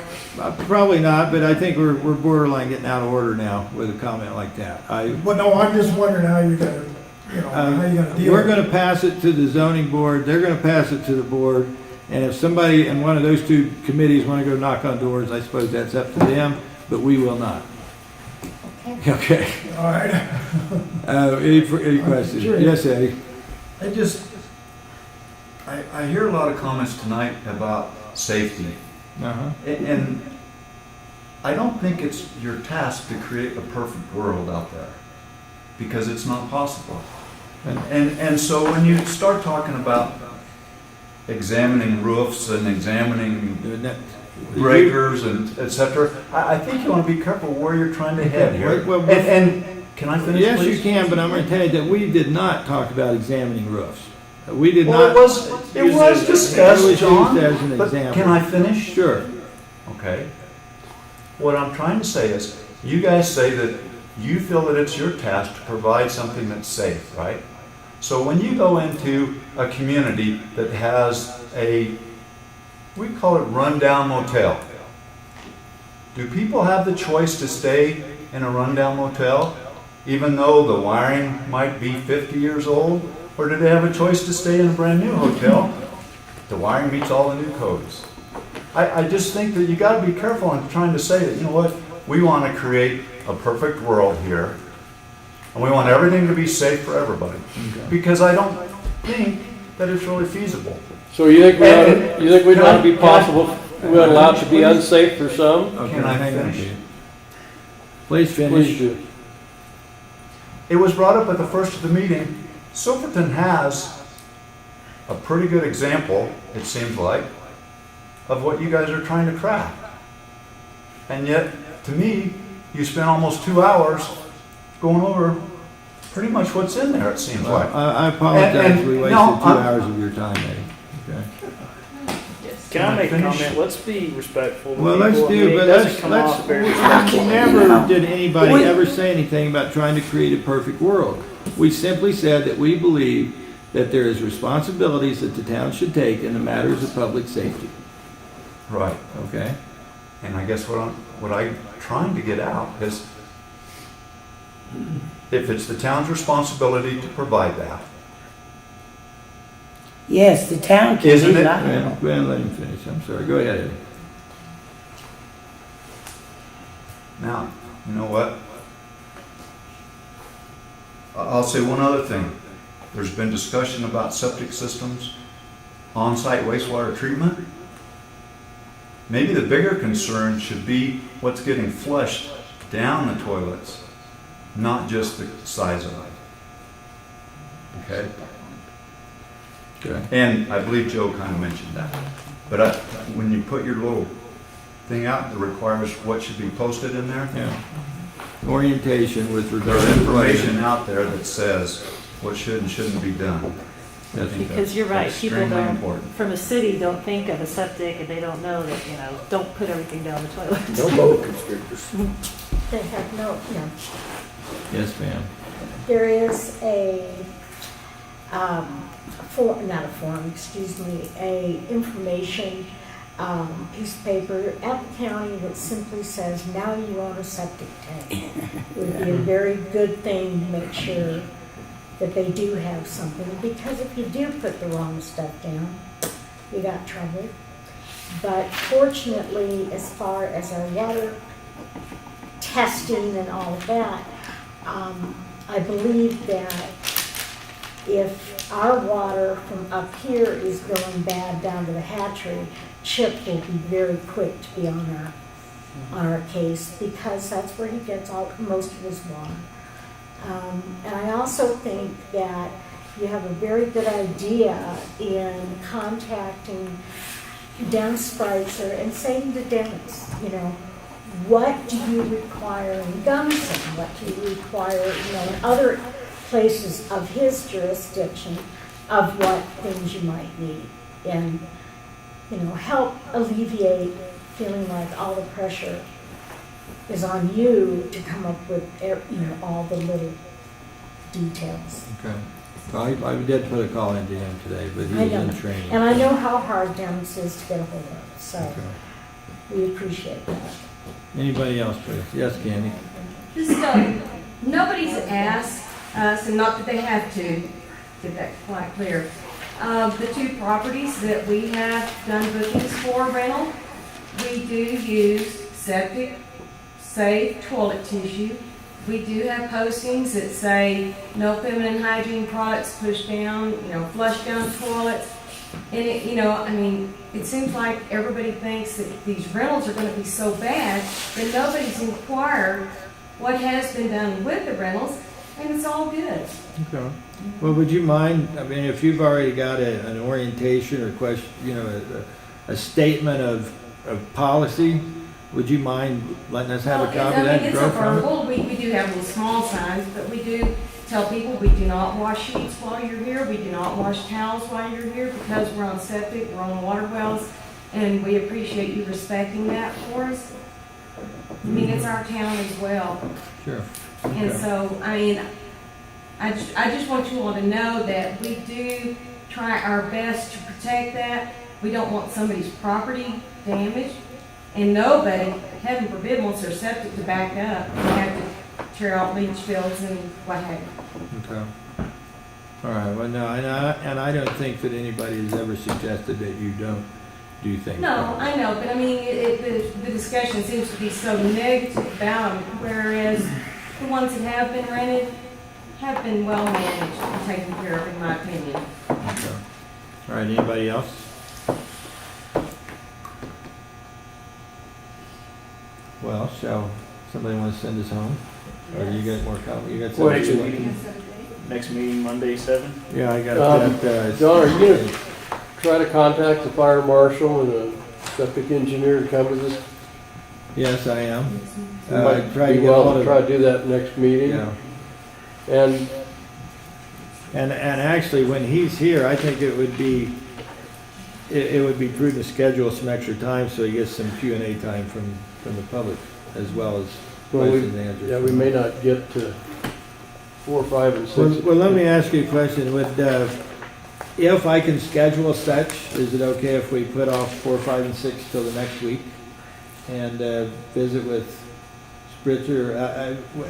probably not, but I think we're borderline getting out of order now with a comment like that. Well, no, I'm just wondering how you're gonna, how you're gonna deal We're with it. gonna pass it to the zoning board, they're gonna pass it to the board, and if somebody in one of those two committees wanna go knock on doors, I suppose that's up to them, but we will not. Okay. All right. Any questions? Sure. Yes, Eddie? I hear a lot of comments tonight about safety. Uh-huh. And I don't think it's your task to create a perfect world out there, because it's not possible. And so when you start talking about examining roofs and examining breakers and et cetera, I think you want to be careful where you're trying to head here. Well, And can I finish, Yes, please? you can, but I'm gonna tell you that we did not talk about examining roofs. We did Well, not. it was It was discussed, John, used as an but example. can I finish? Sure. Okay. What I'm trying to say is, you guys say that you feel that it's your task to provide something that's safe, right? So when you go into a community that has we call it rundown motel. Do people have the choice to stay in a rundown motel, even though the wiring might be 50 years old? Or do they have a choice to stay in a brand new hotel? The wiring meets all the new codes. I just think that you got to be careful in trying to say that, you know what, we want to create a perfect world here, and we want everything to be safe for everybody. Because I don't think that it's really feasible. So you think we'd ought to be possible, we ought allow it to be unsafe for some? Can I finish? Please finish. Please do. It was brought up at the first of the meeting. Silverton has a pretty good example, it seems like, of what you guys are trying to craft. And yet, to me, you spent almost 2 hours going over pretty much what's in there, it seems like. I apologize, we wasted 2 no, I'm- hours of your time, Eddie. Okay. Can I make a finish? comment? Let's be respectful. to Well, let's people. I mean, do, it but doesn't come off very respectful. never did anybody ever say anything about trying to create a perfect world. We simply said that we believe that there is responsibilities that the town should take in the matters of public safety, Right. okay? And I guess what I'm trying to get out is, if it's the town's responsibility to provide that, Yes, the town can Isn't do it? that. Go ahead and let him finish, I'm sorry, go ahead, Eddie. now, you know what? I'll say one other thing. There's been discussion about septic systems, on-site wastewater treatment. Maybe the bigger concern should be what's getting flushed down the toilets, not just the size of it. Okay? Okay. And I believe Joe kind of mentioned that. But when you put your little thing out that requires what should be posted in there, Yeah. Orientation with regard there's to information out there that says what should and shouldn't be done. I think Because you're right, that's people extremely don't, important. from a city, don't think of a septic and they don't know that, don't put everything down the toilet. No boa constrictors. They have no, Yes, ma'am. there is a, not a form, excuse me, a information, piece of paper at the county that simply says, now you own a septic tank. It would be a very good thing to make sure that they do have something, because if you do put the wrong stuff down, you got trouble. But fortunately, as far as our water testing and all of that, I believe that if our water from up here is going bad down to the hatchery, Chip will be very quick to be on our case, because that's where he gets most of his water. And I also think that you have a very good idea in contacting Dennis Spreitzer and saying to Dennis, what do you require in Gunnison? What do you require, in other places of his jurisdiction, of what things you might need? And, help alleviate feeling like all the pressure is on you to come up with, all the little details. Okay. I did put a call into him today, but he I was know. in training. And I know how hard Dennis is to get a hold of, so Okay. we appreciate that. Anybody else, please? Yes, Candy? Just, nobody's asked us, and not that they have to, get that quite clear. The two properties that we have done bookings for rental, we do use septic, safe toilet tissue. We do have postings that say no feminine hygiene products pushed down, flush down toilets. And it seems like everybody thinks that these rentals are gonna be so bad that nobody's inquired what has been done with the rentals, and it's all good. Okay. Well, would you mind, if you've already got an orientation or question, a statement of policy, would you mind letting us have a copy of that and It's grow a from it? verbal, we do have little small signs, but we do tell people we do not wash sheets while you're here, we do not wash towels while you're here, because we're on septic, we're on water wells, and we appreciate you respecting that for us. It's our town as well. Sure. And Okay. so, I just want you all to know that we do try our best to protect that. We don't want somebody's property damaged, and nobody, heaven forbid, wants their septic to back up and have to tear out leach fields and what have you. Okay. All right, well, no, and I don't think that anybody has ever suggested that you don't do things. No, I know, but I mean, the discussion seems to be so negative about them, whereas the ones that have been rented have been well managed and taken care of, in my opinion. Okay. All right, anybody else? Well, shall somebody want to send us home? Or you got more comment? You got Wait, something? Next meeting, Monday, 7? Yeah, I got that. John, are you gonna try to contact the fire marshal and a septic engineer to come to this? Yes, I am. It might Try to be get well hold to of. try to do that next meeting. Yeah. And And actually, when he's here, I think it would be, it would be prudent to schedule some extra time so he gets some Q&A time from the public as well as well, questions and answers. yeah, we may not get to 4, 5, and 6. Well, let me ask you a question. If I can schedule such, is it okay if we put off 4, 5, and 6 till the next week and visit with Spritzer?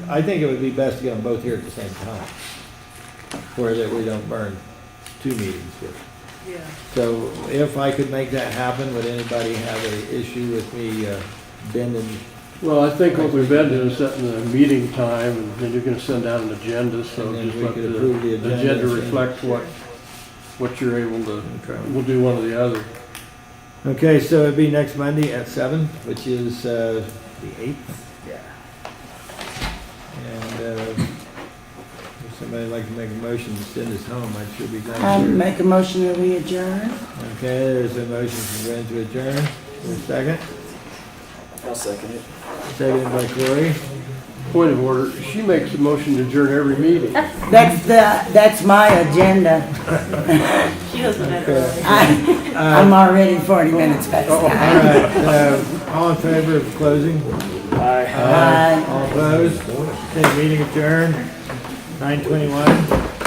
I think it would be best to get them both here at the same time, where that we don't burn 2 meetings here. Yeah. So if I could make that happen, would anybody have an issue with me bending? Well, I think what we've been doing is setting the meeting time, and then you're gonna send out an agenda, so And then just we let could the approve the agenda agenda and- reflect what you're able to, Okay. we'll do one or the other. Okay, so it'd be next Monday at 7, which is the 8th. Yeah. And if somebody would like to make a motion to send us home, I'd sure be glad I to. make a motion that we adjourn. Okay, there's a motion from Glenn to adjourn. Is there a second? I'll second it. Seconded by Corey. Point of order, she makes a motion to adjourn every meeting. That's my agenda. She knows what that is. I'm already 40 minutes past All time. right, all in favor of closing? Aye. Aye. All opposed? Okay, meeting adjourned, 9:21.